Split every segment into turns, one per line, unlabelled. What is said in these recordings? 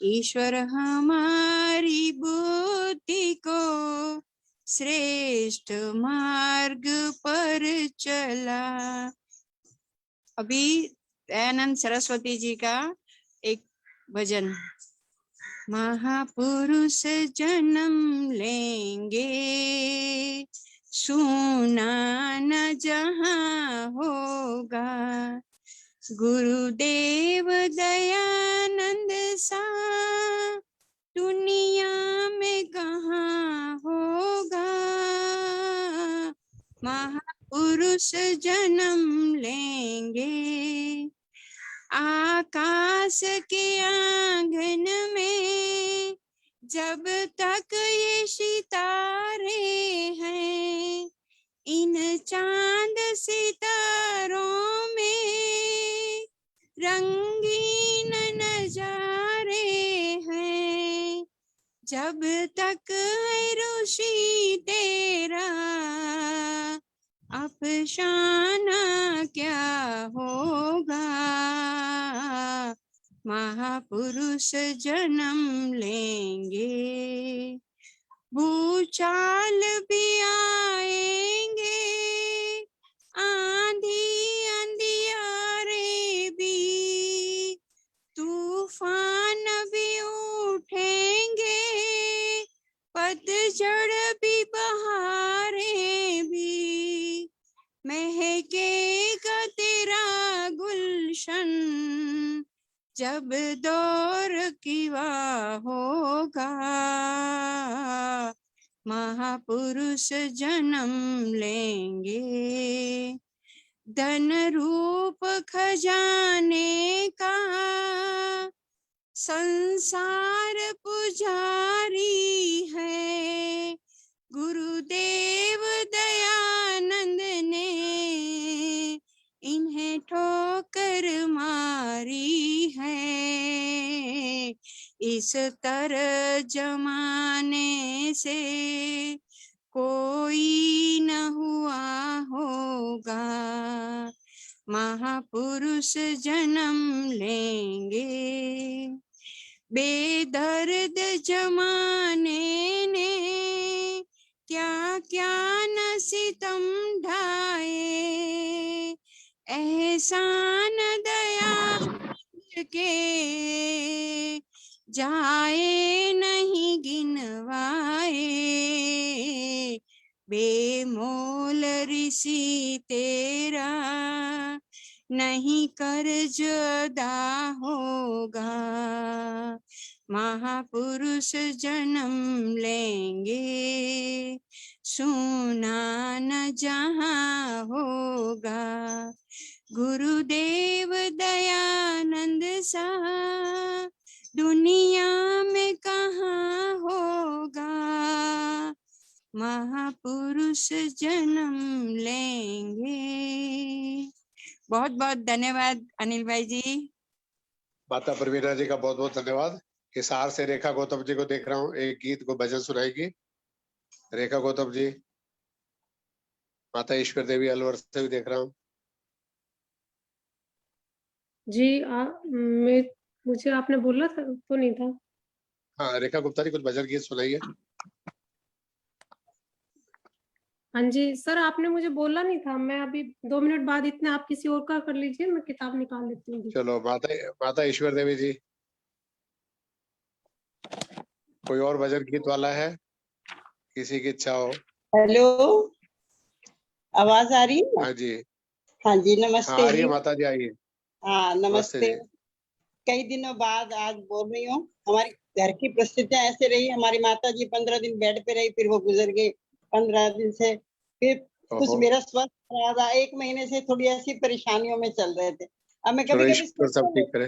ईश्वर हमारी बुद्धि को श्रेष्ठ मार्ग पर चला। अभी दयानंद सरस्वती जी का एक भजन। महापुरुष जन्म लेंगे, सुना न जहाँ होगा, गुरुदेव दयानंद सा दुनिया में कहाँ होगा। महापुरुष जन्म लेंगे, आकाश के आंगन में जब तक ये सितारे हैं, इन चांद सितारों में रंगीन नजारे हैं। जब तक है ऋषि तेरा अफसाना क्या होगा। महापुरुष जन्म लेंगे, भूचाल भी आएंगे, आंधी अंधियारे भी, तूफान भी उठेंगे, पतझड़ भी बहारे भी, महकेगा तेरा गुलशन जब दौर किवा होगा। महापुरुष जन्म लेंगे, धन रूप खजाने का संसार पुजारी है, गुरुदेव दयानंद ने इन्हें ठोकर मारी है। इस तरह जमाने से कोई न हुआ होगा। महापुरुष जन्म लेंगे, बेदर्द जमाने ने क्या क्या न सितम ढाए, एहसान दया के जाए नहीं गिनवाए, बेमोल ऋषि तेरा नहीं कर्ज अदा होगा। महापुरुष जन्म लेंगे, सुना न जहाँ होगा, गुरुदेव दयानंद सा दुनिया में कहाँ होगा। महापुरुष जन्म लेंगे। बहुत बहुत धन्यवाद अनिल भाई जी।
माता प्रवीणा जी का बहुत बहुत धन्यवाद। हिसार से रेखा गौतम जी को देख रहा हूँ, एक गीत को भजन सुनाएगी रेखा गौतम जी। माता ईश्वर देवी अलवर से भी देख रहा हूँ
जी। मुझे आपने बोला था तो नहीं था।
हाँ रेखा गुप्ता जी कुछ भजन गीत सुनाइए।
हाँ जी सर, आपने मुझे बोला नहीं था। मैं अभी 2 मिनट बाद इतने आप किसी और का कर लीजिए, मैं किताब निकाल लेती हूँ।
चलो माता ईश्वर देवी जी, कोई और भजन गीत वाला है किसी की इच्छा हो?
हेलो, आवाज आ रही है?
हाँ जी।
हाँ जी, नमस्ते।
हाँ, आ रही है माता जी, आइए।
हाँ नमस्ते। कई दिनों बाद आज बोल रही हूँ। हमारी घर की परिस्थितियां ऐसे रही, हमारी माता जी 15 दिन बेड पे रही, फिर वो गुजर गई 15 दिन से। फिर कुछ मेरा स्वास्थ्य खराब रहा, 1 महीने से थोड़ी ऐसी परेशानियों में चल रहे थे। अब मैं कभी कभी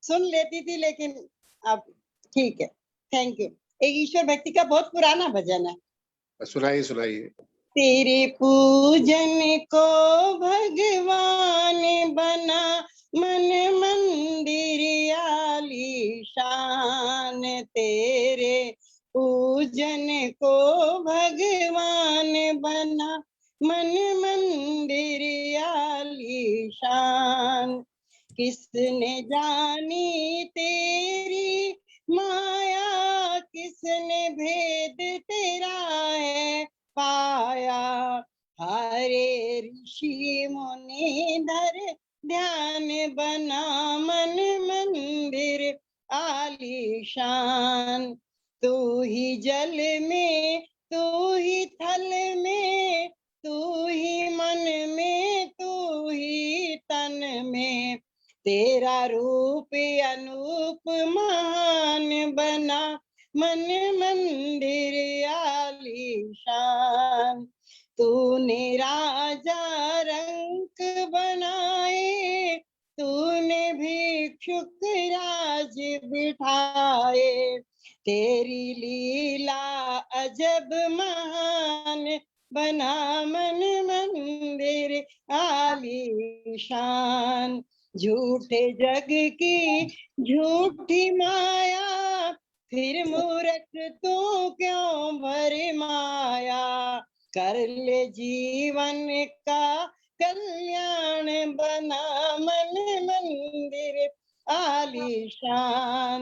सुन लेती थी, लेकिन अब ठीक है। Thank you. एक ईश्वर भक्ति का बहुत पुराना भजन है,
सुनाइए सुनाइए।
तेरे पूजन को भगवान बना, मन मंदिर आलीशान। तेरे पूजन को भगवान बना, मन मंदिर आलीशान। किसने जानी तेरी माया, किसने भेद तेरा है पाया। हरे ऋषि मुनि धर ध्यान, बना मन मंदिर आलीशान। तू ही जल में, तू ही थल में, तू ही मन में, तू ही तन में। तेरा रूप अनूप महान, बना मन मंदिर आलीशान। तूने राजा रंक बनाए, तूने भिक्षुक राज बिठाए। तेरी लीला अजब महान, बना मन मंदिर आलीशान। झूठे जग की झूठी माया, फिर मूर्ख तू क्यों भरमाया। कर ले जीवन का कल्याण, बना मन मंदिर आलीशान।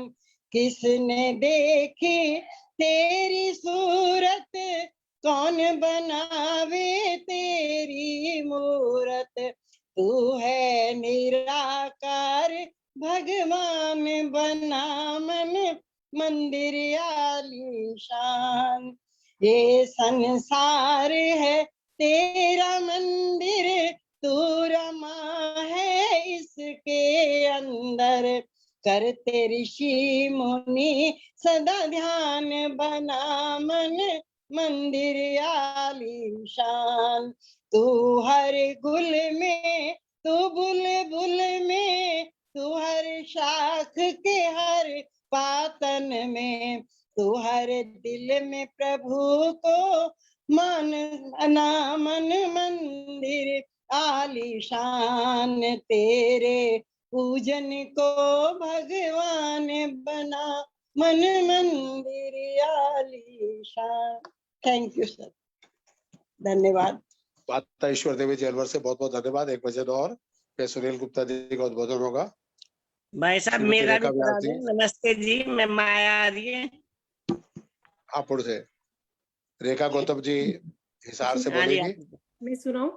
किसने देखी तेरी सूरत, कौन बनावे तेरी मूरत। तू है निराकार भगवान, बना मन मंदिर आलीशान। ये संसार है तेरा मंदिर, तू रमा है इसके अंदर। करते ऋषि मुनि सदा ध्यान, बना मन मंदिर आलीशान। तू हर गुल में, तू बुलबुल में, तू हर शाख के हर पातन में। तू हर दिल में प्रभु को मन मन मंदिर आलीशान। तेरे पूजन को भगवान, बना मन मंदिर आलीशान। थैंक यू सर, धन्यवाद।
माता ईश्वर देवी जी अलवर से बहुत बहुत धन्यवाद। एक भजन और फिर सुनील गुप्ता जी का उद्बोधन होगा।
भाई साहब
श्रीमती
मेरा भी
रेखा
करा
व्यास जी।
दें। नमस्ते जी, मैं माया आ रही है।
हापुड़ से रेखा गौतम जी हिसार से
हाँ जी,
बोलेगी।
मैं सुनाऊं?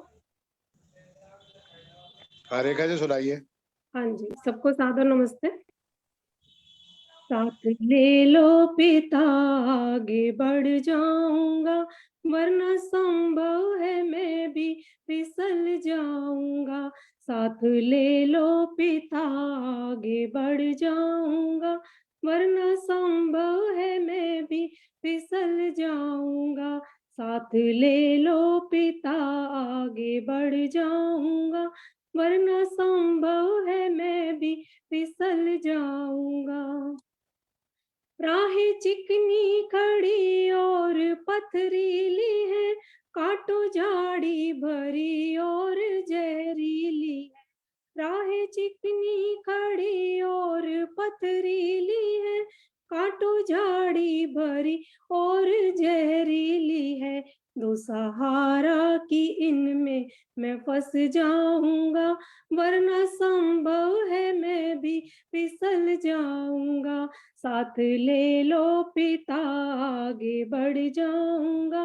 हाँ रेखा जी सुनाइए।
हाँ जी, सबको सादर नमस्ते। साथ ले लो पिता, आगे बढ़ जाऊंगा, वरना संभव है मैं भी फिसल जाऊंगा। साथ ले लो पिता, आगे बढ़ जाऊंगा, वरना संभव है मैं भी फिसल जाऊंगा। साथ ले लो पिता, आगे बढ़ जाऊंगा, वरना संभव है मैं भी फिसल जाऊंगा। राहें चिकनी खड़ी और पथरीली है, काटो झाड़ी भरी और जहरीली है। राहें चिकनी खड़ी और पथरीली है, काटो झाड़ी भरी और जहरीली है। दो सहारा की इनमें मैं फंस जाऊंगा, वरना संभव है मैं भी फिसल जाऊंगा। साथ ले लो पिता, आगे बढ़ जाऊंगा,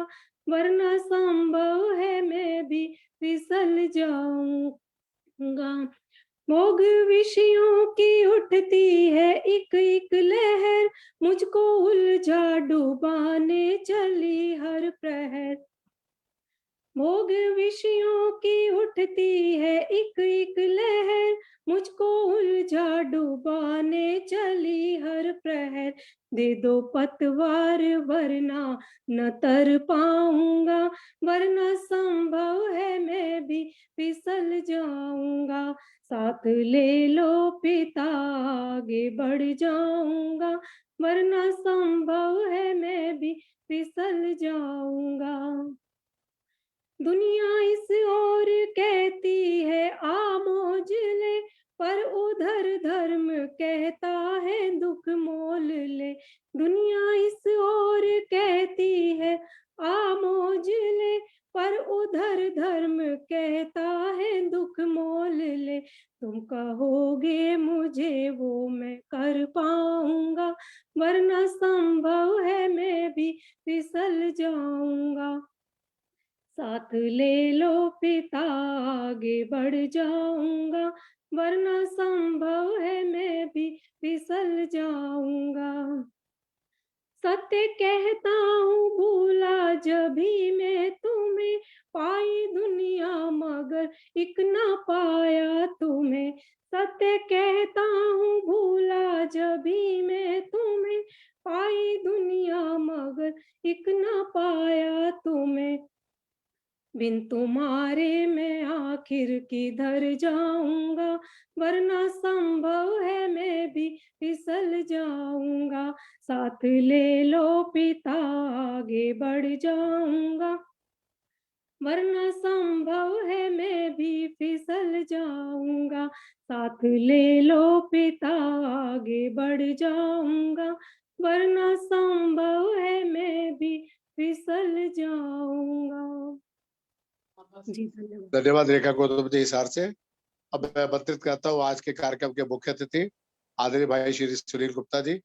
वरना संभव है मैं भी फिसल जाऊंगा। मोग विषयों की उठती है एक एक लहर, मुझको उलझा डुबाने चली हर प्रहर। मोग विषयों की उठती है एक एक लहर, मुझको उलझा डुबाने चली हर प्रहर। दे दो पतवार वरना न तर पाऊंगा, वरना संभव है मैं भी फिसल जाऊंगा। साथ ले लो पिता, आगे बढ़ जाऊंगा, वरना संभव है मैं भी फिसल जाऊंगा। दुनिया इस ओर कहती है आ मौज ले, पर उधर धर्म कहता है दुख मोल ले। दुनिया इस ओर कहती है आ मौज ले, पर उधर धर्म कहता है दुख मोल ले। तुम कहोगे मुझे वो मैं कर पाऊंगा, वरना संभव है मैं भी फिसल जाऊंगा। साथ ले लो पिता आगे बढ़ जाऊंगा, वरना संभव है मैं भी फिसल जाऊंगा। सत्य कहता हूँ भूला जभी मैं तुम्हें, पाई दुनिया मगर एक ना पाया तुम्हें। सत्य कहता हूँ भूला जभी मैं तुम्हें, पाई दुनिया मगर एक ना पाया तुम्हें। बिन तुम्हारे मैं आखिर किधर जाऊंगा, वरना संभव है मैं भी फिसल जाऊंगा। साथ ले लो पिता आगे बढ़ जाऊंगा, वरना संभव है मैं भी फिसल जाऊंगा। साथ ले लो पिता आगे बढ़ जाऊंगा, वरना संभव है मैं भी फिसल जाऊंगा। जी धन्यवाद।
धन्यवाद रेखा गौतम जी हिसार से। अब मैं आमंत्रित करता हूँ आज के कार्यक्रम के मुख्य अतिथि आदरणीय भाई श्री सुनील गुप्ता जी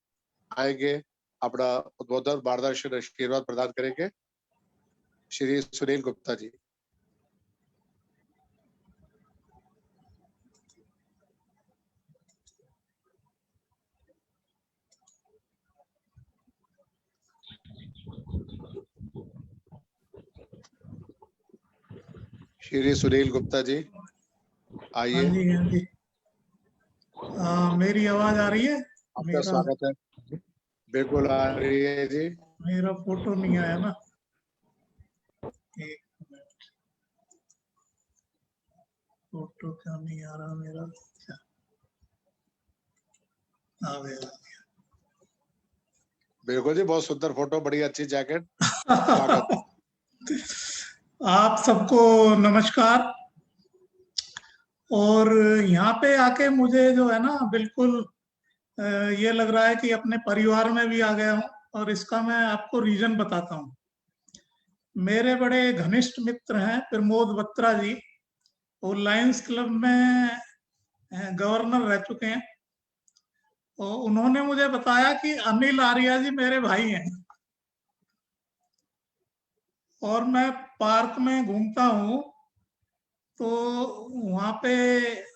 आएंगे, अपना उद्बोधन मार्गदर्शन आशीर्वाद प्रदान करेंगे। श्री सुनील गुप्ता जी। श्री सुनील गुप्ता जी आइए।
हाँ जी, हाँ जी। मेरी आवाज आ रही है?
आपका स्वागत है। बिल्कुल आ रही है जी।
मेरा फोटो नहीं आया ना, एक मिनट। फोटो क्या नहीं आ रहा मेरा? अच्छा, आ गया।
बिल्कुल जी, बहुत सुंदर फोटो, बड़ी अच्छी जैकेट। स्वागत।
आप सबको नमस्कार। और यहाँ पे आके मुझे जो है ना बिल्कुल ये लग रहा है कि अपने परिवार में भी आ गया हूँ, और इसका मैं आपको रीजन बताता हूँ। मेरे बड़े घनिष्ठ मित्र हैं प्रमोद बत्रा जी, वो लायंस क्लब में गवर्नर रह चुके हैं। तो उन्होंने मुझे बताया कि अनिल आर्या जी मेरे भाई हैं। और मैं पार्क में घूमता हूँ तो वहाँ पे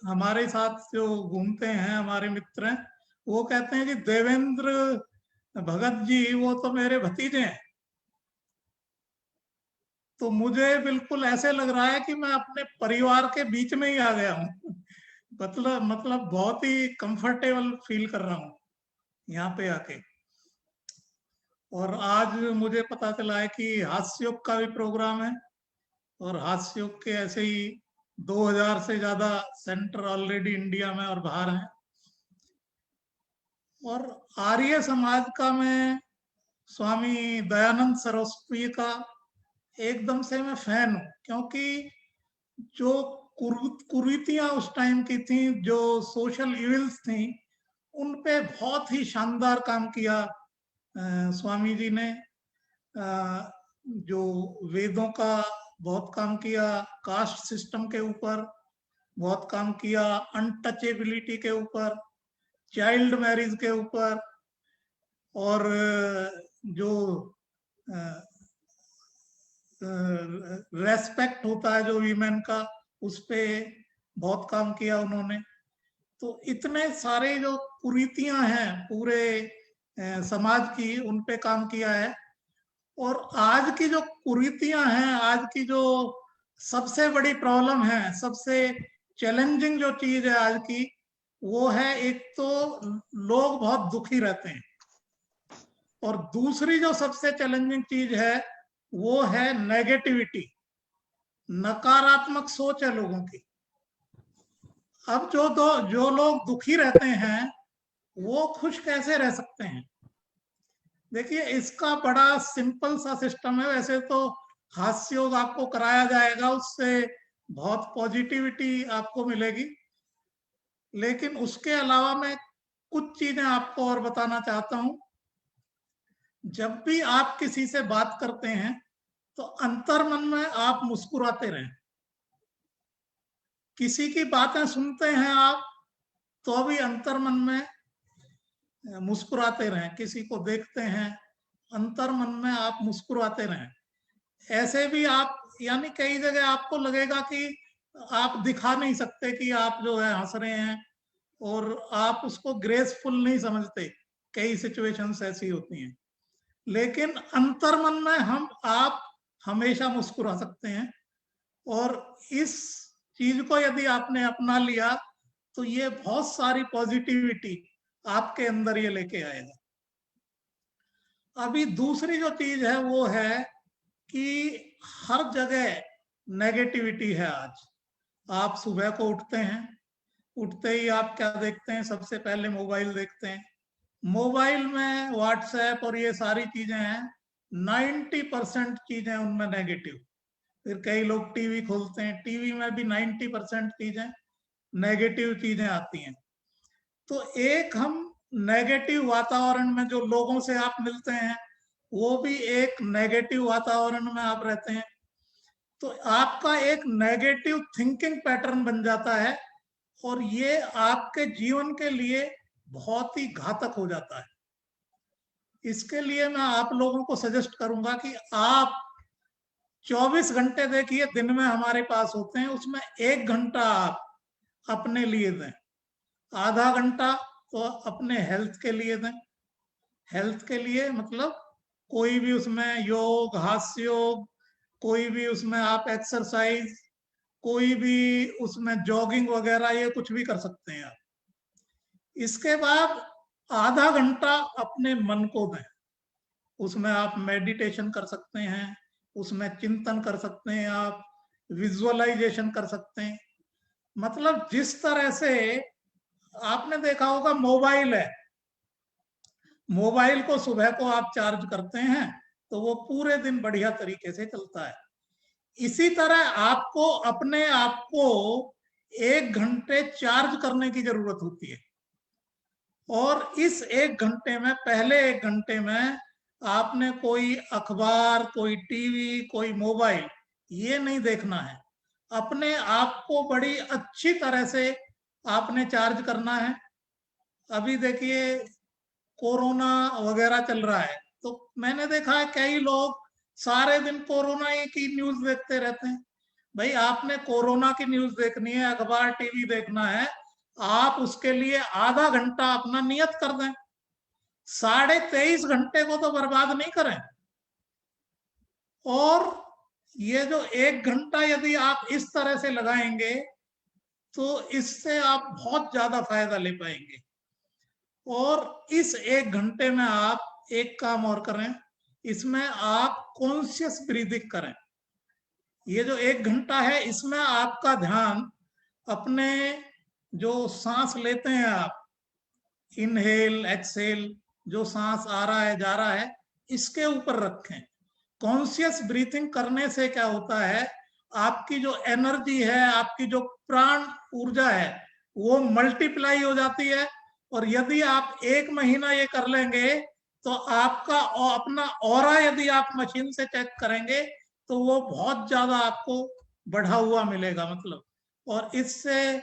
हमारे साथ जो घूमते हैं हमारे मित्र हैं, वो कहते हैं कि देवेंद्र भगत जी वो तो मेरे भतीजे हैं। तो मुझे बिल्कुल ऐसे लग रहा है कि मैं अपने परिवार के बीच में ही आ गया हूँ। मतलब बहुत ही कंफर्टेबल फील कर रहा हूँ यहाँ पे आके। और आज मुझे पता चला है कि हास्योग का भी प्रोग्राम है, और हास्योग के ऐसे ही 2000 से ज्यादा सेंटर ऑलरेडी इंडिया में और बाहर हैं। और आर्य समाज का मैं स्वामी दयानंद सरस्वती का एकदम से मैं फैन हूँ, क्योंकि जो कुरीतियां उस टाइम की थी, जो सोशल इविल्स थी, उन पे बहुत ही शानदार काम किया स्वामी जी ने। जो वेदों का बहुत काम किया, कास्ट सिस्टम के ऊपर बहुत काम किया, अनटचेबिलिटी के ऊपर, चाइल्ड मैरिज के ऊपर, और जो रेस्पेक्ट होता है जो वीमेन का, उस पे बहुत काम किया उन्होंने। तो इतने सारे जो कुरीतियां हैं पूरे समाज की, उन पे काम किया है। और आज की जो कुरीतियां हैं, आज की जो सबसे बड़ी प्रॉब्लम है, सबसे चैलेंजिंग जो चीज है आज की, वो है एक तो लोग बहुत दुखी रहते हैं, और दूसरी जो सबसे चैलेंजिंग चीज है वो है नेगेटिविटी, नकारात्मक सोच है लोगों की। अब जो लोग दुखी रहते हैं वो खुश कैसे रह सकते हैं? देखिए, इसका बड़ा सिंपल सा सिस्टम है। वैसे तो हास्योग आपको कराया जाएगा, उससे बहुत पॉजिटिविटी आपको मिलेगी, लेकिन उसके अलावा मैं कुछ चीजें आपको और बताना चाहता हूं। जब भी आप किसी से बात करते हैं तो अंतर्मन में आप मुस्कुराते रहें। किसी की बातें सुनते हैं आप तो भी अंतर्मन में मुस्कुराते रहें, किसी को देखते हैं अंतर मन में आप मुस्कुराते रहें। ऐसे भी आप, यानी कई जगह आपको लगेगा कि आप दिखा नहीं सकते कि आप जो है हंस रहे हैं, और आप उसको ग्रेसफुल नहीं समझते, कई सिचुएशंस ऐसी होती हैं, लेकिन अंतर मन में आप हमेशा मुस्कुरा सकते हैं। और इस चीज को यदि आपने अपना लिया तो ये बहुत सारी पॉजिटिविटी आपके अंदर ये लेके आएगा। अभी दूसरी जो चीज है वो है कि हर जगह नेगेटिविटी है। आज आप सुबह को उठते हैं, उठते ही आप क्या देखते हैं? सबसे पहले मोबाइल देखते हैं। मोबाइल में व्हाट्सएप और ये सारी चीजें हैं, 90% चीजें उनमें नेगेटिव। फिर कई लोग टीवी खोलते हैं, टीवी में भी 90% चीजें नेगेटिव चीजें आती हैं। तो एक हम नेगेटिव वातावरण में, जो लोगों से आप मिलते हैं वो भी एक नेगेटिव वातावरण में आप रहते हैं, तो आपका एक नेगेटिव थिंकिंग पैटर्न बन जाता है, और ये आपके जीवन के लिए बहुत ही घातक हो जाता है। इसके लिए मैं आप लोगों को सजेस्ट करूंगा कि आप 24 घंटे देखिए दिन में हमारे पास होते हैं, उसमें 1 घंटा आप अपने लिए दें, आधा घंटा तो अपने हेल्थ के लिए दें। हेल्थ के लिए मतलब कोई भी उसमें योग, हास्य योग, कोई भी उसमें आप एक्सरसाइज, कोई भी उसमें जॉगिंग वगैरह, ये कुछ भी कर सकते हैं आप। इसके बाद आधा घंटा अपने मन को दें, उसमें आप मेडिटेशन कर सकते हैं, उसमें चिंतन कर सकते हैं, आप विजुअलाइजेशन कर सकते हैं। मतलब जिस तरह से आपने देखा होगा मोबाइल है, मोबाइल को सुबह को आप चार्ज करते हैं तो वो पूरे दिन बढ़िया तरीके से चलता है। इसी तरह आपको अपने आप को 1 घंटे चार्ज करने की जरूरत होती है, और इस 1 घंटे में, पहले 1 घंटे में आपने कोई अखबार, कोई टीवी, कोई मोबाइल ये नहीं देखना है। अपने आप को बड़ी अच्छी तरह से आपने चार्ज करना है। अभी देखिए कोरोना वगैरह चल रहा है, तो मैंने देखा है कई लोग सारे दिन कोरोना की न्यूज देखते रहते हैं। भाई आपने कोरोना की न्यूज देखनी है, अखबार टीवी देखना है, आप उसके लिए आधा घंटा अपना नियत कर दें, 23.5 घंटे को तो बर्बाद नहीं करें। और ये जो 1 घंटा यदि आप इस तरह से लगाएंगे तो इससे आप बहुत ज्यादा फायदा ले पाएंगे। और इस 1 घंटे में आप एक काम और करें, इसमें आप कॉन्शियस ब्रीदिंग करें। ये जो 1 घंटा है इसमें आपका ध्यान अपने जो सांस लेते हैं आप, इनहेल एक्सहेल, जो सांस आ रहा है जा रहा है, इसके ऊपर रखें। कॉन्शियस ब्रीथिंग करने से क्या होता है, आपकी जो एनर्जी है, आपकी जो प्राण ऊर्जा है, वो मल्टीप्लाई हो जाती है। और यदि आप 1 महीना ये कर लेंगे तो आपका अपना ऑरा यदि आप मशीन से चेक करेंगे तो वो बहुत ज्यादा आपको बढ़ा हुआ मिलेगा, मतलब। और इससे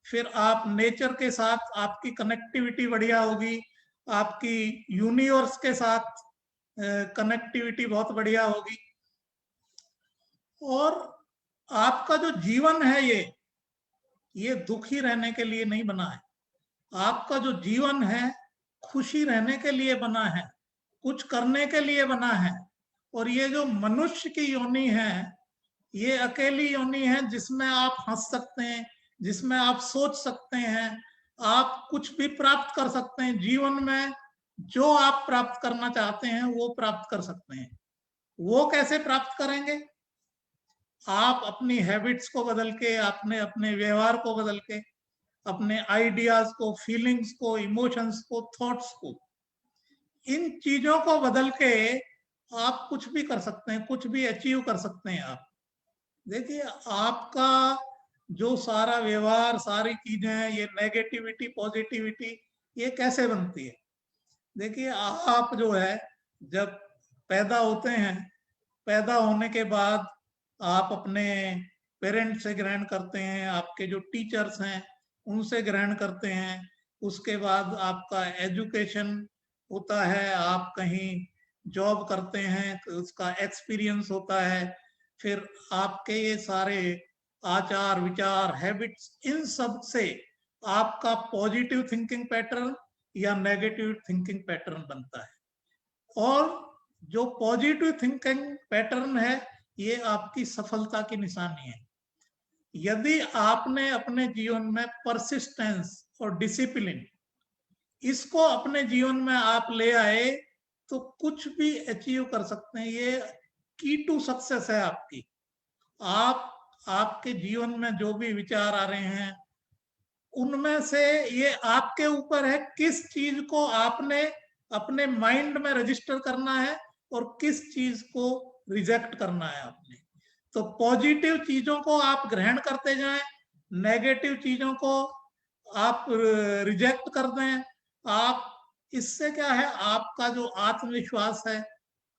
फिर आप नेचर के साथ आपकी कनेक्टिविटी बढ़िया होगी, आपकी यूनिवर्स के साथ कनेक्टिविटी बहुत बढ़िया होगी। और आपका जो जीवन है ये दुखी रहने के लिए नहीं बना है। आपका जो जीवन है खुशी रहने के लिए बना है, कुछ करने के लिए बना है। और ये जो मनुष्य की योनि है, ये अकेली योनि है जिसमें आप हंस सकते हैं, जिसमें आप सोच सकते हैं, आप कुछ भी प्राप्त कर सकते हैं जीवन में। जो आप प्राप्त करना चाहते हैं वो प्राप्त कर सकते हैं। वो कैसे प्राप्त करेंगे? आप अपनी हैबिट्स को बदल के, आपने अपने व्यवहार को बदल के, अपने आइडियाज को, फीलिंग्स को, इमोशंस को, थॉट्स को, इन चीजों को बदल के आप कुछ भी कर सकते हैं, कुछ भी अचीव कर सकते हैं आप। देखिए आपका जो सारा व्यवहार, सारी चीजें, ये नेगेटिविटी पॉजिटिविटी ये कैसे बनती है? देखिए आप जो है जब पैदा होते हैं, पैदा होने के बाद आप अपने पेरेंट्स से ग्रहण करते हैं, आपके जो टीचर्स हैं उनसे ग्रहण करते हैं, उसके बाद आपका एजुकेशन होता है, आप कहीं जॉब करते हैं, उसका एक्सपीरियंस होता है, फिर आपके ये सारे आचार विचार हैबिट्स, इन सब से आपका पॉजिटिव थिंकिंग पैटर्न या नेगेटिव थिंकिंग पैटर्न बनता है। और जो पॉजिटिव थिंकिंग पैटर्न है ये आपकी सफलता की निशानी है। यदि आपने अपने जीवन में परसिस्टेंस और डिसिप्लिन, इसको अपने जीवन में आप ले आए तो कुछ भी अचीव कर सकते हैं। ये की टू सक्सेस है आपकी। आपके जीवन में जो भी विचार आ रहे हैं उनमें से ये आपके ऊपर है किस चीज को आपने अपने माइंड में रजिस्टर करना है और किस चीज को रिजेक्ट करना है आपने। तो पॉजिटिव चीजों को आप ग्रहण करते जाएं, नेगेटिव चीजों को आप रिजेक्ट कर दें। आप इससे क्या है, आपका जो आत्मविश्वास है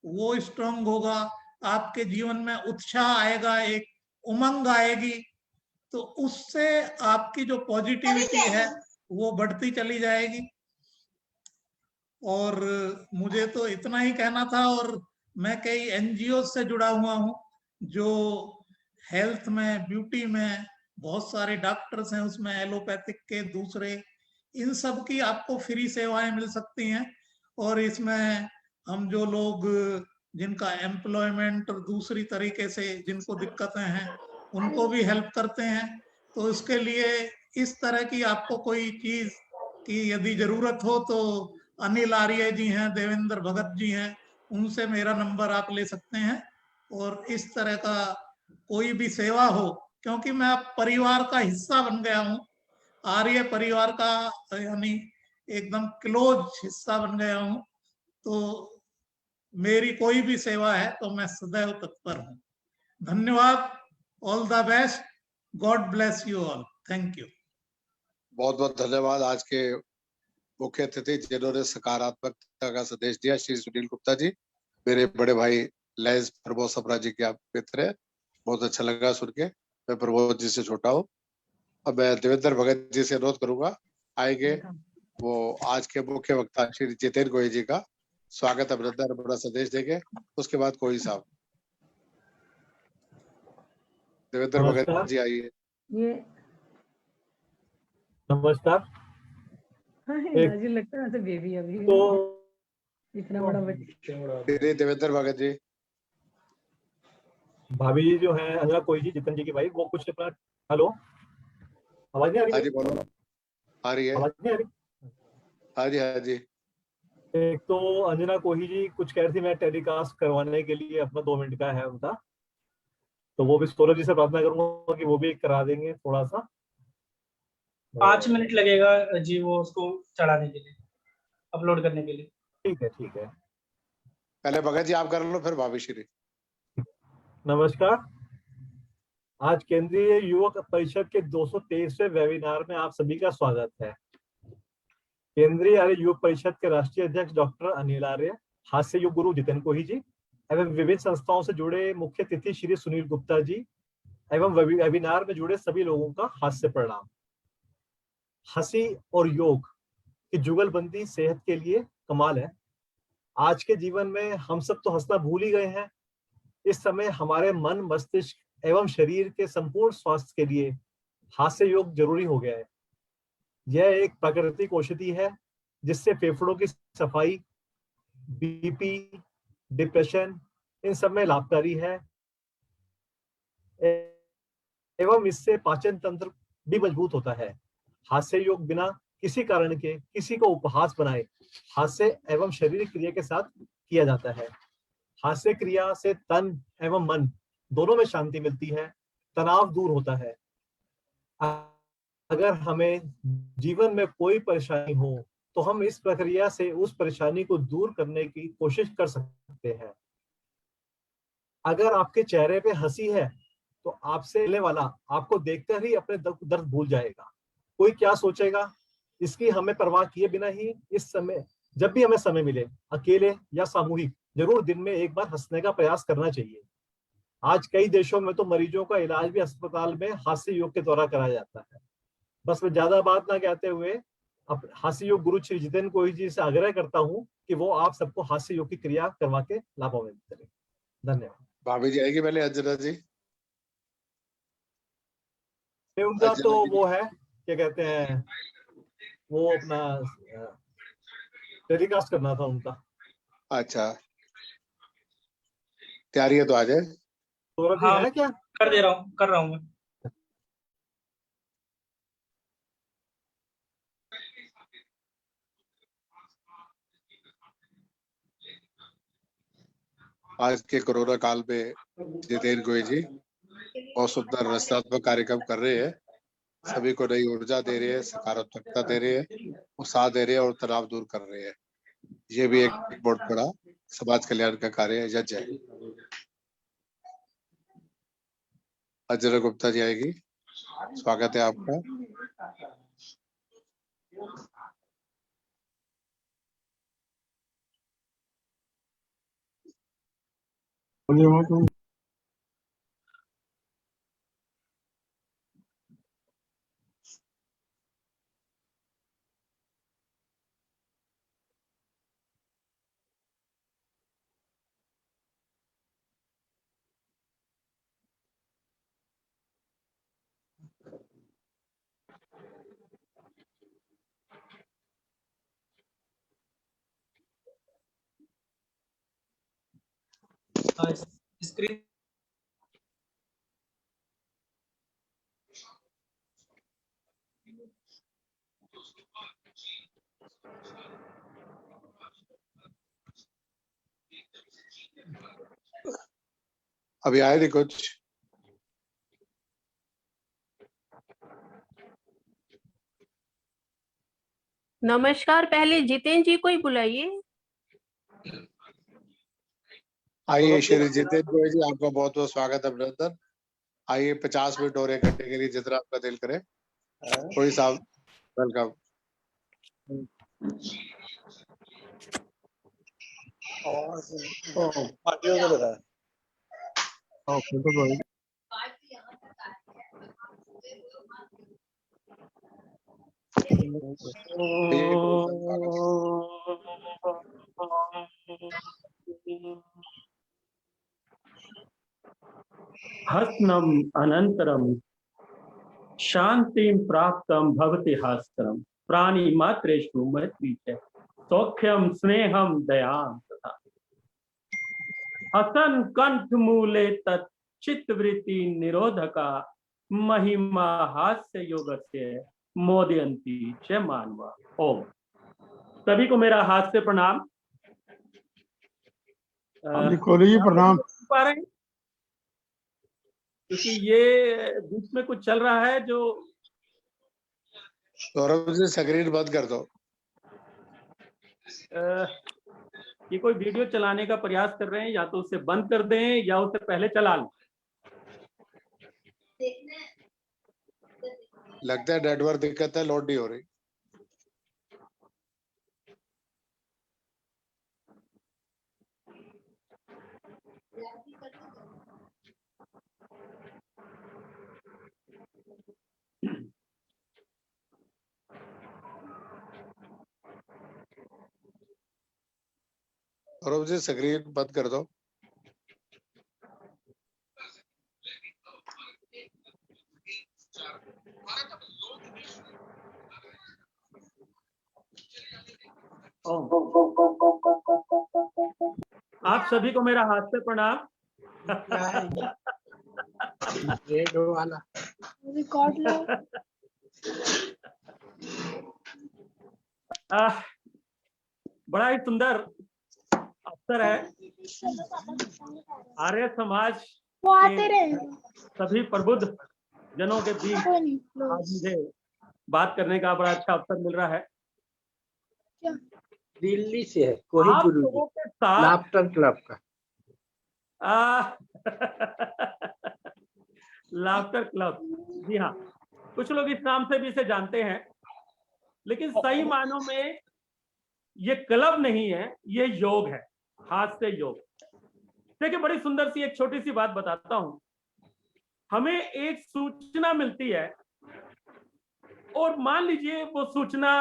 वो स्ट्रांग होगा, आपके जीवन में उत्साह आएगा, एक उमंग आएगी, तो उससे आपकी जो पॉजिटिविटी है वो बढ़ती चली जाएगी। और मुझे तो इतना ही कहना था। और मैं कई एनजीओ से जुड़ा हुआ हूँ जो हेल्थ में, ब्यूटी में, बहुत सारे डॉक्टर्स हैं उसमें, एलोपैथिक के, दूसरे, इन सब की आपको फ्री सेवाएं मिल सकती हैं। और इसमें हम जो लोग जिनका एम्प्लॉयमेंट और दूसरी तरीके से जिनको दिक्कतें हैं उनको भी हेल्प करते हैं। तो इसके लिए इस तरह की आपको कोई चीज की यदि जरूरत हो तो अनिल आर्य जी हैं, देवेंद्र भगत जी हैं, उनसे मेरा नंबर आप ले सकते हैं। और इस तरह का कोई भी सेवा हो, क्योंकि मैं अब परिवार का हिस्सा बन गया हूँ, आर्य परिवार का यानी एकदम क्लोज हिस्सा बन गया हूँ, तो मेरी कोई भी सेवा है तो मैं सदैव तत्पर हूँ। धन्यवाद। All the best. God bless you all. Thank you.
बहुत बहुत धन्यवाद आज के मुख्य अतिथि जिन्होंने सकारात्मकता का संदेश दिया, श्री सुनील गुप्ता जी, मेरे बड़े भाई लैज प्रबोध सप्रा जी के आप मित्र है। बहुत अच्छा लगा सुन के। मैं प्रबोध जी से छोटा हूँ। अब मैं देवेंद्र भगत जी से अनुरोध करूंगा, आएंगे वो आज के मुख्य वक्ता श्री जितेंद्र गोयल जी का स्वागत अभिनंदन बड़ा संदेश देंगे। उसके बाद कोई साहब। देवेंद्र भगत जी आइए।
ये
नमस्कार।
हाँ
एक-
नाजिल लगता है बेबी अभी
तो
इतना बड़ा बच्चा।
श्री देवेंद्र भगत जी।
भाभी जी जो है अंजना कोई जी, जितन जी की भाई, वो कुछ अपना, हेलो, आवाज नहीं आ
हाँ
रही?
जी बोलो। आ रही है।
आवाज नहीं आ रही?
हाँ जी हाँ जी।
एक तो अंजना कोही जी कुछ कह रही थी, मैं टेलीकास्ट करवाने के लिए अपना 2 मिनट का है उनका, तो वो भी सौरभ जी से प्रार्थना करूंगा कि वो भी करा देंगे थोड़ा सा।
5 मिनट लगेगा जी वो उसको चढ़ाने के लिए, अपलोड करने के लिए।
ठीक है, ठीक है।
पहले भगत जी आप कर लो, फिर भाभी श्री।
नमस्कार। आज केंद्रीय युवक परिषद के 223वें वेबिनार में आप सभी का स्वागत है। केंद्रीय आर्य युवक परिषद के राष्ट्रीय अध्यक्ष डॉक्टर अनिल आर्य, हास्य युग गुरु जितेंद्र कोही जी एवं विभिन्न संस्थाओं से जुड़े मुख्य अतिथि श्री सुनील गुप्ता जी एवं वेबिनार में जुड़े सभी लोगों का हास्य प्रणाम। हंसी और योग की जुगलबंदी सेहत के लिए कमाल है। आज के जीवन में हम सब तो हंसना भूल ही गए हैं। इस समय हमारे मन, मस्तिष्क एवं शरीर के संपूर्ण स्वास्थ्य के लिए हास्य योग जरूरी हो गया है। यह एक प्राकृतिक औषधि है जिससे फेफड़ों की सफाई, बीपी, डिप्रेशन, इन सब में लाभकारी है एवं इससे पाचन तंत्र भी मजबूत होता है। हास्य योग बिना किसी कारण के किसी को उपहास बनाए हास्य एवं शारीरिक क्रिया के साथ किया जाता है। हास्य क्रिया से तन एवं मन दोनों में शांति मिलती है, तनाव दूर होता है। अगर हमें जीवन में कोई परेशानी हो तो हम इस प्रक्रिया से उस परेशानी को दूर करने की कोशिश कर सकते हैं। अगर आपके चेहरे पे हंसी है तो आपसे मिलने वाला आपको देखकर ही अपने दर्द भूल जाएगा। कोई क्या सोचेगा इसकी हमें परवाह किए बिना ही इस समय, जब भी हमें समय मिले, अकेले या सामूहिक, जरूर दिन में एक बार हंसने का प्रयास करना चाहिए। आज कई देशों में तो मरीजों का इलाज भी अस्पताल में हास्य योग के द्वारा कराया जाता है। बस मैं ज्यादा बात ना कहते हुए अब हास्य योग गुरु श्री जितेंद्र कोई जी से आग्रह करता हूँ कि वो आप सबको हास्य योग की क्रिया करवा के लाभान्वित करें। धन्यवाद।
भाभी जी आएगी पहले, अंजना जी।
उनका
अंजना
तो
जी।
वो है, क्या कहते हैं, वो अपना टेलीकास्ट करना था उनका।
अच्छा, तैयारी है तो आ जाए।
सौरभ जी
हाँ,
है क्या?
कर दे रहा हूँ, कर रहा हूँ मैं।
आज के कोरोना काल में जितेंद्र गोयल जी बहुत सुंदर रचनात्मक कार्यक्रम कर रहे हैं, सभी को नई ऊर्जा दे रहे हैं, सकारात्मकता दे रहे हैं, उत्साह दे रहे हैं और तनाव दूर कर रहे हैं। ये भी एक बहुत बड़ा समाज कल्याण का कार्य है। यज्ञ है। अंजना गुप्ता जी आएगी, स्वागत है आपका।
स्क्रीन
अभी आए नहीं कुछ।
नमस्कार, पहले जितेंद्र जी को ही बुलाइए।
आइए श्री जितेंद्र गोयल जी, आपका बहुत बहुत स्वागत, अभिनंदन। आइए 50 मिनट और 1 घंटे के लिए जितना आपका दिल करे। कोई साहब वेलकम।
हस्नम अनंतरम शांतिं प्राप्तम भवति हास्यम प्राणी मात्रेषु मैत्री च सौख्यम स्नेहम दयाम तथा हसन कंठ मूले तत् चित्तवृत्ति निरोधका महिमा हास्य योगस्य मोदयंती च मानवा। ओम। सभी को मेरा हास्य प्रणाम।
प्रणाम।
पा रहे हैं क्योंकि ये बीच में कुछ चल रहा है जो
सौरभ जी स्क्रीन बंद कर दो।
ये कोई वीडियो चलाने का प्रयास कर रहे हैं, या तो उसे बंद कर दें या उसे पहले चला लें।
लगता है नेटवर्क दिक्कत है, लोड नहीं हो रही। सौरभ जी स्क्रीन बंद कर दो।
आप सभी को मेरा हास्य प्रणाम।
रेडियो वाला
रिकॉर्ड लो।
बड़ा ही सुंदर अवसर है। आर्य समाज के सभी प्रबुद्ध जनों के बीच आज मुझे बात करने का बड़ा अच्छा अवसर मिल रहा है।
दिल्ली से है कोई
आप
गुरु
लोगों के साथ
लाफ्टर क्लब का।
लाफ्टर क्लब, जी हाँ, कुछ लोग इस नाम से भी इसे जानते हैं, लेकिन सही मायनों में ये क्लब नहीं है, ये योग है, हास्य योग। देखिए, बड़ी सुंदर सी एक छोटी सी बात बताता हूं। हमें एक सूचना मिलती है और मान लीजिए वो सूचना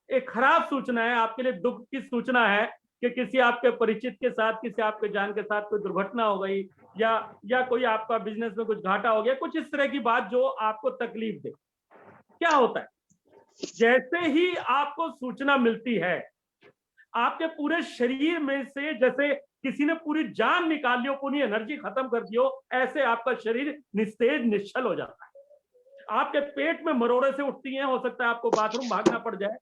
एक खराब सूचना है, आपके लिए दुख की सूचना है कि किसी आपके परिचित के साथ, किसी आपके जान के साथ कोई दुर्घटना हो गई, या कोई आपका बिजनेस में कुछ घाटा हो गया, कुछ इस तरह की बात जो आपको तकलीफ दे। क्या होता है, जैसे ही आपको सूचना मिलती है, आपके पूरे शरीर में से जैसे किसी ने पूरी जान निकाल ली हो, पूरी एनर्जी खत्म कर दी हो, ऐसे आपका शरीर निस्तेज निश्चल हो जाता है। आपके पेट में मरोड़े से उठती हैं, हो सकता है आपको बाथरूम भागना पड़ जाए,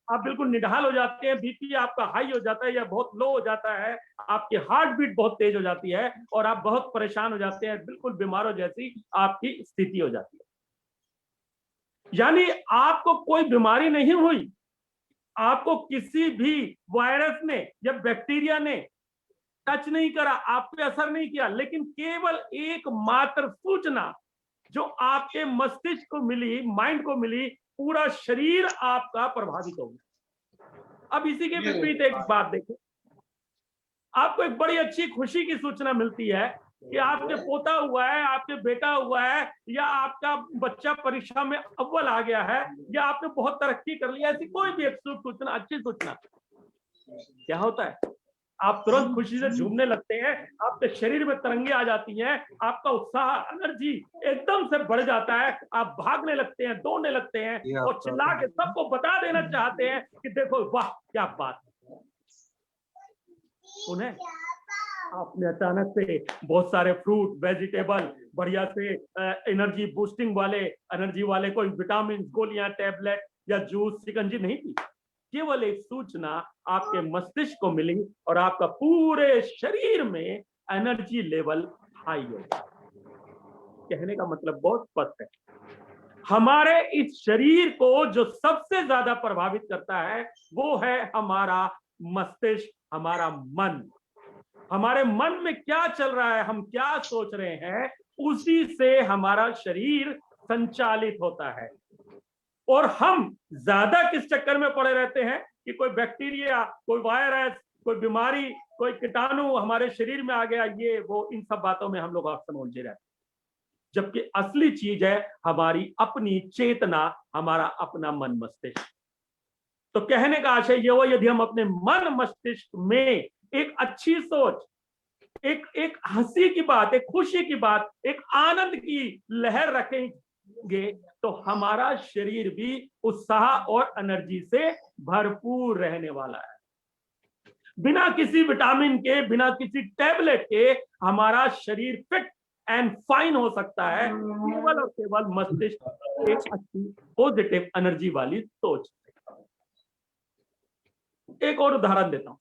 आप बिल्कुल निढाल हो जाते हैं, बीपी आपका हाई हो जाता है या बहुत लो हो जाता है, आपकी हार्ट बीट बहुत तेज हो जाती है और आप बहुत परेशान हो जाते हैं, बिल्कुल बीमारों जैसी आपकी स्थिति हो जाती है। यानी आपको कोई बीमारी नहीं हुई, आपको किसी भी वायरस ने या बैक्टीरिया ने टच नहीं करा, आप पे असर नहीं किया, लेकिन केवल एकमात्र सूचना जो आपके मस्तिष्क को मिली, माइंड को मिली, पूरा शरीर आपका प्रभावित हो गया। अब इसी के विपरीत एक बात देखें, आपको एक बड़ी अच्छी खुशी की सूचना मिलती है कि आपके पोता हुआ है, आपके बेटा हुआ है, या आपका बच्चा परीक्षा में अव्वल आ गया है, या आपने बहुत तरक्की कर लिया, ऐसी कोई भी एक सूचना, अच्छी सूचना, क्या होता है, आप तुरंत खुशी से झूमने लगते हैं, आपके शरीर में तरंगे आ जाती हैं, आपका उत्साह, एनर्जी एकदम से बढ़ जाता है, आप भागने लगते हैं, दौड़ने लगते हैं और चिल्ला के सबको बता देना चाहते हैं कि देखो वाह क्या बात। उन्हें आपने अचानक से बहुत सारे फ्रूट, वेजिटेबल, बढ़िया से एनर्जी बूस्टिंग वाले, एनर्जी वाले कोई विटामिन, गोलियां, टैबलेट या जूस, शिकंजी नहीं पी, केवल एक सूचना आपके मस्तिष्क को मिली और आपका पूरे शरीर में एनर्जी लेवल हाई हो गया। कहने का मतलब बहुत स्पष्ट है, हमारे इस शरीर को जो सबसे ज्यादा प्रभावित करता है वो है हमारा मस्तिष्क, हमारा मन। हमारे मन में क्या चल रहा है, हम क्या सोच रहे हैं, उसी से हमारा शरीर संचालित होता है। और हम ज्यादा किस चक्कर में पड़े रहते हैं कि कोई बैक्टीरिया, कोई वायरस, कोई बीमारी, कोई कीटाणु हमारे शरीर में आ गया, ये वो, इन सब बातों में हम लोग अक्सर उलझे रहते हैं, जबकि असली चीज है हमारी अपनी चेतना, हमारा अपना मन मस्तिष्क। तो कहने का आशय ये हो, यदि हम अपने मन मस्तिष्क में एक अच्छी सोच, एक हंसी की बात, एक खुशी की बात, एक आनंद की लहर रखेंगे तो हमारा शरीर भी उत्साह और एनर्जी से भरपूर रहने वाला है। बिना किसी विटामिन के, बिना किसी टैबलेट के हमारा शरीर फिट एंड फाइन हो सकता है, केवल और केवल मस्तिष्क एक अच्छी पॉजिटिव एनर्जी वाली सोच। एक और उदाहरण देता हूं,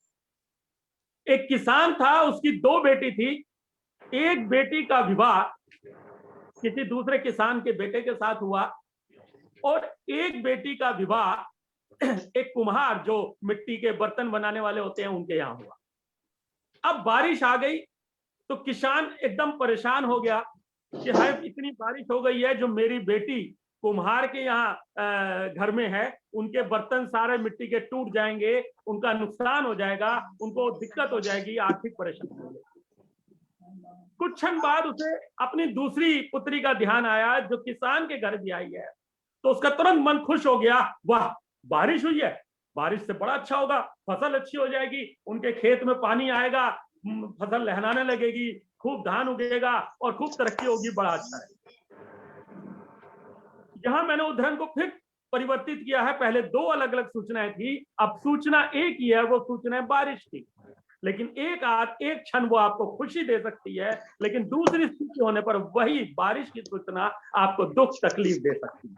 एक किसान था, उसकी 2 बेटी थी, एक बेटी का विवाह किसी दूसरे किसान के बेटे के साथ हुआ और एक बेटी का विवाह एक कुम्हार जो मिट्टी के बर्तन बनाने वाले होते हैं उनके यहाँ हुआ। अब बारिश आ गई तो किसान एकदम परेशान हो गया कि हाय इतनी बारिश हो गई है, जो मेरी बेटी कुम्हार के यहाँ घर में है, उनके बर्तन सारे मिट्टी के टूट जाएंगे, उनका नुकसान हो जाएगा, उनको दिक्कत हो जाएगी, आर्थिक परेशानी होगी। कुछ क्षण बाद उसे अपनी दूसरी पुत्री का ध्यान आया जो किसान के घर भी आई है, तो उसका तुरंत मन खुश हो गया, वाह बारिश हुई है, बारिश से बड़ा अच्छा होगा, फसल अच्छी हो जाएगी, उनके खेत में पानी आएगा, फसल लहराने लगेगी, खूब धान उगेगा और खूब तरक्की होगी, बड़ा अच्छा है। यहां मैंने उदाहरण को फिर परिवर्तित किया है, पहले 2 अलग अलग सूचनाएं थी, अब सूचना एक ही है, वो सूचना है बारिश की। लेकिन एक क्षण वो आपको खुशी दे सकती है, लेकिन दूसरी स्थिति होने पर वही बारिश की सूचना आपको दुख तकलीफ दे सकती है।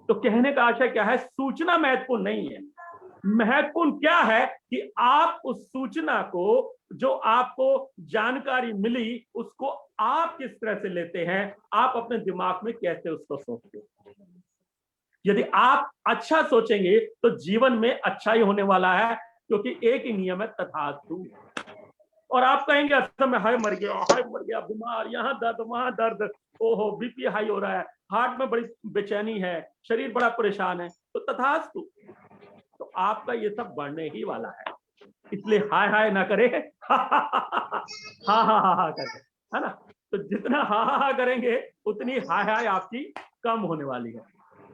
तो कहने का आशय क्या है, सूचना महत्वपूर्ण नहीं है, महत्वपूर्ण क्या है कि आप उस सूचना को, जो आपको जानकारी मिली, उसको आप किस तरह से लेते हैं, आप अपने दिमाग में कैसे उसको सोचते हैं। यदि आप अच्छा सोचेंगे तो जीवन में अच्छा ही होने वाला है, क्योंकि एक ही नियम है, तथास्तु। और आप कहेंगे अच्छा मैं हाय मर गया, बीमार, यहाँ दर्द वहां दर्द, ओहो बीपी हाई हो रहा है, हार्ट में बड़ी बेचैनी है, शरीर बड़ा परेशान है, तो तथास्तु। तो आपका ये सब बढ़ने ही वाला है, इसलिए हाय हाय ना करे, हा हा करे, है ना। तो जितना हा करेंगे उतनी हाय हाय आपकी कम होने वाली है।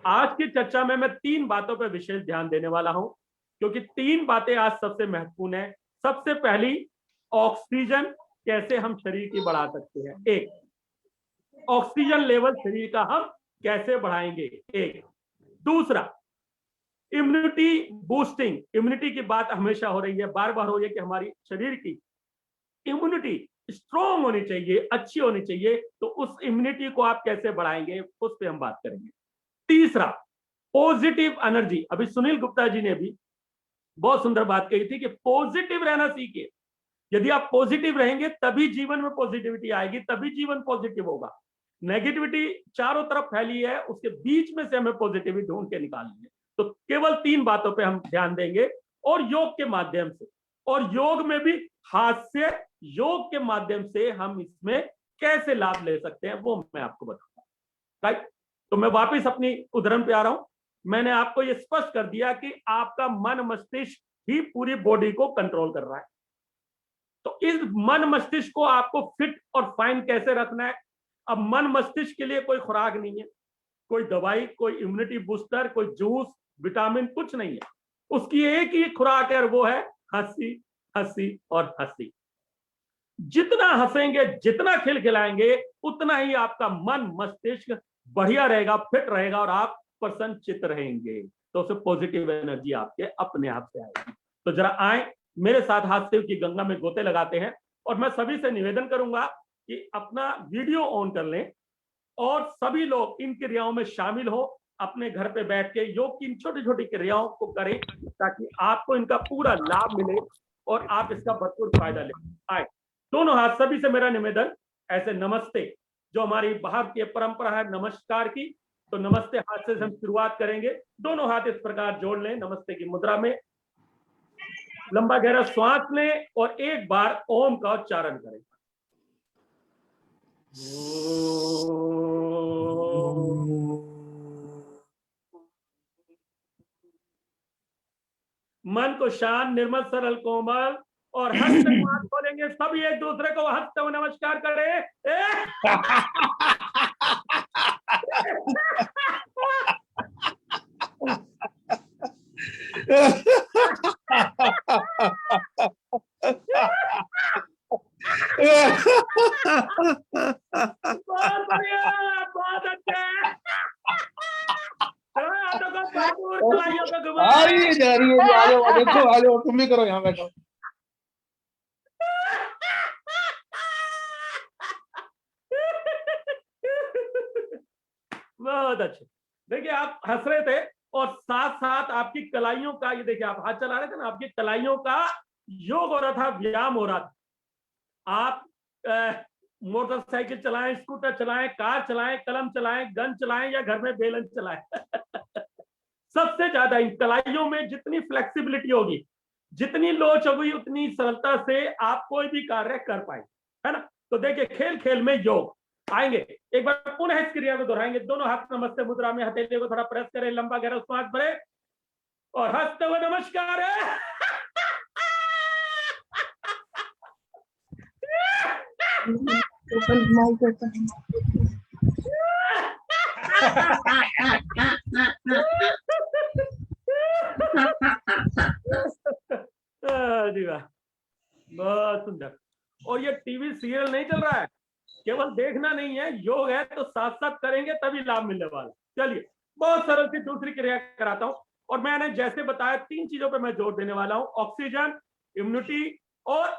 आज की चर्चा में मैं 3 बातों पर विशेष ध्यान देने वाला हूं, क्योंकि 3 बातें आज सबसे महत्वपूर्ण है। सबसे पहली, ऑक्सीजन कैसे हम शरीर की बढ़ा सकते हैं। एक, ऑक्सीजन लेवल शरीर का हम कैसे बढ़ाएंगे। एक, दूसरा, इम्यूनिटी बूस्टिंग। इम्यूनिटी की बात हमेशा हो रही है, बार बार हो रही है कि हमारी शरीर की इम्यूनिटी स्ट्रॉन्ग होनी चाहिए, अच्छी होनी चाहिए। तो उस इम्यूनिटी को आप कैसे बढ़ाएंगे, उस पर हम बात करेंगे। तीसरा, पॉजिटिव एनर्जी। अभी सुनील गुप्ता जी ने भी बहुत सुंदर बात कही थी कि पॉजिटिव रहना सीखिए। यदि आप पॉजिटिव रहेंगे तभी जीवन में पॉजिटिविटी आएगी, तभी जीवन पॉजिटिव होगा। नेगेटिविटी चारों तरफ फैली है, उसके बीच में से हमें पॉजिटिविटी ढूंढ के निकालनी है। तो केवल 3 बातों पे हम ध्यान देंगे, और योग के माध्यम से, और योग में भी हास्य योग के माध्यम से हम इसमें कैसे लाभ ले सकते हैं वो मैं आपको बताऊंगा। राइट, तो मैं वापस अपनी उदाहरण पे आ रहा हूं। मैंने आपको ये स्पष्ट कर दिया कि आपका मन मस्तिष्क ही पूरी बॉडी को कंट्रोल कर रहा है। तो इस मन मस्तिष्क को आपको फिट और फाइन कैसे रखना है। अब मन मस्तिष्क के लिए कोई खुराक नहीं है, कोई दवाई, कोई इम्यूनिटी बूस्टर, कोई जूस, विटामिन, कुछ नहीं है। उसकी एक ही खुराक है, वो है हंसी, हंसी और हंसी। जितना हंसेंगे, जितना खिलखिलाएंगे, उतना ही आपका मन मस्तिष्क बढ़िया रहेगा, फिट रहेगा, और आप प्रसन्नचित्त रहेंगे। तो उससे पॉजिटिव एनर्जी आपके अपने आप से आएगी। तो जरा आए मेरे साथ हास्य की गंगा में गोते लगाते हैं। और मैं सभी से निवेदन करूंगा कि अपना वीडियो ऑन कर लें और सभी लोग इन क्रियाओं में शामिल हो। अपने घर पे बैठ के योग की इन छोटी छोटी क्रियाओं को करें, ताकि आपको इनका पूरा लाभ मिले और आप इसका भरपूर फायदा लें। आए दोनों हाथ, सभी से मेरा निवेदन, ऐसे नमस्ते, जो हमारी भारतीय परंपरा है नमस्कार की, तो नमस्ते हाथ से हम शुरुआत करेंगे। दोनों हाथ इस प्रकार जोड़ लें नमस्ते की मुद्रा में। लंबा गहरा श्वास लें और एक बार ओम का उच्चारण करें। मन को शांत, निर्मल, सरल, कोमल, और हंसते हुए खोलेंगे। सभी एक दूसरे को हंसते हुए नमस्कार करें। बहुत बढ़िया, बहुत अच्छे।
देखो आ जाओ, तुम भी करो, यहाँ बैठो।
बहुत अच्छे। देखिए आप हंस रहे थे और साथ साथ आपकी कलाइयों का, ये देखिए आप हाथ चला रहे थे ना, आपकी कलाइयों का योग हो रहा था, व्यायाम हो रहा था। आप मोटरसाइकिल चलाएं, स्कूटर चलाएं, कार चलाएं, कलम चलाएं, गन चलाएं, या घर में बेलन चलाएं। सबसे ज्यादा इन कलाइयों में जितनी फ्लेक्सिबिलिटी होगी, जितनी लोच होगी, उतनी सरलता से आप कोई भी कार्य कर पाएंगे, है ना। तो देखिए खेल खेल में योग आएंगे। एक बार पुनः इस क्रिया को दोहराएंगे। दोनों हाथ नमस्ते मुद्रा में, हथेली को थोड़ा प्रेस करें, लंबा गहरा श्वास भरें और हंसते हुए नमस्कार है। जी वाह, बहुत सुंदर। और ये टीवी सीरियल नहीं चल रहा है, केवल देखना नहीं है, योग है, तो साथ साथ करेंगे तभी लाभ मिलने वाला। चलिए बहुत सरल सी दूसरी क्रिया कराता हूं। और मैंने जैसे बताया 3 चीजों पे मैं जोर देने वाला हूं, ऑक्सीजन, इम्यूनिटी और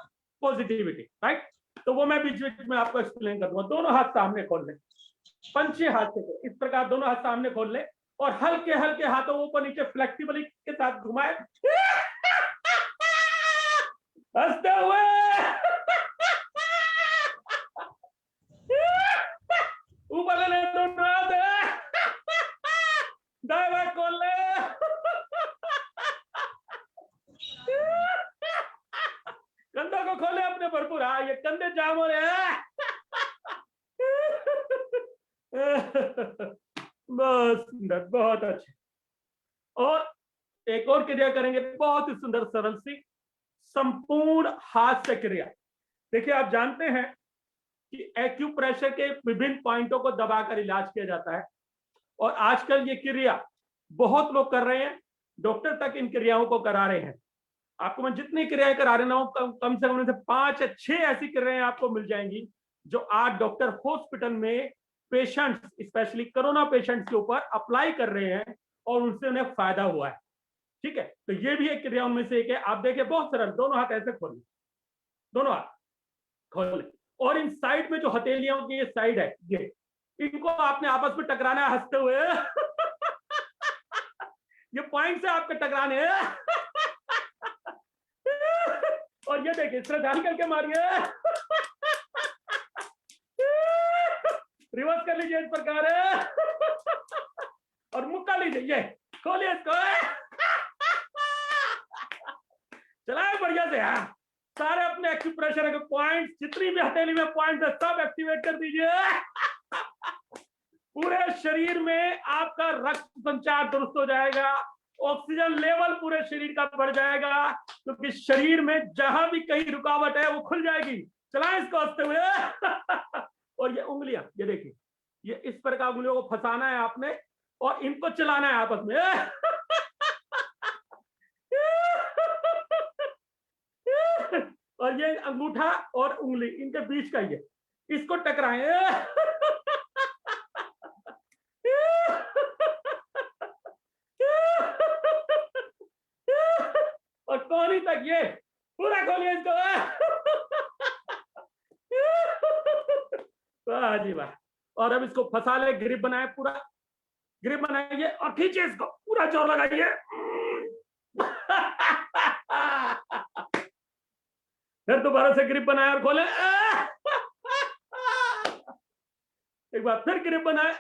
पॉजिटिविटी। राइट, तो वो मैं बीच बीच में आपको एक्सप्लेन कर दूंगा। दोनों हाथ सामने खोल लें, पंचे हाथ से इस प्रकार दोनों हाथ सामने खोल लें और हल्के हल्के हाथों ऊपर नीचे फ्लेक्सिबिलिटी के साथ घुमाए, हंसते हुए। ऊपर ले लें दोनों हाथ, दाएं बाएं खोल ले, कंधों को खोले अपने भरपूर। हाँ, ये कंधे जाम हो रहे हैं। बहुत सुंदर, बहुत अच्छे। और एक और क्रिया करेंगे, बहुत ही सुंदर सरल सी संपूर्ण हाथ से क्रिया। देखिए आप जानते हैं कि एक्यूप्रेशर के विभिन्न पॉइंटों को दबाकर इलाज किया जाता है। और आजकल ये क्रिया बहुत लोग कर रहे हैं, डॉक्टर तक इन क्रियाओं को करा रहे हैं। आपको मैं जितनी क्रियाएं करा रहे ना, कम से कम उनमें से 5 या 6 ऐसी क्रियाएं आपको मिल जाएंगी जो आज डॉक्टर हॉस्पिटल में पेशेंट्स, स्पेशली कोरोना पेशेंट्स के ऊपर अप्लाई कर रहे हैं और उनसे उन्हें फायदा हुआ है। ठीक है, तो ये भी एक क्रिया उनमें से एक है। आप देखिए, बहुत सरल, दोनों हाथ ऐसे खोलिए, दोनों हाथ खोल, और इन साइड में जो हथेलियों की ये साइड है, ये इनको आपने आपस में टकराना है हंसते हुए। ये पॉइंट से आपके टकराने हैं। और ये देखिए, श्रद्धांजलि करके मारिए। रिवर्स कर लीजिए इस प्रकार, और मुक्का लीजिए, ये खोलिए इसको, चलाए बढ़िया से। हाँ, सारे अपने एक्यूप्रेशर के पॉइंट, जितनी भी हथेली में पॉइंट है सब एक्टिवेट कर दीजिए। पूरे शरीर में आपका रक्त संचार दुरुस्त हो जाएगा, ऑक्सीजन लेवल पूरे शरीर का बढ़ जाएगा, क्योंकि शरीर में जहां भी कहीं रुकावट है वो खुल जाएगी। चलाएं इसको हंसते हुए। और ये उंगलियां, ये देखिए, ये इस प्रकार उंगलियों को फंसाना है आपने और इनको चलाना है आपस में। और ये अंगूठा और उंगली, इनके बीच का ये, इसको टकराएं। और कोहनी तक ये पूरा खोलिए इसको। वाह जी वाह। और अब इसको फंसा ले, ग्रिप बनाए, पूरा ग्रिप बनाइए और खींचिए इसको, पूरा जोर लगाइए। फिर दोबारा से ग्रिप बनाए और खोले। एक बार फिर ग्रिप बनाए।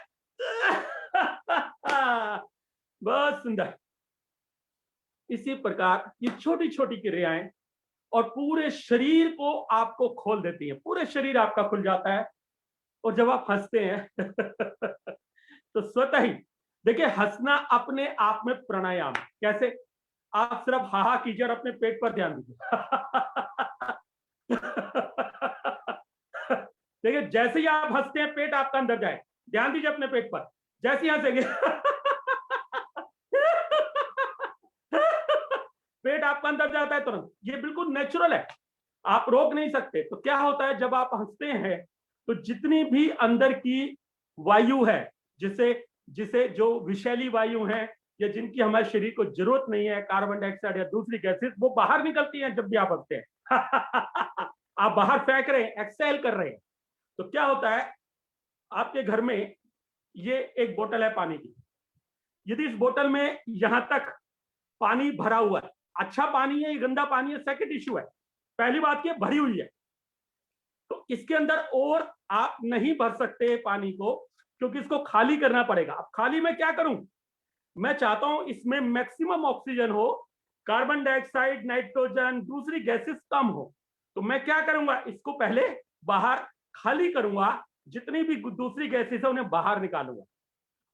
बहुत सुंदर। इसी प्रकार ये छोटी छोटी क्रियाएं और पूरे शरीर को आपको खोल देती है, पूरे शरीर आपका खुल जाता है। और जब आप हंसते हैं तो स्वतः ही देखिए, हंसना अपने आप में प्राणायाम है। कैसे? आप सिर्फ हा हा कीजिए और अपने पेट पर ध्यान दीजिए। देखिए, जैसे ही आप हंसते हैं पेट आपका अंदर जाए, ध्यान दीजिए अपने पेट पर। जैसे ही हंसेंगे पेट आपका अंदर जाता है तुरंत। ये बिल्कुल नेचुरल है, आप रोक नहीं सकते। तो क्या होता है, जब आप हंसते हैं तो जितनी भी अंदर की वायु है, जिसे जो विषैली वायु है या जिनकी हमारे शरीर को जरूरत नहीं है, कार्बन डाइऑक्साइड या दूसरी गैसेस, वो बाहर निकलती हैं जब भी आप हंसते हैं। आप बाहर फेंक रहे हैं, एक्सहेल कर रहे हैं। तो क्या होता है, आपके घर में ये एक बोतल है पानी की। यदि इस बोतल में यहां तक पानी भरा हुआ है, अच्छा पानी है, ये गंदा पानी है, सेकंड इश्यू है। पहली बात ये भरी हुई है, तो इसके अंदर और आप नहीं भर सकते पानी को, क्योंकि इसको खाली करना पड़ेगा। अब खाली मैं क्या करूं? मैं चाहता हूं इसमें मैक्सिमम ऑक्सीजन हो, कार्बन डाइऑक्साइड, नाइट्रोजन, दूसरी गैसेस कम हो। तो मैं क्या करूंगा, इसको पहले बाहर खाली करूंगा, जितनी भी दूसरी गैसेस है उन्हें बाहर निकालूंगा,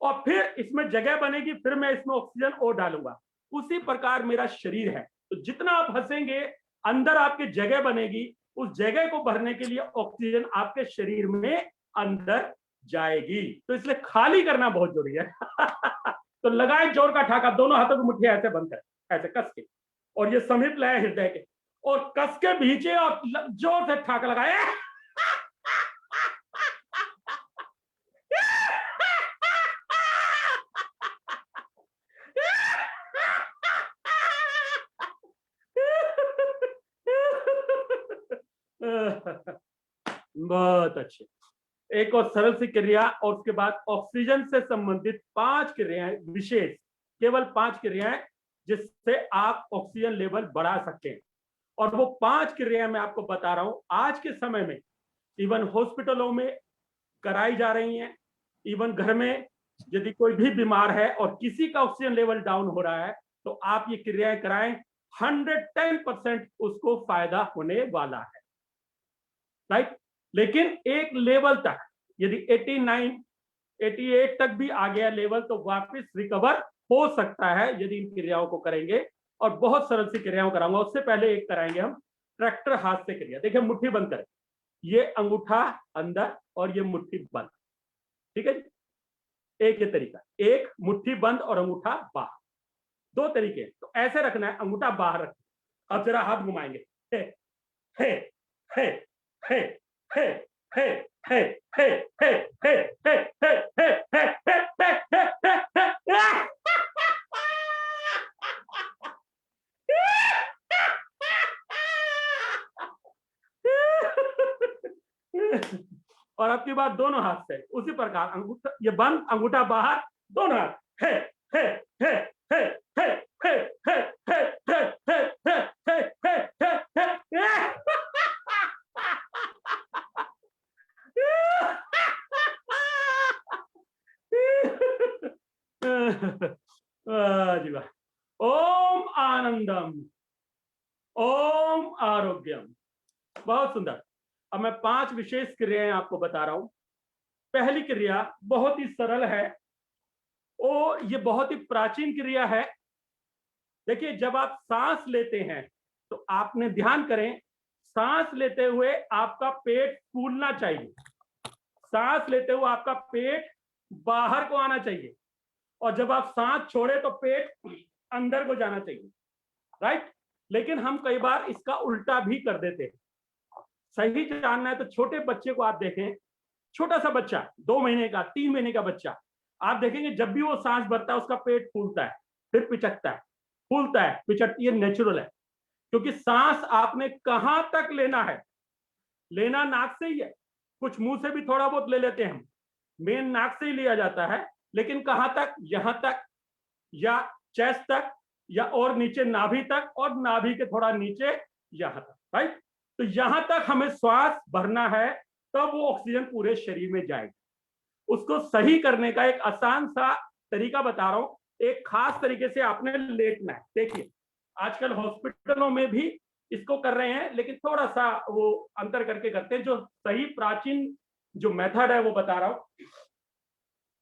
और फिर इसमें जगह बनेगी, फिर मैं इसमें ऑक्सीजन और डालूंगा। उसी प्रकार मेरा शरीर है। तो जितना आप हंसेंगे, अंदर आपकी जगह बनेगी, उस जगह को भरने के लिए ऑक्सीजन आपके शरीर में अंदर जाएगी। तो इसलिए खाली करना बहुत जरूरी है। तो लगाए जोर का ठाका, दोनों हाथों की मुट्ठी ऐसे बंद कर, ऐसे कस के, और ये समीप लाए हृदय के, और कस के भींचे और जोर से ठाका लगाए। बहुत अच्छे। एक और सरल सी क्रिया, और उसके बाद ऑक्सीजन से संबंधित 5 क्रियाएं, विशेष केवल 5 क्रियाएं, जिससे आप ऑक्सीजन लेवल बढ़ा सकते हैं। और वो 5 क्रियाएं मैं आपको बता रहा हूं, आज के समय में इवन हॉस्पिटलों में कराई जा रही हैं। इवन घर में यदि कोई भी बीमार है और किसी का ऑक्सीजन लेवल डाउन हो रहा है, तो आप ये क्रियाएं कराएं, 110% उसको फायदा होने वाला है। राइट? लेकिन एक लेवल तक, यदि 89, 88 तक भी आ गया लेवल, तो वापस रिकवर हो सकता है यदि इन क्रियाओं को करेंगे। और बहुत सरल सी क्रियाओं कराऊंगा। उससे पहले एक कराएंगे हम ट्रैक्टर हाथ से क्रिया। देखिए, मुट्ठी बंद करें, ये अंगूठा अंदर और ये मुट्ठी बंद। ठीक है जी? एक ये तरीका, एक मुट्ठी बंद और अंगूठा बाहर, दो तरीके। तो ऐसे रखना है, अंगूठा बाहर रख। अब जरा हाथ घुमाएंगे, हे हे हे हे हे हे हे हे हे हे हे हे हे हे और अब की बात दोनों हाथ से उसी प्रकार, अंगूठा ये बंद, अंगूठा बाहर, दोनों हाथ, हे हे हे हे हे हे हे हे हे हे हे हे हे हे वाह जी वाह। ओम आनंदम, ओम आरोग्यम। बहुत सुंदर। अब मैं 5 विशेष क्रियाएं आपको बता रहा हूं। पहली क्रिया बहुत ही सरल है और ये बहुत ही प्राचीन क्रिया है। देखिए, जब आप सांस लेते हैं तो आपने ध्यान करें, सांस लेते हुए आपका पेट फूलना चाहिए, सांस लेते हुए आपका पेट बाहर को आना चाहिए, और जब आप सांस छोड़े तो पेट अंदर को जाना चाहिए, राइट। लेकिन हम कई बार इसका उल्टा भी कर देते हैं। सही जानना है तो छोटे बच्चे को आप देखें, छोटा सा बच्चा, 2 महीने का, 3 महीने का बच्चा, आप देखेंगे जब भी वो सांस भरता है उसका पेट फूलता है, फिर पिचकता है, फूलता है, पिचकती है, नेचुरल है। क्योंकि सांस आपने कहां तक लेना है, लेना नाक से ही है, कुछ मुंह से भी थोड़ा बहुत ले लेते हैं हम, मेन नाक से ही लिया जाता है, लेकिन कहां तक, यहां तक या चेस्ट तक या और नीचे नाभि तक, और नाभि के थोड़ा नीचे यहां तक, राइट। तो यहां तक हमें श्वास भरना है, तब वो ऑक्सीजन पूरे शरीर में जाएगी। उसको सही करने का एक आसान सा तरीका बता रहा हूं। एक खास तरीके से आपने लेटना है। देखिए, आजकल हॉस्पिटलों में भी इसको कर रहे हैं, लेकिन थोड़ा सा वो अंतर करके करते हैं। जो सही प्राचीन जो मेथड है वो बता रहा हूं।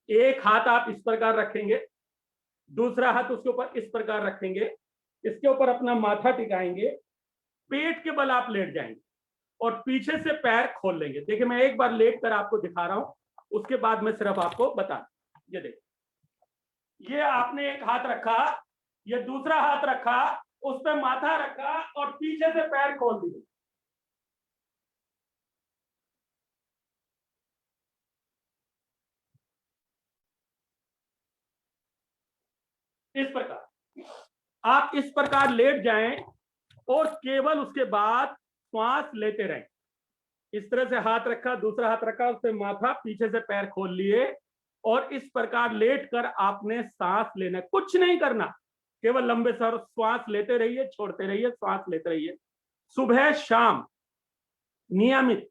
एक हाथ आप इस प्रकार रखेंगे, दूसरा हाथ उसके ऊपर इस प्रकार रखेंगे, इसके ऊपर अपना माथा टिकाएंगे, पेट के बल आप लेट जाएंगे और पीछे से पैर खोल लेंगे। देखिए, मैं एक बार लेट कर आपको दिखा रहा हूं, उसके बाद मैं सिर्फ आपको बता, ये देखिए, ये आपने एक हाथ रखा, ये दूसरा हाथ रखा, उस पर माथा रखा और पीछे से पैर खोल दिए। इस प्रकार आप इस प्रकार लेट जाएं और केवल उसके बाद श्वास लेते रहें। इस तरह से हाथ रखा, दूसरा हाथ रखा, उस पर माथा, पीछे से पैर खोल लिए और इस प्रकार लेट कर आपने सांस लेना, कुछ नहीं करना, केवल लंबे सर श्वास लेते रहिए, छोड़ते रहिए, श्वास लेते रहिए। सुबह शाम नियमित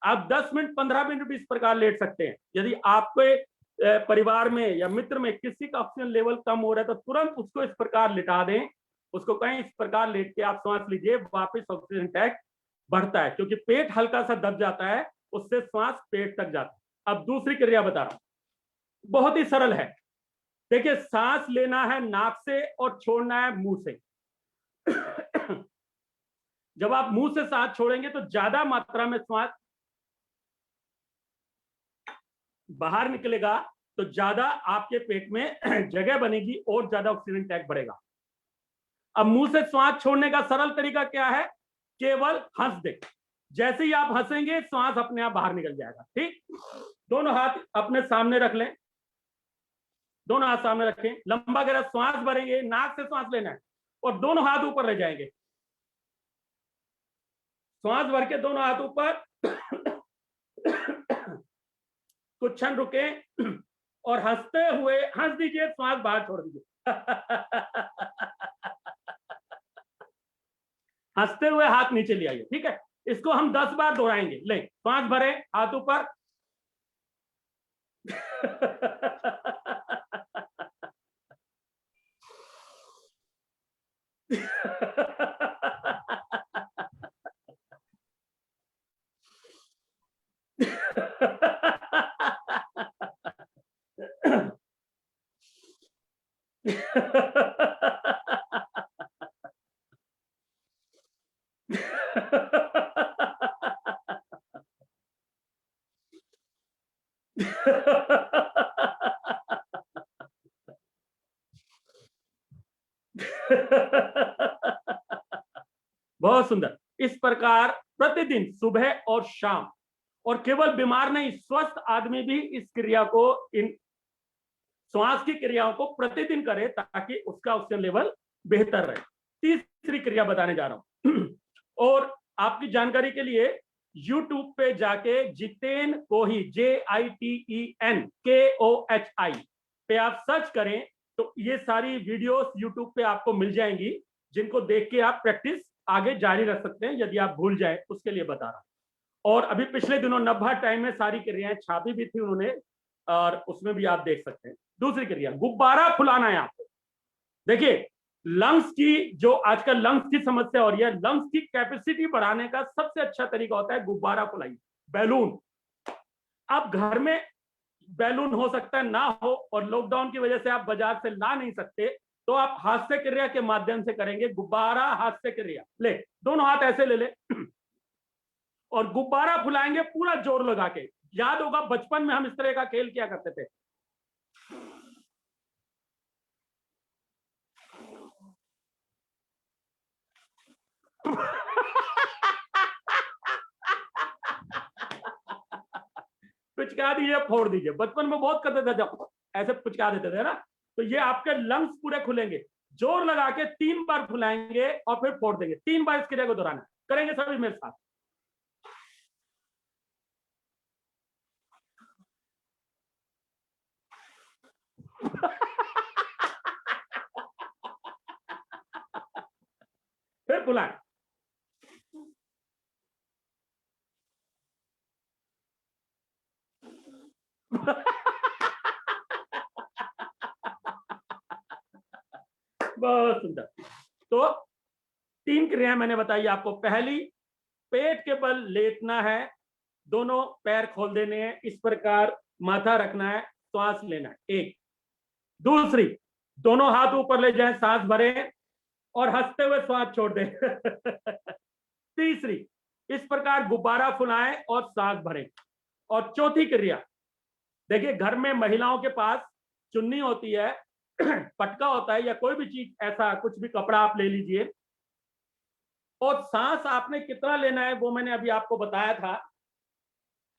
आप 10 मिनट 15 मिनट भी इस प्रकार लेट सकते हैं। यदि आपके परिवार में या मित्र में किसी का ऑक्सीजन लेवल कम हो रहा है तो तुरंत उसको इस प्रकार लिटा दें, उसको कहीं इस प्रकार लेट के आप सांस लीजिए, वापस ऑक्सीजन टैंक बढ़ता है, क्योंकि पेट हल्का सा दब जाता है, उससे श्वास पेट तक जाता है। अब दूसरी क्रिया बता रहा हूं, बहुत ही सरल है। देखिए, सांस लेना है नाक से और छोड़ना है मुंह से। जब आप मुंह से सांस छोड़ेंगे तो ज्यादा मात्रा में श्वास बाहर निकलेगा, तो ज्यादा आपके पेट में जगह बनेगी और ज्यादा ऑक्सीजन टैंक बढ़ेगा। अब मुंह से श्वास छोड़ने का सरल तरीका क्या है? केवल हंस दे, जैसे ही आप हंसेंगे श्वास अपने आप बाहर निकल जाएगा। ठीक, दोनों हाथ अपने सामने रख लें, दोनों हाथ सामने रखें, लंबा गहरा श्वास भरेंगे, नाक से श्वास लेना है और दोनों हाथ ऊपर ले जाएंगे। श्वास भर के दोनों हाथ ऊपर, कुछ क्षण रुके और हंसते हुए हंस दीजिए, श्वास बाहर छोड़ दीजिए। हंसते हुए हाथ नीचे ले आइए। ठीक है, इसको हम 10 बार दोहराएंगे। ले, श्वास भरे, हाथ ऊपर। बहुत सुंदर। इस प्रकार प्रतिदिन सुबह और शाम, और केवल बीमार नहीं, स्वस्थ आदमी भी इस क्रिया को, इन श्वास की क्रियाओं को प्रतिदिन करे ताकि उसका ऑक्सीजन लेवल बेहतर रहे। तीसरी क्रिया बताने जा रहा हूं और आपकी जानकारी के लिए YouTube पे जाके जितेन कोही, JITEN पे आप सर्च करें तो ये सारी वीडियोस YouTube पे आपको मिल जाएंगी, जिनको देख के आप प्रैक्टिस आगे जारी रख सकते हैं यदि आप भूल जाए, उसके लिए बता रहा हूं। और अभी पिछले दिनों नब्बा टाइम में सारी क्रियाएं छापी भी थी उन्होंने, और उसमें भी आप देख सकते हैं। दूसरी क्रिया गुब्बारा फुलाना है आपको। देखिए लंग्स की, जो आजकल लंग्स की समस्या हो रही है, लंग्स की कैपेसिटी बढ़ाने का सबसे अच्छा तरीका होता है गुब्बारा फुलाइए, बैलून। आप घर में बैलून हो सकता है ना हो, और लॉकडाउन की वजह से आप बाजार से ला नहीं सकते, तो आप हास्य क्रिया के माध्यम से करेंगे गुब्बारा हास्य क्रिया। ले, दोनों हाथ ऐसे ले ले और गुब्बारा फुलाएंगे पूरा जोर लगा के। याद होगा बचपन में हम इस तरह का खेल किया करते थे। पुचका दीजिए, फोड़ दीजिए। बचपन में बहुत करते थे, जब ऐसे पुचका देते थे ना, तो ये आपके लंग्स पूरे खुलेंगे। जोर लगा के 3 बार फुलाएंगे और फिर फोड़ देंगे। 3 बार इस क्रिया को दोहराना करेंगे सभी मेरे साथ। फिर फुलाएं। बहुत सुंदर। तो 3 क्रिया मैंने बताई आपको। पहली, पेट के बल लेटना है, दोनों पैर खोल देने हैं, इस प्रकार माथा रखना है, श्वास लेना है, एक। दूसरी, दोनों हाथ ऊपर ले जाएं, सांस भरें और हंसते हुए श्वास छोड़ दें। तीसरी, इस प्रकार गुब्बारा फुलाएं और सांस भरें। और चौथी क्रिया, देखिए घर में महिलाओं के पास चुन्नी होती है, पटका होता है, या कोई भी चीज, ऐसा कुछ भी कपड़ा आप ले लीजिए, और सांस आपने कितना लेना है वो मैंने अभी आपको बताया था।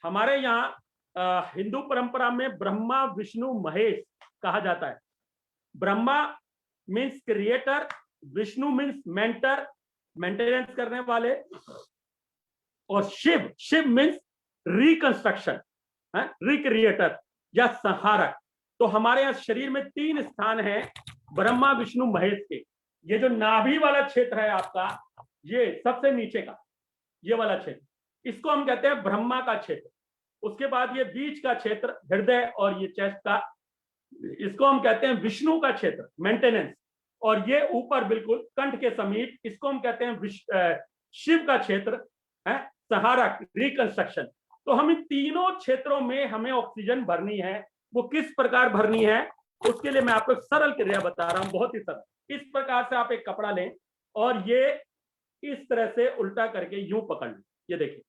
हमारे यहाँ हिंदू परंपरा में ब्रह्मा विष्णु महेश कहा जाता है। Brahma means creator, Vishnu means mentor, maintenance करने वाले, और शिव मीन्स रिकंस्ट्रक्शन, रिक्रिएटर या संहारक। तो हमारे यहाँ शरीर में 3 स्थान हैं ब्रह्मा विष्णु महेश के। ये जो नाभि वाला क्षेत्र है आपका, ये सबसे नीचे का ये वाला क्षेत्र, इसको हम कहते हैं ब्रह्मा का क्षेत्र। उसके बाद ये बीच का क्षेत्र हृदय और ये चेस्ट का, इसको हम कहते हैं विष्णु का क्षेत्र, मेंटेनेंस। और ये ऊपर बिल्कुल कंठ के समीप, इसको हम कहते हैं शिव का क्षेत्र है, संहारक, रिकंस्ट्रक्शन। तो हम इन तीनों क्षेत्रों में हमें ऑक्सीजन भरनी है। वो किस प्रकार भरनी है, उसके लिए मैं आपको एक सरल क्रिया बता रहा हूं, बहुत ही सरल। इस प्रकार से आप एक कपड़ा लें और ये इस तरह से उल्टा करके यूं पकड़ लें। ये देखिए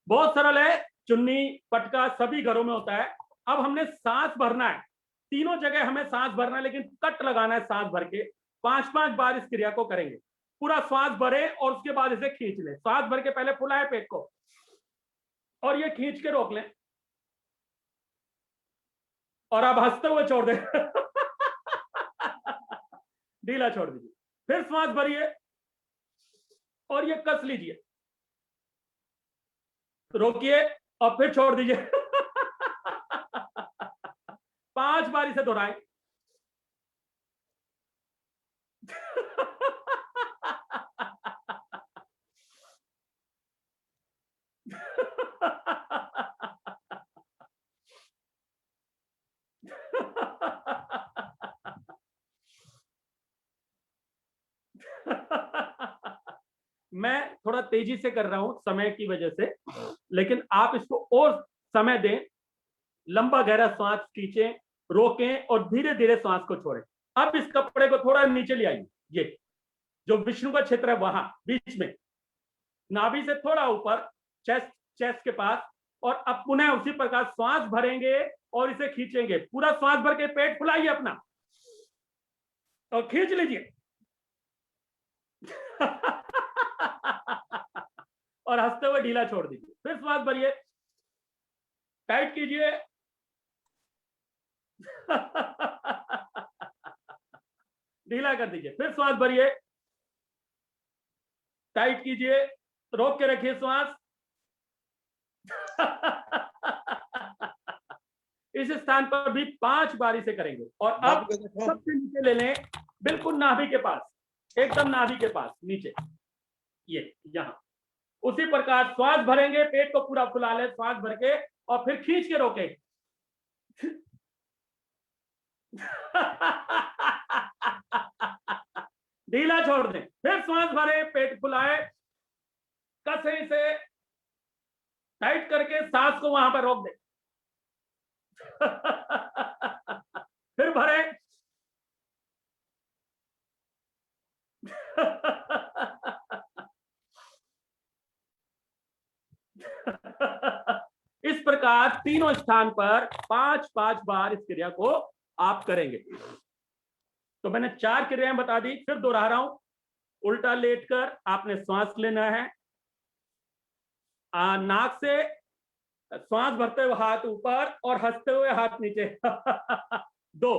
बहुत सरल है। चुन्नी, पटका सभी घरों में होता है। अब हमने सांस भरना है, तीनों जगह हमें सांस भरना है, लेकिन कट लगाना है सांस भर के। 5-5 बार इस क्रिया को करेंगे। पूरा श्वास भरे और उसके बाद इसे खींच लें। श्वास भर के पहले फुलाए पेट को और ये खींच के रोक लें, और आप हंसते हुए छोड़ दें। ढीला छोड़ दीजिए। फिर श्वास भरिए और ये कस लीजिए, रोकिए और फिर छोड़ दीजिए। 5 बार इसे दोहराएं। मैं थोड़ा तेजी से कर रहा हूं समय की वजह से, लेकिन आप इसको और समय दें। लंबा गहरा सांस खींचें, रोकें और धीरे धीरे सांस को छोड़ें। अब इस कपड़े को थोड़ा नीचे ले आइए, ये जो विष्णु का क्षेत्र है वहां बीच में, नाभि से थोड़ा ऊपर, चेस्ट के पास। और अब पुनः उसी प्रकार श्वास भरेंगे और इसे खींचेंगे। पूरा श्वास भर के पेट फुलाइए अपना और खींच लीजिए। और हंसते हुए ढीला छोड़ दीजिए। फिर श्वास भरिए, टाइट कीजिए। ढीला कर दीजिए। फिर श्वास भरिए, टाइट कीजिए, रोक के रखिए श्वास। इस स्थान पर भी 5 बारी से करेंगे। और अब सबसे नीचे ले लें, बिल्कुल नाभि के पास, एकदम नाभि के पास नीचे, ये यहां। उसी प्रकार श्वास भरेंगे, पेट को पूरा फुला ले, श्वास भर के, और फिर खींच के रोके। ढीला छोड़ दें। फिर श्वास भरे, पेट फुलाए, कसे से टाइट करके सांस को वहां पर रोक दें। फिर भरे। इस प्रकार तीनों स्थान पर 5-5 बार इस क्रिया को आप करेंगे। तो मैंने 4 क्रियाएं बता दी, फिर दोहरा रहा हूं। उल्टा लेटकर आपने श्वास लेना है, नाक से श्वास भरते हुए हाथ ऊपर और हंसते हुए हाथ नीचे। 2,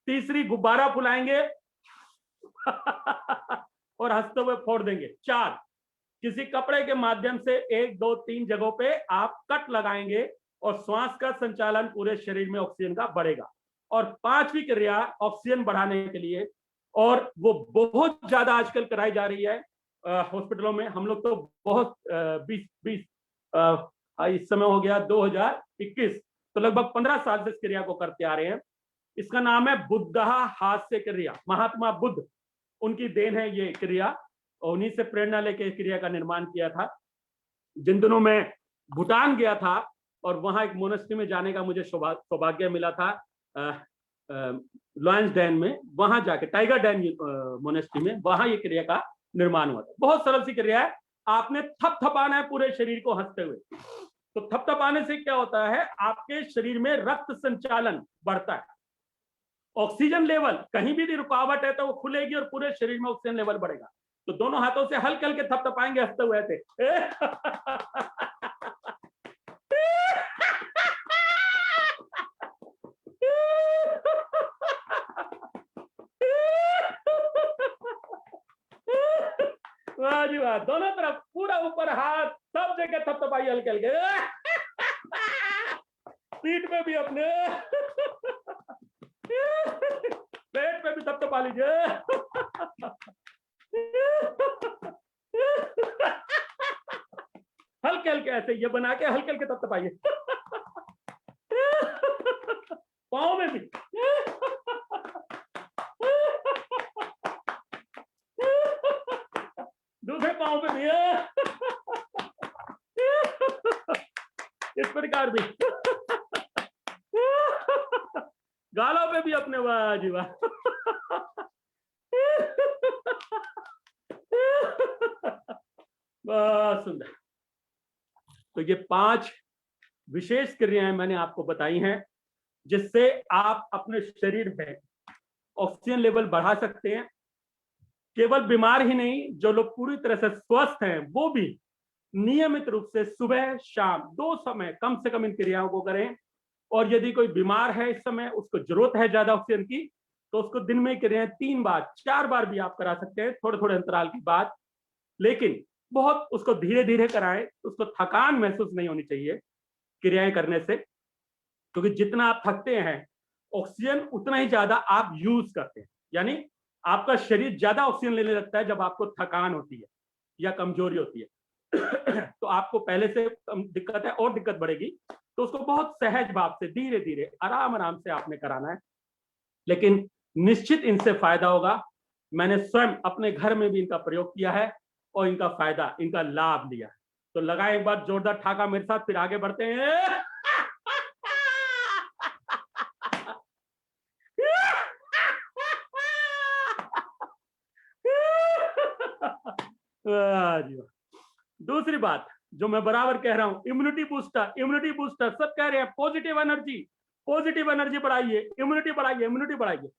तीसरी गुब्बारा फुलाएंगे और हंसते हुए फोड़ देंगे। 4, किसी कपड़े के माध्यम से 1, 2, 3 जगहों पे आप कट लगाएंगे और श्वास का संचालन पूरे शरीर में ऑक्सीजन का बढ़ेगा। और 5वीं क्रिया ऑक्सीजन बढ़ाने के लिए, और वो बहुत ज्यादा आजकल कराई जा रही है हॉस्पिटलों में। हम लोग तो बहुत 20 इस समय हो गया 2021, तो लगभग 15 साल से इस क्रिया को करते आ रहे हैं। इसका नाम है बुद्धहा हास्य क्रिया। महात्मा बुद्ध, उनकी देन है ये क्रिया, और उन्हीं से प्रेरणा लेके इस क्रिया का निर्माण किया था। जिन दिनों में भूटान गया था और वहां एक मोनेस्ट्री में जाने का मुझे सौभाग्य मिला था, लॉयंस डैन में, वहां जाके टाइगर डैन मोनेस्ट्री में, वहां ये क्रिया का निर्माण हुआ था। बहुत सरल सी क्रिया है। आपने थपथपाना है पूरे शरीर को हंसते हुए। तो थपथपाने से क्या होता है, आपके शरीर में रक्त संचालन बढ़ता है, ऑक्सीजन लेवल, कहीं भी रुकावट है तो वो खुलेगी और पूरे शरीर में ऑक्सीजन लेवल बढ़ेगा। तो दोनों हाथों से हल्के हल्के थपथपाएंगे हंसते हुए थे। वाह जी वाह, दोनों तरफ पूरा ऊपर हाथ, सब जगह थपथपाइए हल्के हल्के। पीठ पे भी अपने, पेट पे भी थपथपा लीजिए। हल्के हल्के ऐसे ये बना के हल्के हल्के थपथपाइए। पाँव में भी। दूसरे पाँव पे भी, इस प्रकार भी, गालों पे भी अपने। वाह जी वाह। बहुत सुंदर। तो ये 5 विशेष क्रियाएं मैंने आपको बताई हैं, जिससे आप अपने शरीर में ऑक्सीजन लेवल बढ़ा सकते हैं। केवल बीमार ही नहीं, जो लोग पूरी तरह से स्वस्थ हैं वो भी नियमित रूप से सुबह शाम 2 समय कम से कम इन क्रियाओं को करें। और यदि कोई बीमार है इस समय, उसको जरूरत है ज्यादा ऑक्सीजन की, तो उसको दिन में क्रियाएं 3 बार 4 बार भी आप करा सकते हैं, थोड़े थोड़े अंतराल के बाद। लेकिन बहुत उसको धीरे धीरे कराएं, उसको थकान महसूस नहीं होनी चाहिए क्रियाएं करने से, क्योंकि जितना आप थकते हैं ऑक्सीजन उतना ही ज्यादा आप यूज करते हैं। यानी आपका शरीर ज्यादा ऑक्सीजन लेने लगता है जब आपको थकान होती है या कमजोरी होती है। तो आपको पहले से दिक्कत है और दिक्कत बढ़ेगी। तो उसको बहुत सहज भाव से धीरे धीरे आराम आराम से आपने कराना है, लेकिन निश्चित इनसे फायदा होगा। मैंने स्वयं अपने घर में भी इनका प्रयोग किया है और इनका फायदा, इनका लाभ लिया है। तो लगाए एक बार जोरदार ठाका मेरे साथ, फिर आगे बढ़ते हैं। दूसरी बात जो मैं बराबर कह रहा हूं, इम्यूनिटी बूस्टर सब कह रहे हैं पॉजिटिव एनर्जी बढ़ाइए, इम्यूनिटी बढ़ाइए।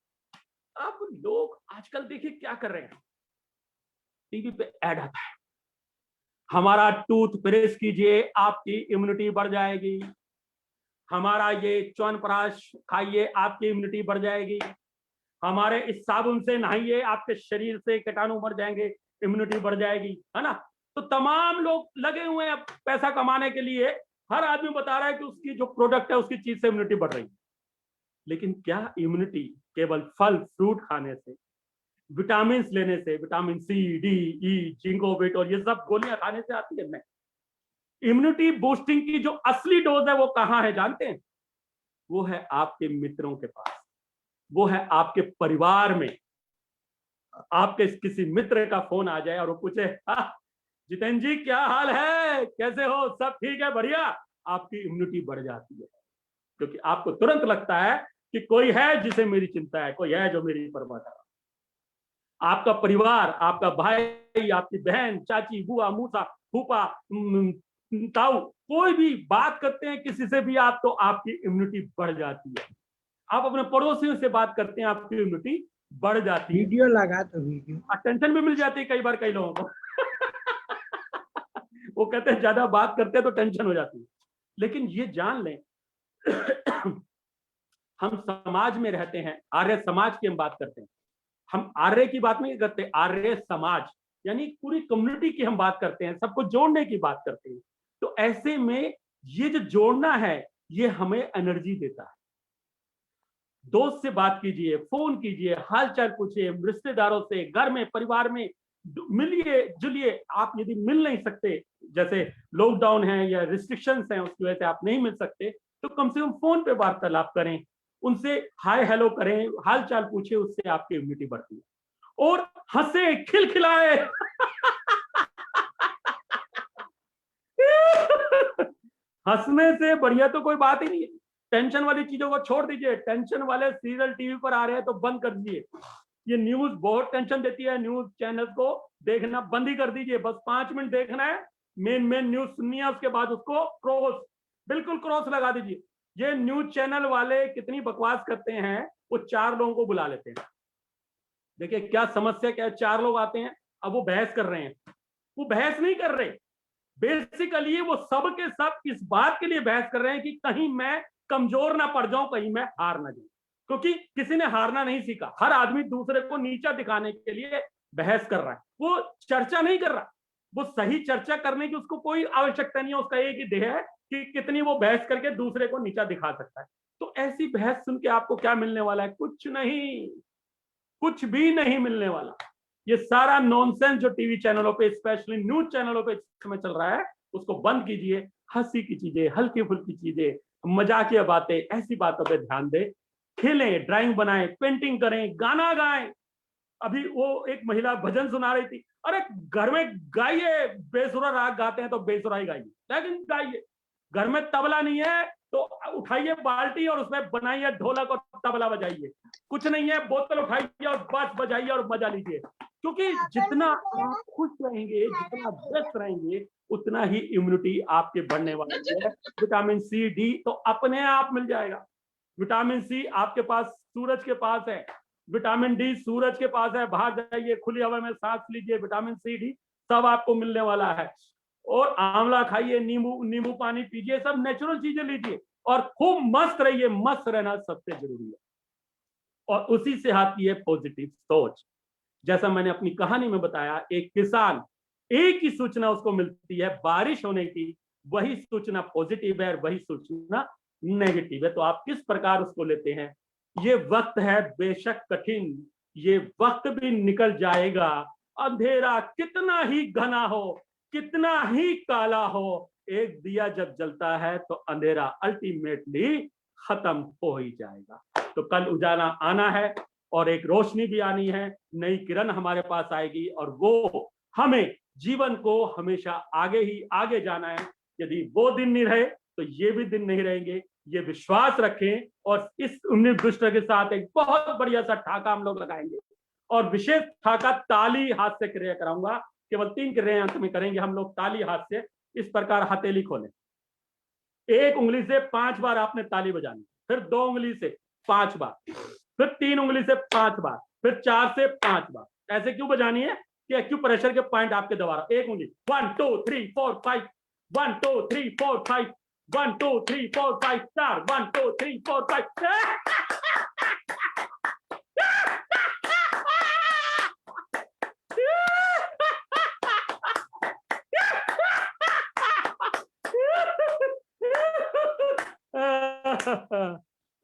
अब लोग आजकल देखिए क्या कर रहे हैं, टीवी पे ऐड आता है, हमारा टूथब्रश कीजिए, आपकी इम्यूनिटी बढ़ जाएगी। हमारा ये च्यवनप्राश खाइए, आपकी इम्यूनिटी बढ़ जाएगी। हमारे इस साबुन से नहाइए, आपके शरीर से कीटाणु मर जाएंगे, इम्यूनिटी बढ़ जाएगी, है ना। तो तमाम लोग लगे हुए हैं पैसा कमाने के लिए। हर आदमी बता रहा है कि उसकी जो प्रोडक्ट है उसकी चीज से इम्यूनिटी बढ़ रही है। लेकिन क्या इम्यूनिटी केवल फल फ्रूट खाने से, विटामिन लेने से, विटामिन सी, डी, ई, जिंकोबिट और ये सब गोलियां खाने से आती है? नहीं। इम्यूनिटी बूस्टिंग की जो असली डोज है वो कहाँ है जानते हैं? वो है आपके मित्रों के पास, वो है आपके परिवार में। आपके किसी मित्र का फोन आ जाए और वो पूछे, जितेंद्र जी क्या हाल है, कैसे हो, सब ठीक है, बढ़िया, आपकी इम्यूनिटी बढ़ जाती है। क्योंकि आपको तुरंत लगता है कि कोई है जिसे मेरी चिंता है, कोई है जो मेरी परवाह कर रहा है। आपका परिवार, आपका भाई, आपकी बहन, चाची, बुआ, मूसा, फूफा, ताऊ, कोई भी बात करते हैं किसी से भी आप, तो आपकी इम्यूनिटी बढ़ जाती है। आप अपने पड़ोसियों से बात करते हैं, आपकी इम्यूनिटी बढ़ जाती है।
वीडियो लगा तो वीडियो
अटेंशन भी मिल जाती है कई बार कई लोगों को। वो कहते हैं ज्यादा बात करते हैं तो टेंशन हो जाती है। लेकिन ये जान लें, हम समाज में रहते हैं, आर्य समाज की हम बात करते हैं। हम आर्य की बात नहीं करते, आर्य समाज यानी पूरी कम्युनिटी की हम बात करते हैं, सबको जोड़ने की बात करते हैं। तो ऐसे में ये जो जोड़ना है ये हमें एनर्जी देता है। दोस्त से बात कीजिए, फोन कीजिए, हालचाल पूछिए, रिश्तेदारों से, घर में, परिवार में मिलिए जुलिए। आप यदि मिल नहीं सकते, जैसे लॉकडाउन है या रिस्ट्रिक्शंस हैं उसकी वजह से आप नहीं मिल सकते, तो कम से कम फोन पे वार्तालाप करें, उनसे हाय हेलो करें, हालचाल पूछे, उससे आपकी इम्यूनिटी बढ़ती है। और हंसे, खिलखिलाए। हंसने से बढ़िया तो कोई बात ही नहीं है। टेंशन वाली चीजों को छोड़ दीजिए, टेंशन वाले सीरियल टीवी पर आ रहे हैं तो बंद कर दीजिए। ये न्यूज बहुत टेंशन देती है, न्यूज चैनल को देखना बंद ही कर दीजिए। बस 5 मिनट देखना है, मेन न्यूज सुननी है, उसके बाद उसको क्रॉस, बिल्कुल क्रॉस लगा दीजिए। ये न्यूज चैनल वाले कितनी बकवास करते हैं, वो 4 लोगों को बुला लेते हैं। देखिए क्या समस्या क्या है, 4 लोग आते हैं, अब वो बहस कर रहे हैं। वो बहस नहीं कर रहे, बेसिकली वो सब के सब इस बात के लिए बहस कर रहे हैं कि कहीं मैं कमजोर ना पड़ जाऊं, कहीं मैं हार ना जाऊं। क्योंकि किसी ने हारना नहीं सीखा, हर आदमी दूसरे को नीचा दिखाने के लिए बहस कर रहा है, वो चर्चा नहीं कर रहा। वो सही चर्चा करने की उसको कोई आवश्यकता नहीं है, उसका एक ही ध्येय है कि कितनी वो बहस करके दूसरे को नीचा दिखा सकता है। तो ऐसी बहस सुन के आपको क्या मिलने वाला है? कुछ नहीं, कुछ भी नहीं मिलने वाला। ये सारा नॉनसेंस जो टीवी चैनलों पे, स्पेशली न्यूज चैनलों पे इस समय चल रहा है, उसको बंद कीजिए। हंसी की चीजें, हल्की फुल्की चीजें, मजाकिया बातें, ऐसी बातों पे ध्यान दें। खेलें, ड्राइंग बनाएं, पेंटिंग करें, गाना गाएं। अभी वो एक महिला भजन सुना रही थी, अरे घर में गाइए, बेसुरा राग गाते हैं तो बेसुरा ही गाइए, लेकिन गाइए। घर में तबला नहीं है तो उठाइए बाल्टी और उसमें बनाइए ढोलक और तबला बजाइए। कुछ नहीं है, बोतल उठाइए और बस बजाइए और मजा लीजिए। क्योंकि जितना आप खुश रहेंगे, जितना व्यस्त रहेंगे, उतना ही इम्यूनिटी आपके बढ़ने वाली है। विटामिन सी, डी तो अपने आप मिल जाएगा। विटामिन सी आपके पास सूरज के पास है, विटामिन डी सूरज के पास है। बाहर जाइए, खुली हवा में सांस लीजिए, विटामिन सी, डी सब आपको मिलने वाला है। और आंवला खाइए, नींबू पानी पीजिए, सब नेचुरल चीजें लीजिए और खूब मस्त रहिए। मस्त रहना सबसे जरूरी है। और उसी से आती है पॉजिटिव सोच। जैसा मैंने अपनी कहानी में बताया, एक किसान, एक ही सूचना उसको मिलती है बारिश होने की, वही सूचना पॉजिटिव है और वही सूचना नेगेटिव है। तो आप किस प्रकार उसको लेते हैं? ये वक्त है बेशक कठिन, ये वक्त भी निकल जाएगा। अंधेरा कितना ही घना हो, कितना ही काला हो, एक दिया जब जलता है तो अंधेरा अल्टीमेटली खत्म हो ही जाएगा। तो कल उजाला आना है और एक रोशनी भी आनी है, नई किरण हमारे पास आएगी और वो हमें जीवन को हमेशा आगे ही आगे जाना है। यदि वो दिन नहीं रहे तो ये भी दिन नहीं रहेंगे। ये विश्वास रखें और इस उम्मीद दृष्टि के साथ एक बहुत बढ़िया सा ठाका हम लोग लगाएंगे। और विशेष ठाका ताली हाथ से क्रिया कराऊंगा, केवल 3 क्रियाएं अंत में करेंगे हम लोग ताली हाथ से। इस प्रकार हथेली खोलें, 1 उंगली से 5 बार आपने ताली बजानी, फिर 2 उंगली से 5 बार, फिर 3 उंगली से 5 बार, फिर 4 से 5 बार। ऐसे क्यों बजानी है? कि एक्यूप्रेशर के पॉइंट आपके द्वारा। एक उंगली 1 2 3 4 5 1 2 3 4 5 1 2 3 4 5 4 1 2 3 4 5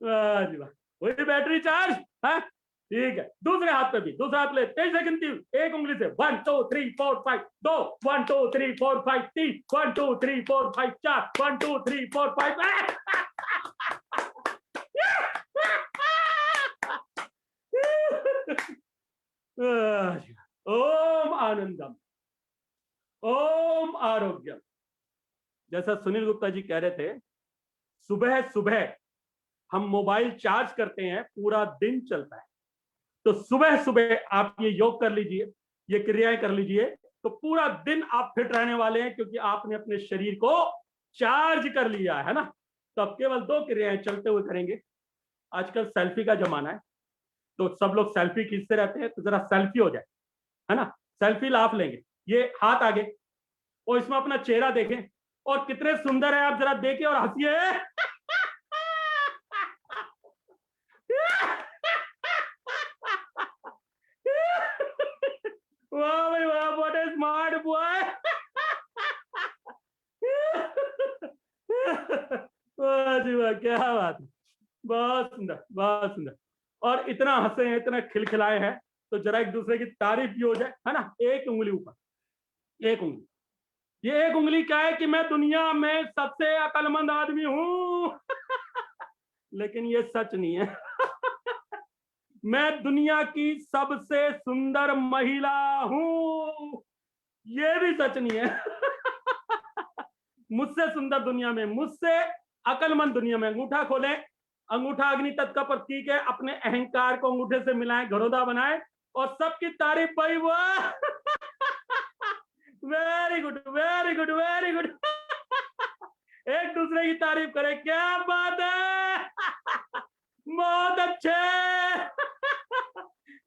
वाह जी वाह, वही बैटरी चार्ज है। ठीक है, दूसरे हाथ पे भी, दूसरा हाथ ले, तेज से गिनती, एक उंगली से 1 2 3 4 5 2 1 2 3 4 5 3 1 2 3 4 5 4 1 2 3 4 5 ओम आनंदम, ओम आरोग्यम। जैसा सुनील गुप्ता जी कह रहे थे, सुबह सुबह हम मोबाइल चार्ज करते हैं, पूरा दिन चलता है। तो सुबह सुबह आप ये योग कर लीजिए, ये क्रियाएं कर लीजिए, तो पूरा दिन आप फिट रहने वाले हैं, क्योंकि आपने अपने शरीर को चार्ज कर लिया है ना। तो अब केवल 2 क्रियाएं चलते हुए करेंगे। आजकल सेल्फी का जमाना है, तो सब लोग सेल्फी खींचते रहते हैं, तो जरा सेल्फी हो जाए, है ना। सेल्फी लाफ लेंगे, ये हाथ आगे, और इसमें अपना चेहरा देखें, और कितने सुंदर है आप जरा देखें और हंसिए। वाह भाई वाह, व्हाट ए स्मार्ट बॉय। वाह जी वाह, क्या बात है, बहुत सुंदर, बहुत सुंदर। और इतना हंसे हैं, इतना खिलखिलाए हैं, तो जरा एक दूसरे की तारीफ भी हो जाए, है ना। एक उंगली ऊपर, एक उंगली, ये एक उंगली क्या है कि मैं दुनिया में सबसे अक्लमंद आदमी हूं। लेकिन ये सच नहीं है। मैं दुनिया की सबसे सुंदर महिला हूं, ये भी सच नहीं है। मुझसे सुंदर दुनिया में, मुझसे अक्लमंद दुनिया में। अंगूठा खोलें, अंगूठा अग्नि तत्व का प्रतीक है, अपने अहंकार को अंगूठे से मिलाएं, घरोदा बनाएं, और सबकी तारीफ भाई। वाह, very good, very good, very good. एक दूसरे की तारीफ करें, क्या बात है, बहुत अच्छे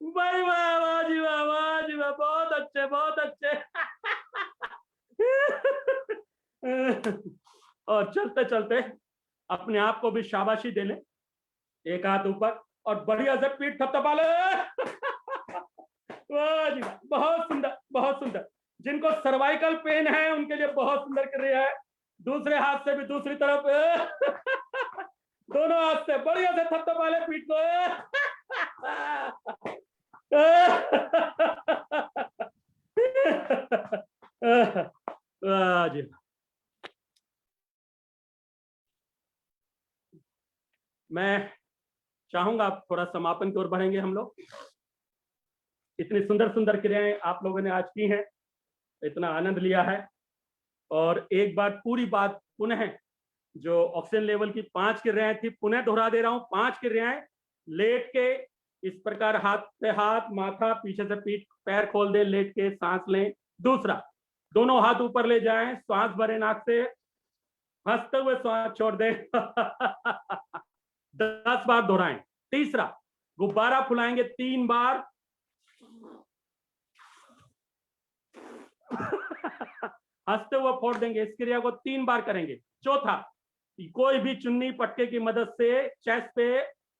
भाई, वाह वाह जी वाह, वाह जी वाह, बहुत अच्छे, बहुत अच्छे। और चलते चलते अपने आप को भी शाबाशी दे लें, एक हाथ ऊपर और बढ़िया से पीठ थपथपा ले। वाह जी वाह, बहुत सुंदर, बहुत सुंदर। जिनको सर्वाइकल पेन है उनके लिए बहुत सुंदर क्रिया है। दूसरे हाथ से भी दूसरी तरफ, दोनों हाथ से बढ़िया से थपथपा ले पीठ को। वाह जी, मैं चाहूंगा थोड़ा समापन की ओर बढ़ेंगे हम लोग। इतनी सुंदर सुंदर क्रियाएं आप लोगों ने आज की हैं, इतना आनंद लिया है। और एक बार पूरी बात पुनः, जो ऑक्सीजन लेवल की 5 क्रियाएं थी, पुनः दोहरा दे रहा हूं। 5 क्रियाएं, लेट के इस प्रकार हाथ पे हाथ, माथा, पीछे से पीठ, पैर खोल दे, लेट के सांस लें। दूसरा, दोनों हाथ ऊपर ले जाएं, सांस भरे नाक से, हंसते हुए सांस छोड़ दें। 10 बार दोहराएं। तीसरा, गुब्बारा फुलाएंगे 3 बार। हंसते हुए फोड़ देंगे, इस क्रिया को 3 बार करेंगे। चौथा, कोई भी चुन्नी पटके की मदद से चेस्ट पे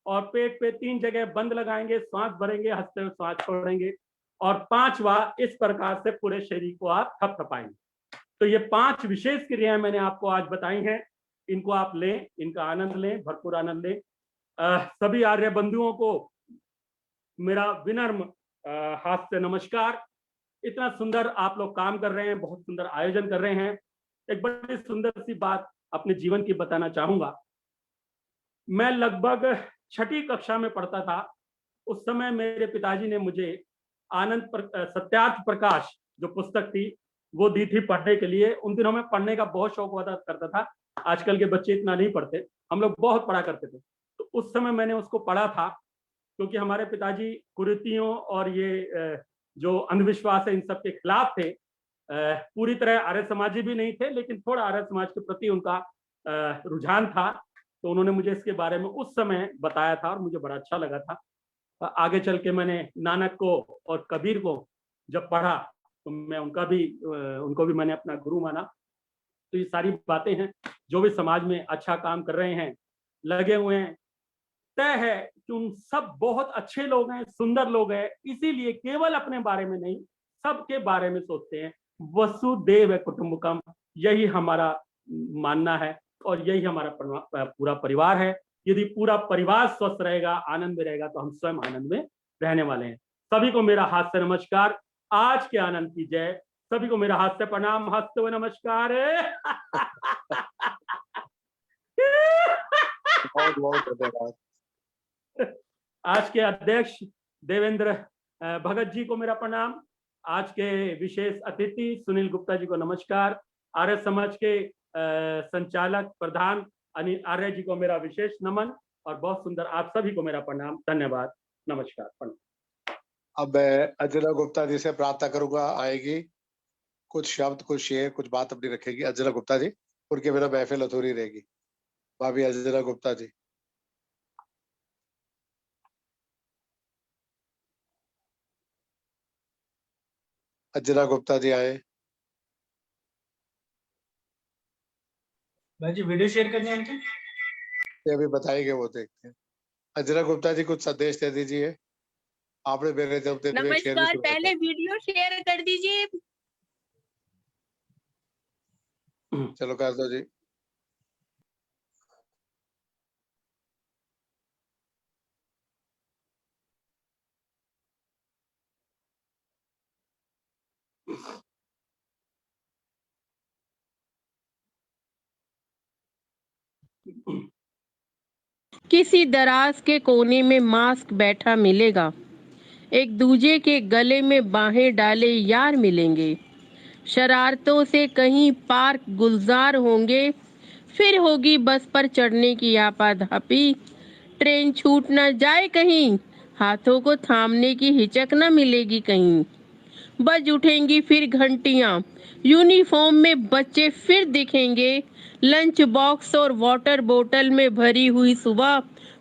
और पेट पे 3 जगह बंद लगाएंगे, सांस भरेंगे, हंसते हुए सांस छोड़ेंगे। और 5वां, इस प्रकार से पूरे शरीर को आप थपथपाएंगे। तो ये 5 विशेष क्रियाएं मैंने आपको आज बताई हैं, इनको आप लें, इनका आनंद लें, भरपूर आनंद लें। सभी आर्य बंधुओं को मेरा विनम्र हाथ से नमस्कार। इतना सुंदर आप लोग काम कर रहे हैं, बहुत सुंदर आयोजन कर रहे हैं। एक बड़ी सुंदर सी बात अपने जीवन की बताना चाहूंगा। मैं लगभग 6ठी कक्षा में पढ़ता था। उस समय मेरे पिताजी ने मुझे सत्यार्थ प्रकाश जो पुस्तक थी वो दी थी पढ़ने के लिए। उन दिनों में पढ़ने का बहुत शौक हुआ करता था। आजकल के बच्चे इतना नहीं पढ़ते, हम लोग बहुत पढ़ा करते थे। तो उस समय मैंने उसको पढ़ा था, क्योंकि हमारे पिताजी कुरीतियों और ये जो अंधविश्वास है इन सब के खिलाफ थे। पूरी तरह आर्य समाजी भी नहीं थे, लेकिन थोड़ा आर्य समाज के प्रति उनका रुझान था। तो उन्होंने मुझे इसके बारे में उस समय बताया था और मुझे बड़ा अच्छा लगा था। आगे चल के मैंने नानक को और कबीर को जब पढ़ा तो मैं उनको भी मैंने अपना गुरु माना। तो ये सारी बातें हैं, जो भी समाज में अच्छा काम कर रहे हैं, लगे हुए हैं, तय है कि उन सब बहुत अच्छे लोग हैं, सुंदर लोग हैं, इसीलिए केवल अपने बारे में नहीं, सबके बारे में सोचते हैं। वसुदेव कुटुंबकम, यही हमारा मानना है और यही हमारा पूरा परिवार है। यदि पूरा परिवार स्वस्थ रहेगा, आनंद में रहेगा, तो हम स्वयं आनंद में रहने वाले हैं। सभी को मेरा हाथ से नमस्कार, आज के आनंद की जय। सभी को मेरा हाथ से प्रणाम, हंसते हुए नमस्कार।
बहुत बहुत धन्यवाद।
आज के अध्यक्ष देवेंद्र भगत जी को मेरा प्रणाम। आज के विशेष अतिथि सुनील गुप्ता जी को नमस्कार। आर्य समाज के संचालक प्रधान अनिल आर्य जी को मेरा विशेष नमन और बहुत सुंदर आप सभी को मेरा प्रणाम, धन्यवाद, नमस्कार, प्रणाम।
अब मैं अंजना गुप्ता जी से प्रार्थना करूंगा, आएगी कुछ शब्द, कुछ शेर, कुछ बात अपनी रखेगी। अंजना गुप्ता जी, उनके बिना महफिल अधूरी रहेगी। भाभी अंजना गुप्ता जी। अंजना गुप्ता जी आए।
भाई जी वीडियो शेयर करनी है इनकी?
ये अभी बताएंगे, वो देखते हैं। अंजना गुप्ता जी कुछ संदेश दे दीजिए। आपने मेरे जब शेर भी
नमस्कार,
सुना
पहले
था।
वीडियो शेयर कर दीजिए।
चलो कर दो जी।
किसी दराज के कोने में मास्क बैठा मिलेगा, एक दूजे के गले में बाहें डाले यार मिलेंगे। शरारतों से कहीं पार्क गुलजार होंगे, फिर होगी बस पर चढ़ने की आपाधापी। ट्रेन छूट न जाए कहीं, हाथों को थामने की हिचक न मिलेगी कहीं। बज उठेंगी फिर घंटियां, यूनिफॉर्म में बच्चे फिर दिखेंगे। लंच बॉक्स और वाटर बोतल में भरी हुई सुबह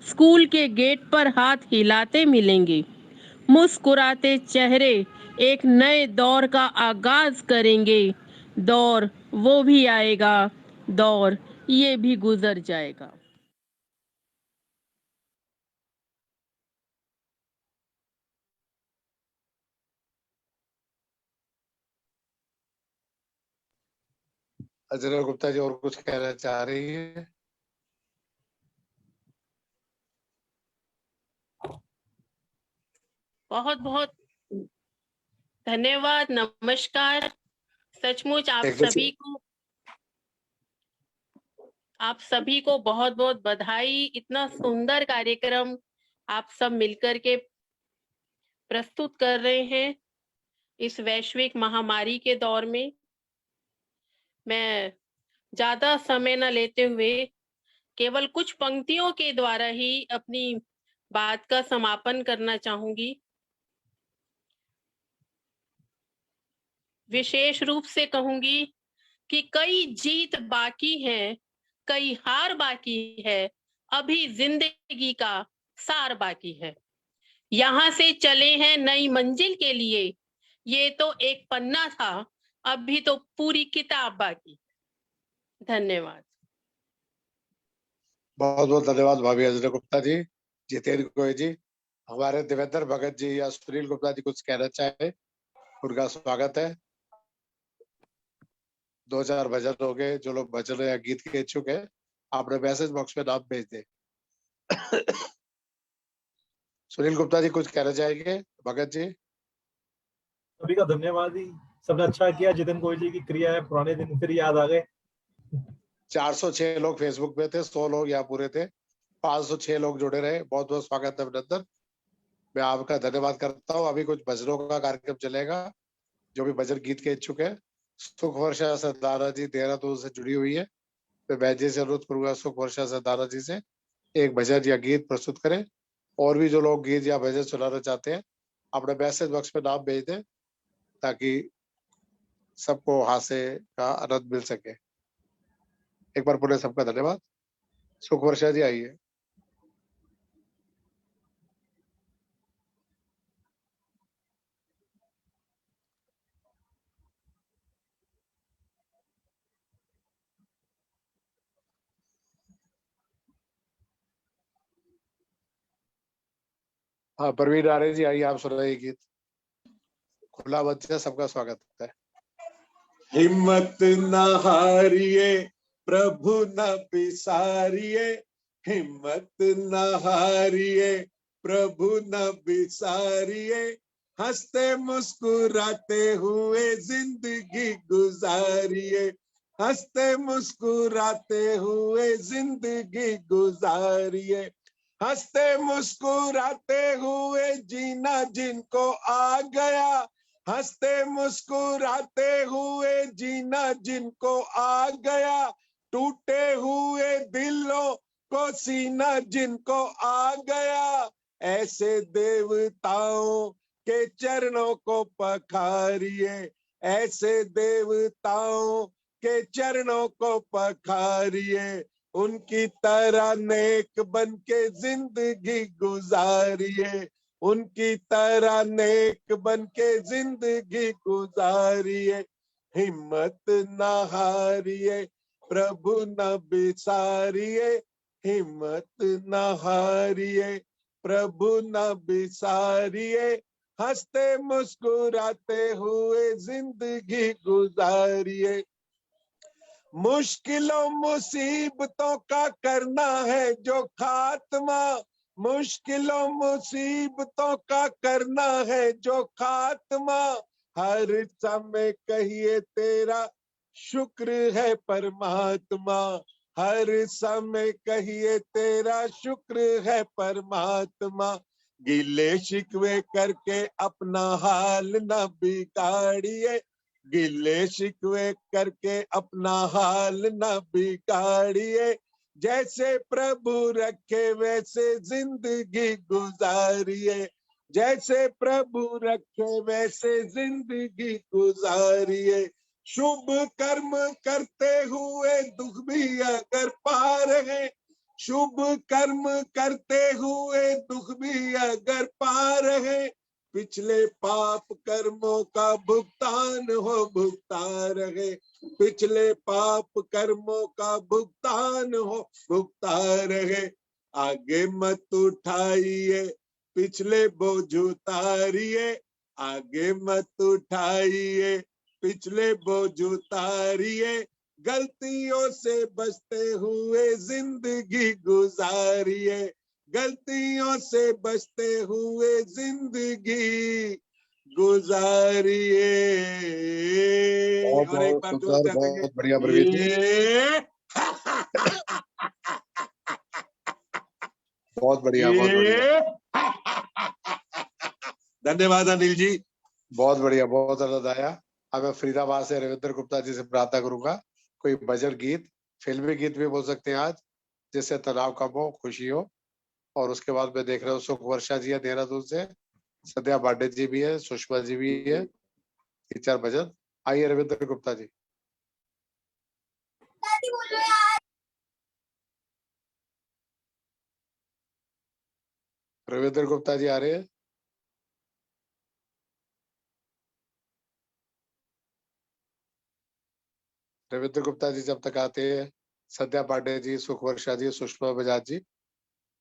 स्कूल के गेट पर हाथ हिलाते मिलेंगे। मुस्कुराते चेहरे एक नए दौर का आगाज करेंगे। दौर वो भी आएगा, दौर ये भी गुजर जाएगा।
अंजना गुप्ता जी और कुछ कहना चाह रही है?
बहुत बहुत धन्यवाद, नमस्कार। सचमुच आप सभी को बहुत बहुत बधाई। इतना सुंदर कार्यक्रम आप सब मिलकर के प्रस्तुत कर रहे हैं इस वैश्विक महामारी के दौर में। मैं ज्यादा समय न लेते हुए केवल कुछ पंक्तियों के द्वारा ही अपनी बात का समापन करना चाहूंगी। विशेष रूप से कहूंगी कि कई जीत बाकी है, कई हार बाकी है, अभी जिंदगी का सार बाकी है। यहाँ से चले हैं नई मंजिल के लिए, ये तो एक पन्ना था, अभी तो पूरी किताब बाकी। धन्यवाद।
बहुत बहुत धन्यवाद भाभी अंजना गुप्ता जी। जितेंद्र गोयल जी, हमारे देवेंद्र भगत जी या सुनील गुप्ता जी कुछ कहना चाहे, उनका स्वागत है। 2000 भजन हो गए। जो लोग भजन या गीत के इच्छुक है, आपने मैसेज बॉक्स में नाम भेज दे। सुनील गुप्ता जी कुछ कहना चाहेंगे? भगत जी।
सभी का धन्यवाद ही, सबने अच्छा किया। जितेंद्र गोयल जी की क्रिया है, पुराने दिन फिर याद आ गए।
406 लोग फेसबुक पे थे, 100 लोग यहाँ पूरे थे, 506 लोग जुड़े रहे। बहुत बहुत स्वागत है अभिनंदन। मैं आपका धन्यवाद करता हूँ। अभी कुछ भजनों का कार्यक्रम चलेगा। जो भी भजन गीत के इच्छुक है, सुख वर्षा सरदारा जी देहरादून से जुड़ी हुई है। मैं बैच जी से अनुरोध करूंगा, सुख वर्षा सरदारा जी से एक भजन या गीत प्रस्तुत करें। और भी जो लोग गीत या भजन सुनाना चाहते हैं, अपने मैसेज बॉक्स में नाम भेज दें, ताकि सबको हास्य का आनंद मिल सके। एक बार पुनः सबका धन्यवाद। सुख वर्षा जी आइए। हाँ प्रवीण आर्य जी आइए, आप सुनाइए गीत। खुला मंच है, सबका स्वागत है।
हिम्मत न हारिए प्रभु न बिसारिए, हिम्मत न हारिए प्रभु न बिसारिए, हंसते मुस्कुराते हुए जिंदगी गुजारिए, हंसते मुस्कुराते हुए जिंदगी गुजारिए, हंसते मुस्कुराते हुए जीना जिनको आ गया, हंसते मुस्कुराते हुए जीना जिनको आ गया, टूटे हुए दिलों को सीना जिनको आ गया, ऐसे देवताओं के चरणों को पखारिए, ऐसे देवताओं के चरणों को पखारिए, उनकी तरह नेक बन के जिंदगी गुजारिए, उनकी तरह नेक बन के जिंदगी गुजारिए, हिम्मत न हारिए प्रभु न बिसारिए, हिम्मत न हारिए प्रभु न बिसारिए, हंसते मुस्कुराते हुए जिंदगी गुजारिए, मुश्किलों मुसीबतों का करना है जो खात्मा, मुश्किलों मुसीबतों का करना है जो खात्मा, हर समय कहिए तेरा शुक्र है परमात्मा, हर समय कहिए तेरा शुक्र है परमात्मा, गिले शिकवे करके अपना हाल न बिगाड़िए, गिले शिकवे करके अपना हाल न बिगाड़िए, जैसे प्रभु रखे वैसे जिंदगी गुजारिए, जैसे प्रभु रखे वैसे जिंदगी गुजारिए, शुभ कर्म करते हुए दुख भी अगर पा रहे, शुभ कर्म करते हुए दुख भी अगर पा रहे, पिछले पाप कर्मों का भुगतान हो भुगता रहे, पिछले पाप कर्मों का भुगतान हो भुगता रहे, आगे मत उठाइए पिछले बोझ उतारिए, आगे मत उठाइए पिछले बोझ उतारिए, गलतियों से बचते हुए जिंदगी गुजारिए, गलतियों से बचते हुए जिंदगी गुजारिए। और एक बार जोर से
बहुत बढ़िया प्रवीण जी, बहुत बढ़िया, बहुत बढ़िया,
धन्यवाद अनिल जी,
बहुत बढ़िया, बहुत आनंद आया। अब मैं फरीदाबाद से रविंद्र गुप्ता जी से प्रार्थना करूंगा कोई भजन गीत, फिल्मी गीत भी बोल सकते हैं आज, जिससे तनाव कम हो, खुशी हो। और उसके बाद मैं देख रहा हूँ सुख वर्षा जी है देहरादून से, सद्या पांडे जी भी है, सुषमा जी भी है, 3-4 भजन। आइए रविंद्र गुप्ता जी। रविंद्र गुप्ता जी आ रहे हैं? रविंद्र गुप्ता जी जब तक आते हैं, सद्या पांडे जी, सुख वर्षा जी, सुषमा बजाज जी,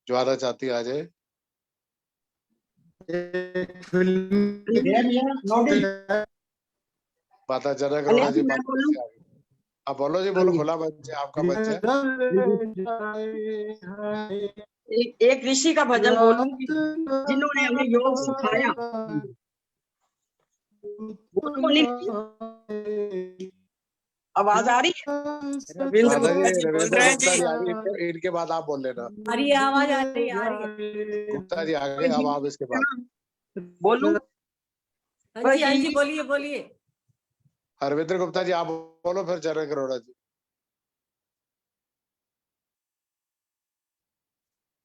जो आना चाहती आ जाए। माता जनक अरोड़ा जी, आप बोलो जी, बोलो, खुला मंच है, आपका मंच है।
एक ऋषि का भजन बोलूंगी जिन्होंने हमें योग सिखाया। आवाज आ रही है? रविंद्र गुप्ता जी बोल रहे हैं जी।
इनके बाद आप बोल लेना।
आ रही है, आवाज आ रही है, आ रही है।
गुप्ता जी आगे, अब आप इसके बाद
बोलूं? हाँ जी बोलिए बोलिए।
रविंद्र गुप्ता जी आप बोलो, फिर जनक अरोड़ा जी।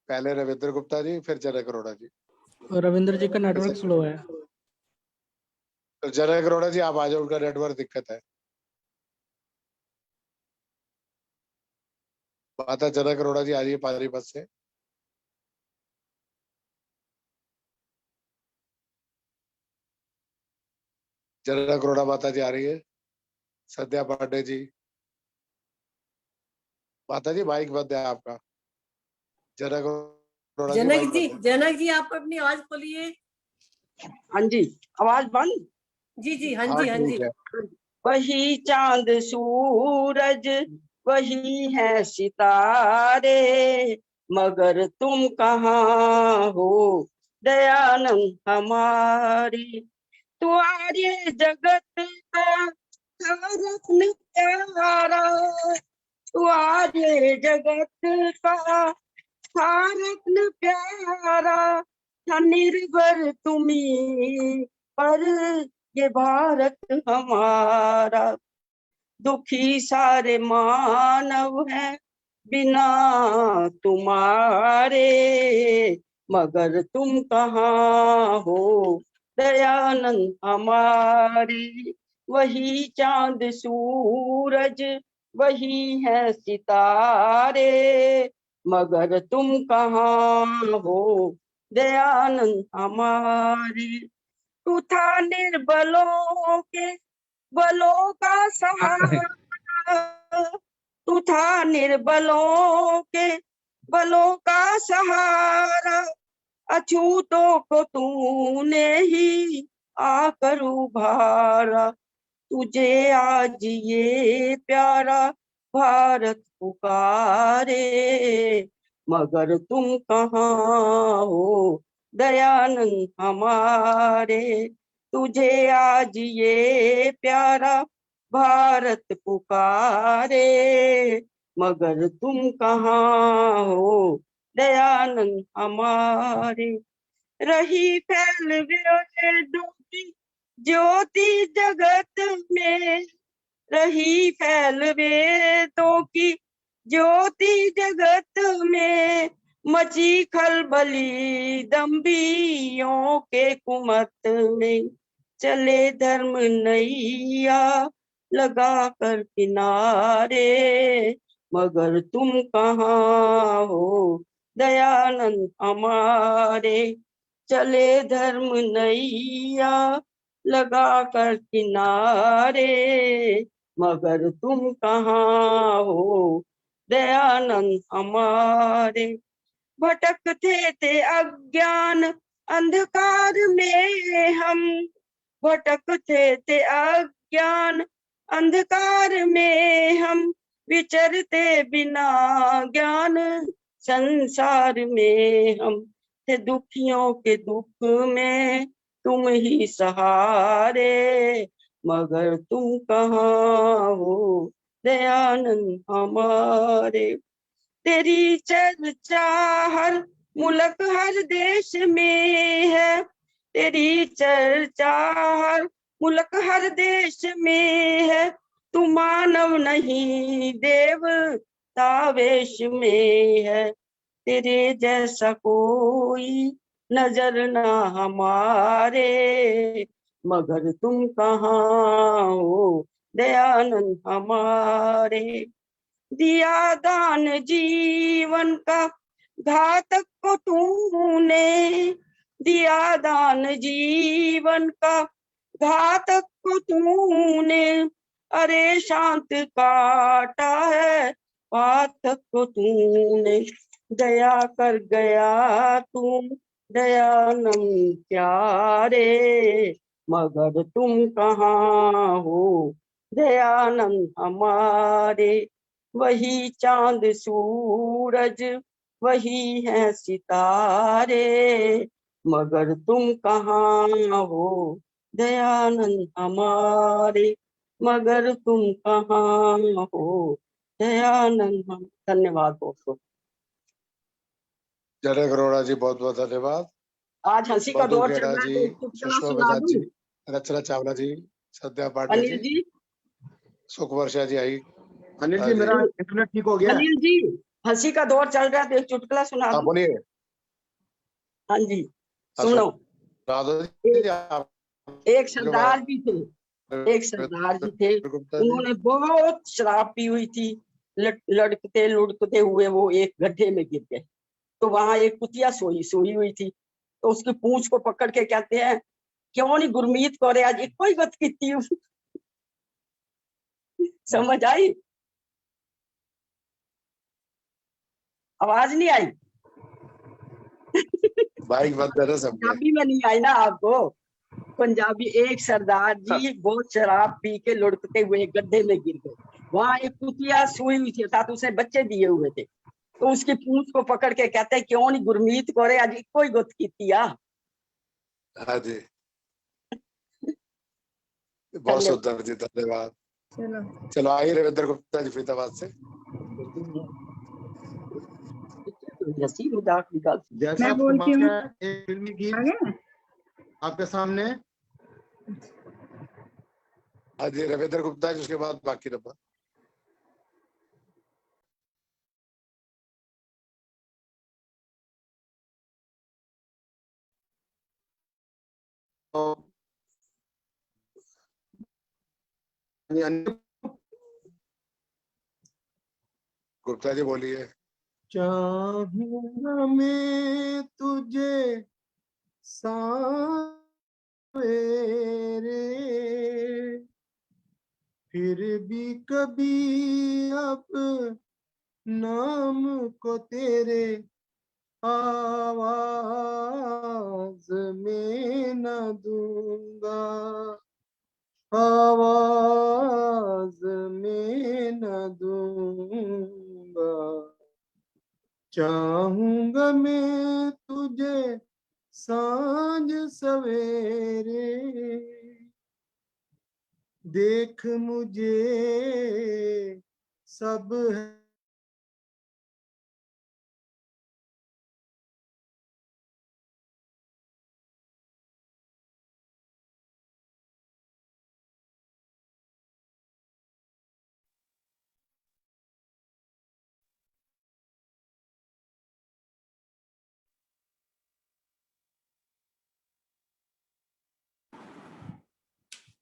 पहले रविंद्र गुप्ता जी, फिर जनक अरोड़ा जी।
रविंद्र जी का नेटवर्क स्लो है।
तो जनक अरोड़ा जी आप आ जाओ, उनका नेटवर्क दिक्कत है। माता जनक अरोड़ा जी आ जाइए पानीपत से। जनक अरोड़ा माता जी आ रही है। सद्या पांडे जी, माता जी माइक बंद है आपका। जनक अरोड़ा
जनक जी,
माइक बंद
जनक जी आप अपनी आवाज खोलिए।
हाँ जी, आवाज बंद।
जी जी, हाँ
है। हाँ
जी, हाँ जी।
ठीक है।
वही चांद सूरज वही है सितारे, मगर तुम कहाँ हो दयानंद हमारी। तुम्हारे जगत का रत्न प्यारा, तुम्हारे जगत का रत्न प्यारा, था निर्भर तुम्ही पर ये भारत हमारा। दुखी सारे मानव हैं बिना तुम्हारे, मगर तुम कहाँ हो दयानंद हमारे। वही चांद सूरज वही है सितारे, मगर तुम कहाँ हो दयानंद हमारे। तू था निर्बलों के बलों का सहारा, तू था निर्बलों के बलों का सहारा, अछूतों को तूने ही आकर उभारा। तुझे आज ये प्यारा भारत पुकारे, मगर तुम कहाँ हो दयानंद हमारे। तुझे आज ये प्यारा भारत पुकारे, मगर तुम कहाँ हो दयानंद हमारे। रही फैल वेदों की ज्योति जगत में, रही फैल वेदों की ज्योति जगत में, मची खलबली दम्भियों के कुमत में। चले धर्म नैया लगा कर किनारे, मगर तुम कहाँ हो दयानंद हमारे। चले धर्म नैया लगा कर किनारे, मगर तुम कहाँ हो दयानंद हमारे। भटकते थे अज्ञान अंधकार में हम, भटकते थे अज्ञान अंधकार में हम, विचरते बिना ज्ञान संसार में हम। थे दुखियों के दुख में तुम ही सहारे, मगर तुम कहाँ हो दयानंद हमारे। तेरी चर्चा हर मुल्क हर देश में है, तेरी चर्चा हर मुल्क हर देश में है। तू मानव नहीं देवता वेश में है, तेरे जैसा कोई नजर ना हमारे, मगर तुम कहाँ हो दयानंद हमारे। दिया दान जीवन का घातक को तूने, दिया दान जीवन का घातक को तूने, अरे शांत काटा है पातक को तूने। दया कर गया तुम दयानंद प्यारे, मगर तुम कहाँ हो दयानंद हमारे। वही चांद सूरज वही है सितारे, मगर तुम कहाँ हो दयानंद हमारे, मगर तुम कहाँ हो दयानंद हम। धन्यवाद बहुत।
जनक अरोड़ा जी बहुत बहुत धन्यवाद।
आज हंसी का
मधु
दौर
खेड़ा
चल रहा है,
जी,
तो एक चुटकुला
सुषमा
सुना
बजाज जी,
दूं।
रचना चावला जी, संध्या पांडे
अनिल
जी,
जी,
सुखवर्षा जी आई।
अनिल
हाँ
जी
जी।
मेरा इंटरनेट ठीक हो गया है।
अनिल जी हंसी का दौर चल रहा है, तो एक चुटकुला सुना
हाँ
दूं।
बोलिए।
हाँ जी
हाँ,
सुनो।
सुना दो जी, आप
एक
जो
सरदार जी थे, एक सरदार जी थे,
गुप्ता जी।
उन्होंने बहुत शराब पी हुई थी। लड़कते लुढ़कते हुए वो एक गड्ढे में गिर गए। तो वहां एक कुतिया सोई हुई थी, तो उसकी पूंछ को पकड़ के कहते हैं, क्यों नहीं गुरमीत करे आज एक कोई गत की। समझ आई? आवाज नहीं आई?
बाइक बंद है ना सब।
पंजाबी में नहीं आई ना आपको। पंजाबी, एक सरदार जी बहुत शराब पी के लुढ़कते हुए एक गड्ढे में गिर गए। वहां एक कुतिया सोई हुई थी, साथ उसने बच्चे दिए हुए थे। तो उसकी पूंछ को पकड़ के कहते क्यों नहीं गुरमीत को आज कोई गुत कीतिया।
हाँ जी, बहुत सुंदर जी, धन्यवाद। चलो आइए रविंद्र गुप्ता जी फरीदाबाद से।
जैसा
मैं
आपको
बोलती हूँ।
मालूम है, एक फिल्मी गीत आपके सामने।
हाँ जी, रविंद्र गुप्ता जी, उसके बाद बाकी नंबर। गुप्ता जी बोलिए।
चाहूंगा मैं तुझे सवेरे, फिर भी कभी अब नाम को तेरे आवाज में न दूंगा, आवाज में न दूंगा। चाहूंगा मैं तुझे सांझ सवेरे, देख मुझे सब है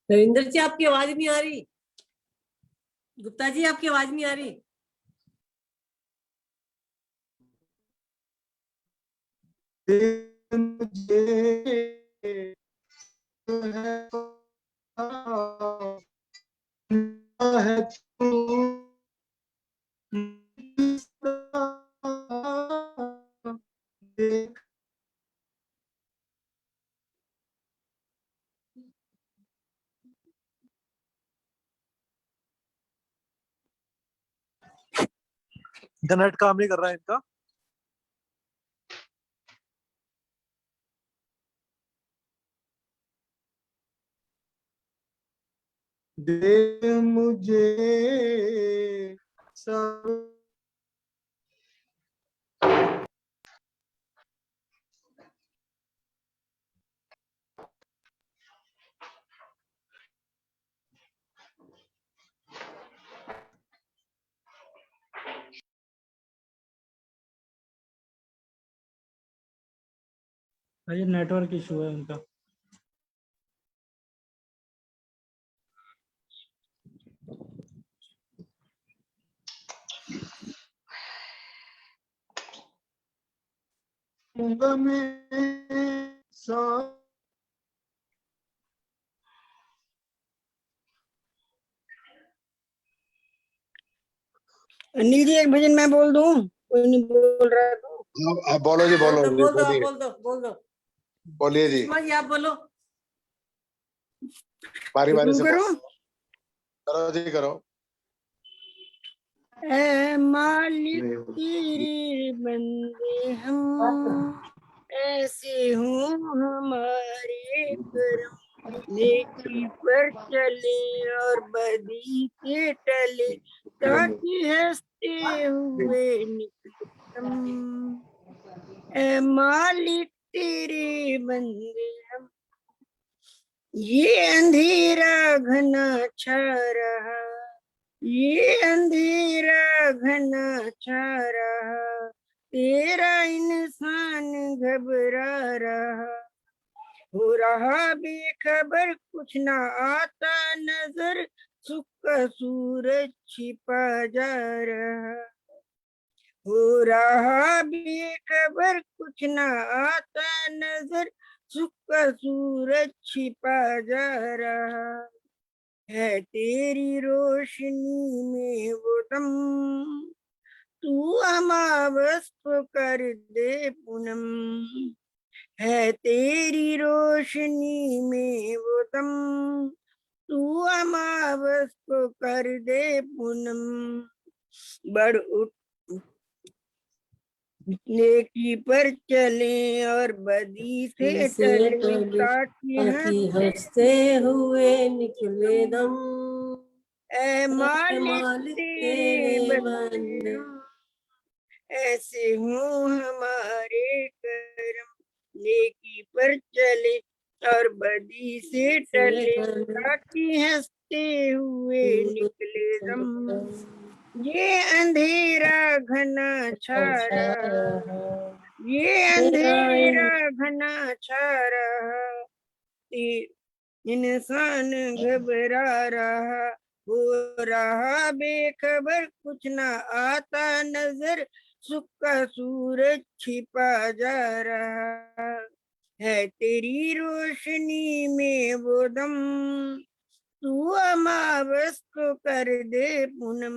रविंद्र जी आपकी आवाज नहीं आ रही। गुप्ता जी आपकी आवाज नहीं आ रही।
है तू देख।
इंटरनेट काम नहीं कर रहा है इनका।
दे मुझे सब
ये नेटवर्क इशू है उनका।
में सा
अनिल जी एक भजन मैं बोल दूं, कोई नहीं बोल रहा तो।
आप बोलो जी, बोलो जी,
बोल दो
बोलिए,
बोल दो।
बोलिए जी,
सुषमा जी आप बोलो।
बारी बारी से
करो।
करो जी, करो।
ऐ मालिक तेरे बंदे हम, ऐसे हूँ हमारे करम, नेकी पर चले और बदी के टले, ताकि हंसते हुए निकले हम। ऐ मालिक तेरे बंदे हम, ये अंधेरा घना छा रहा, ये अंधेरा घना छा रहा, तेरा इंसान घबरा रहा, हो रहा बेखबर कुछ ना आता नजर, सुख का सूरज छिपा जा रहा, हो रहा बेखबर कुछ ना आता नजर, सुख का सूरज छिपा जा रहा है, तेरी रोशनी में वो दम, तू अमावस को कर दे पूनम,
है तेरी रोशनी में वो दम, तू अमावस को कर दे पूनम। बढ़ उठ नेकी पर चले और बदी से टले, ताकि
हंसते हुए निकले दम।
ऐ मालिक
मालिक
तेरे
तेरे
बंदे हम, ऐसे हों हमारे करम। नेकी पर चले और बदी से टले, ताकि हंसते हुए निकले दम। ये अंधेरा घना छा रहा, ये अंधेरा घना छा रहा, इंसान घबरा रहा, हो रहा बेखबर, कुछ ना आता नजर, सुख का सूरज छिपा जा रहा। है तेरी रोशनी में वो दम, तू अमावस को कर दे पूनम।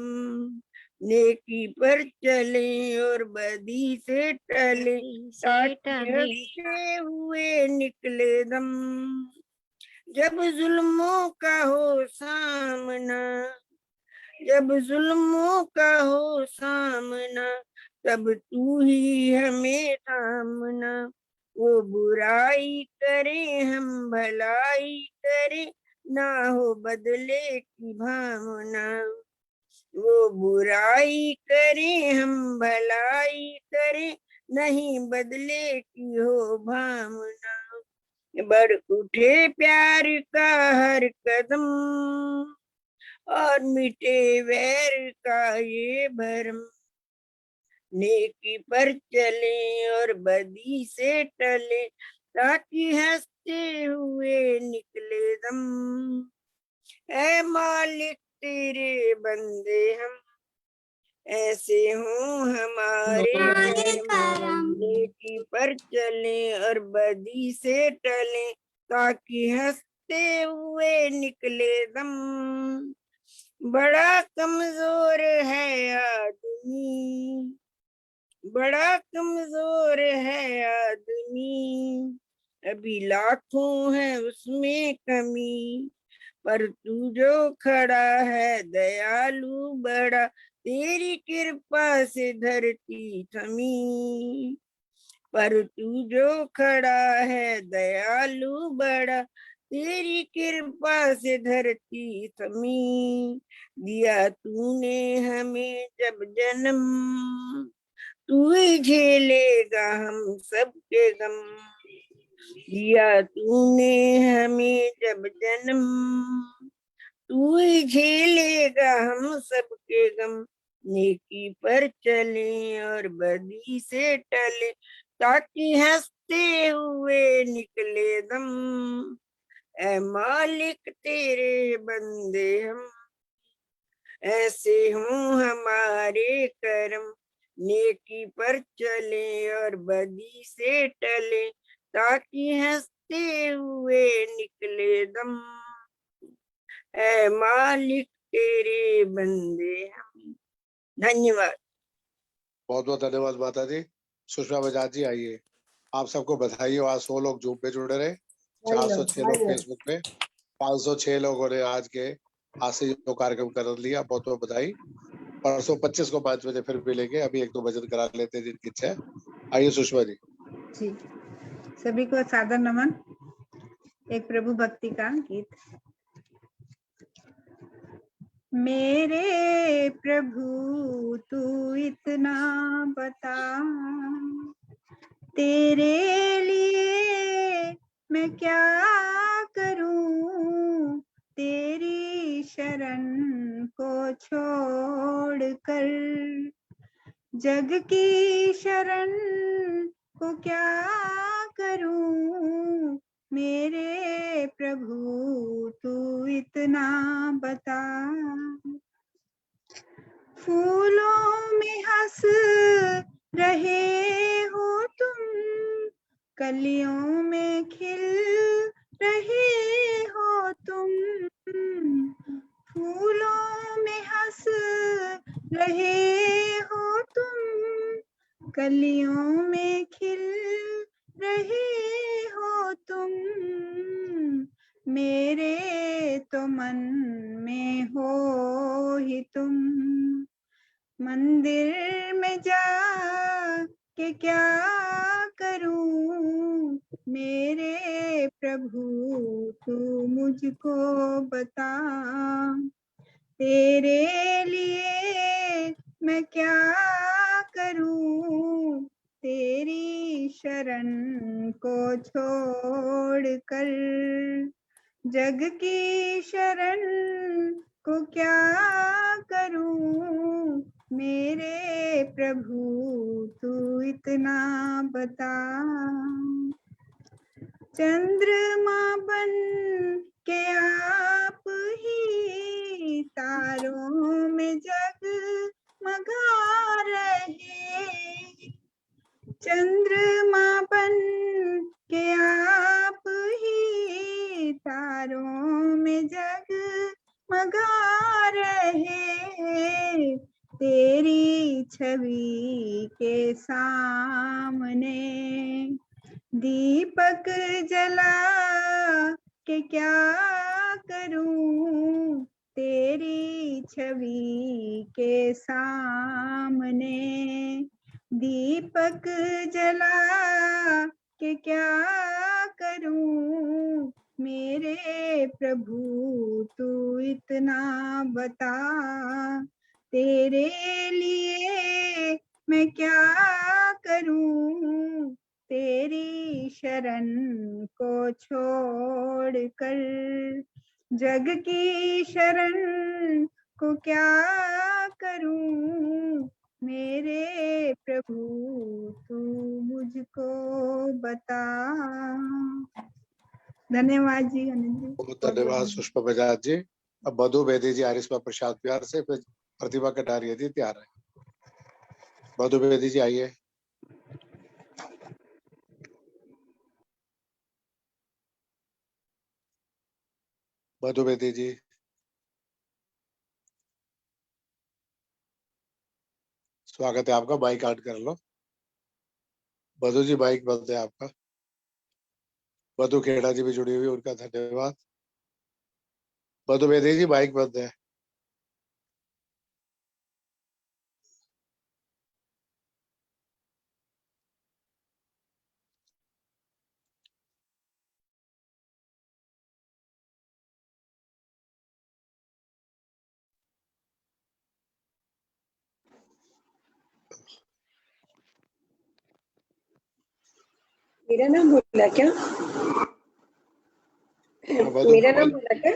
नेकी पर चले और बदी से टले, ताकि हंसते हुए निकले दम। जब जुल्मों का हो सामना, जब जुल्मों का हो सामना, तब तू ही हमें थामना। वो बुराई करे हम भलाई करे, ना हो बदले की भावना। वो बुराई करे हम भलाई करे, नहीं बदले की हो भावना। बढ़ उठे प्यार का हर कदम, और मिटे वैर का ये भरम। नेकी पर चले और बदी से टले, ताकि हंसते हुए निकले दम। ऐ मालिक तेरे बंदे हम, ऐसे हों हमारे करम। नेकी पर चले और बदी से टले, ताकि हंसते हुए निकले दम। बड़ा कमजोर है आदमी, बड़ा कमजोर है आदमी, अभी लाखों है उसमें कमी। पर तू जो खड़ा है दयालु बड़ा, तेरी कृपा से धरती थमी। पर तू जो खड़ा है दयालु बड़ा, तेरी कृपा से धरती थमी। दिया तूने हमें जब जन्म, तू ही झेलेगा हम सबके गम। दिया तूने हमें जब जन्म, तू ही झेलेगा हम सबके गम। नेकी पर चले और बदी से टले, ताकि हंसते हुए निकले दम। ऐ मालिक तेरे बंदे हम, ऐसे हों हमारे करम। नेकी पर चले और बदी से टले, ताकि हंसते हुए निकले दम। ऐ मालिक तेरे बंदे हम। धन्यवाद।
बहुत बहुत धन्यवाद माता जी। सुषमा बजाज जी आइए। आप सबको बधाई हो, आज 100 लोग जूम पे जुड़े रहे, 406 लोग फेसबुक पे, 506 लोगों ने आज से जो कार्यक्रम कर लिया। बहुत बहुत बधाई। परसों 25 को 5 बजे फिर मिलेंगे। अभी 1-2 भजन करा लेते हैं जिनकी इच्छा है। आइए सुषमा जी।
जी, सभी को सादर नमन। एक प्रभु भक्ति का गीत। मेरे प्रभु तू इतना बता, तेरे लिए मैं क्या करूं। तेरी शरण को छोड़कर जग की शरण को क्या करूं। मेरे प्रभु तू इतना बता। फूलों में हंस रहे हो तुम, कलियों में खिल रहे हो तुम। फूलों में हंस रहे हो तुम, कलियों में खिल रहे मंदिर में जा के क्या करूं मेरे प्रभु तू मुझको बता। तेरे लिए मैं क्या करूं तेरी शरण को छोड़कर। जग की शरण को क्या करूं मेरे प्रभु तू इतना बता। चंद्रमा बन के आप ही तारों में जगमगा रहे। चंद्रमा बन के आप ही तारों में जगमगा रहे। तेरी छवि के सामने दीपक जला के क्या करूं तेरी छवि के सामने। दीपक जला के क्या करूं मेरे प्रभु तू इतना बता। तेरे लिए मैं क्या करूं तेरी शरण को छोड़कर। जग की शरण को क्या करूं मेरे प्रभु तू मुझको बता। धन्यवाद जी अनिल जी।
बहुत धन्यवाद सुषमा बजाज जी। अब मधु बेदी जी आरिस्मा प्रसाद प्यार से, फिर प्रतिभा कटारिया जी तैयार है। मधु बेदी जी आइए। मधु बेदी जी। स्वागत है आपका, माइक ऑन कर लो। मधु जी माइक बंद है आपका। मधु खेड़ा जी भी जुड़ी हुई, उनका धन्यवाद। मधु बेदी जी माइक बंद है।
मेरा नाम बोला क्या? मेरा नाम बोला क्या?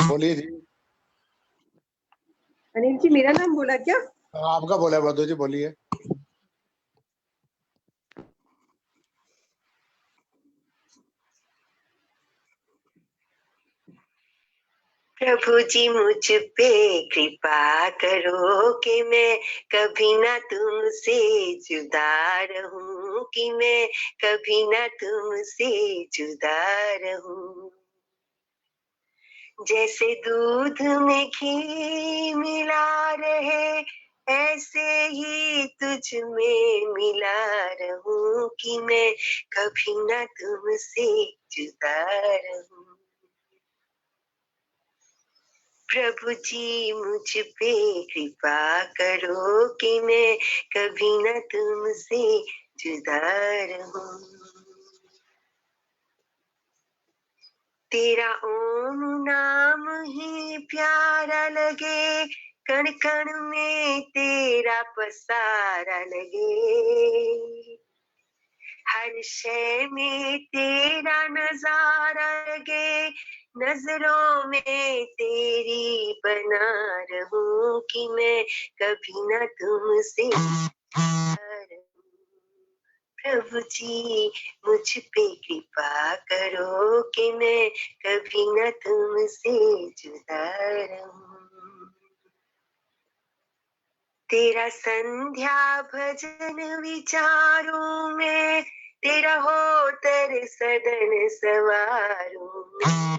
बोलिए जी।
अनिल जी मेरा नाम बोला क्या?
आपका बोला मधु जी, बोलिए।
प्रभु जी मुझ पे कृपा करो कि मैं कभी ना तुमसे जुदा रहूं, कि मैं कभी ना तुमसे जुदा रहूं। जैसे दूध में घी मिला रहे ऐसे ही तुझ में मिला रहूं, कि मैं कभी ना तुमसे जुदा रहूं। प्रभु जी मुझ पे कृपा करो कि मैं कभी न तुमसे जुदा रहूं। तेरा ओम नाम ही प्यारा लगे, कण कण में तेरा पसारा लगे। हर शय में तेरा नजारा लगे, नजरों में तेरी बना रहूं, कि मैं कभी ना तुमसे प्रभु जी मुझ पे कृपा करो कि मैं कभी ना तुमसे जुदा रहूं। तेरा संध्या भजन विचारों में, तेरा होतर सदन सवारों में,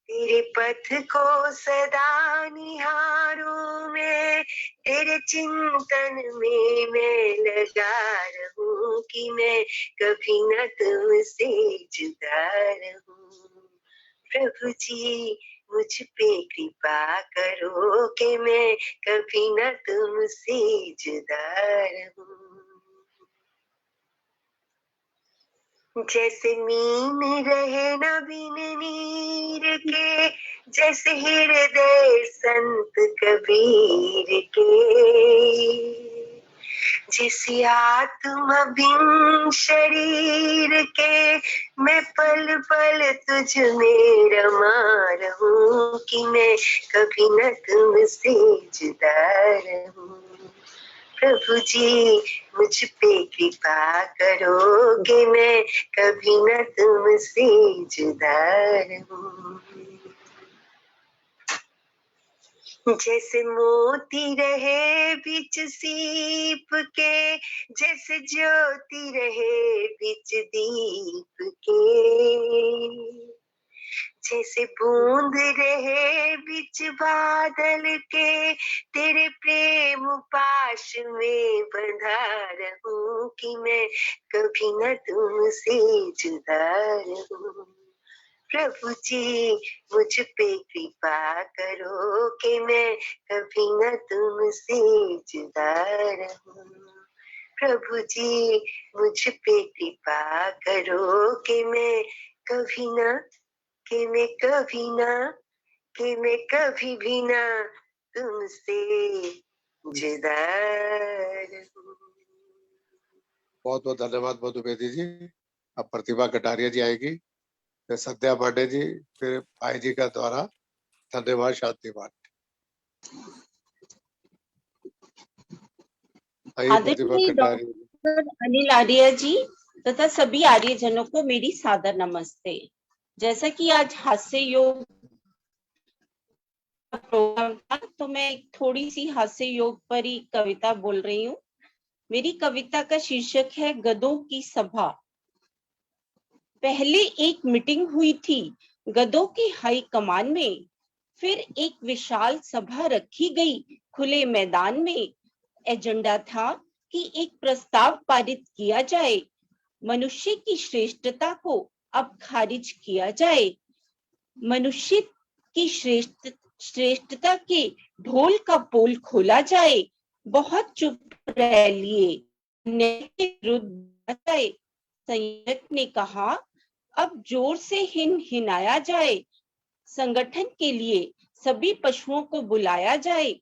तेरे पथ को सदा निहारों में, तेरे चिंतन में मैं लगा रहूं, कि मैं कभी न तुमसे जुदा रहूं। प्रभु जी मुझ पे कृपा करो कि मैं कभी न तुमसे जुदा रहूं। जैसे नीन रहे न बिन नीर के, जैसे हृदय संत कबीर के, जैसी आत्मा बिन शरीर के, मैं पल पल तुझ में रमा रहूं कि मैं कभी न तुमसे जुदा रहूं। प्रभु जी मुझ पे कृपा करो कि मैं कभी न तुमसे जुदा रहूं। जैसे मोती रहे बीच सीप के, जैसे ज्योति रहे बीच दीप के, जैसे बूंद रहे बीच बादल के, तेरे प्रेम पाश में बंधा रहूं कि मैं कभी न तुमसे जुदा रहूं। प्रभु जी मुझ पे कृपा करो कि मैं कभी न तुमसे जुदा रहूं। प्रभु जी मुझ पे कृपा करो कि मैं कभी भी ना तुमसे जुदा रहूं।
बहुत बहुत धन्यवाद मधुबेदी जी। अब प्रतिभा कटारिया जी आएगी, फिर संध्या पांडे जी, फिर भाई जी का द्वारा धन्यवाद शांति पाठ। आइए प्रतिभा
आदरणीय
कटारिया।
डॉक्टर अनिल आर्य जी तथा सभी आर्यजनों को मेरी सादर नमस्ते। जैसा कि आज हास्य योग प्रोग्राम था, तो मैं थोड़ी सी हास्य योग पर ही कविता बोल रही हूँ। मेरी कविता का शीर्षक है गधों की सभा। पहले एक मीटिंग हुई थी गधों की हाई कमान में, फिर एक विशाल सभा रखी गई खुले मैदान में। एजेंडा था कि एक प्रस्ताव पारित किया जाए, मनुष्य की श्रेष्ठता को अब खारिज किया जाए। मनुष्य की श्रेष्ठता के ढोल का पोल खोला जाए, बहुत चुप रह लिए विरुद्ध जाए। संयोजक ने कहा अब जोर से हिनाया जाए, संगठन के लिए सभी पशुओं को बुलाया जाए।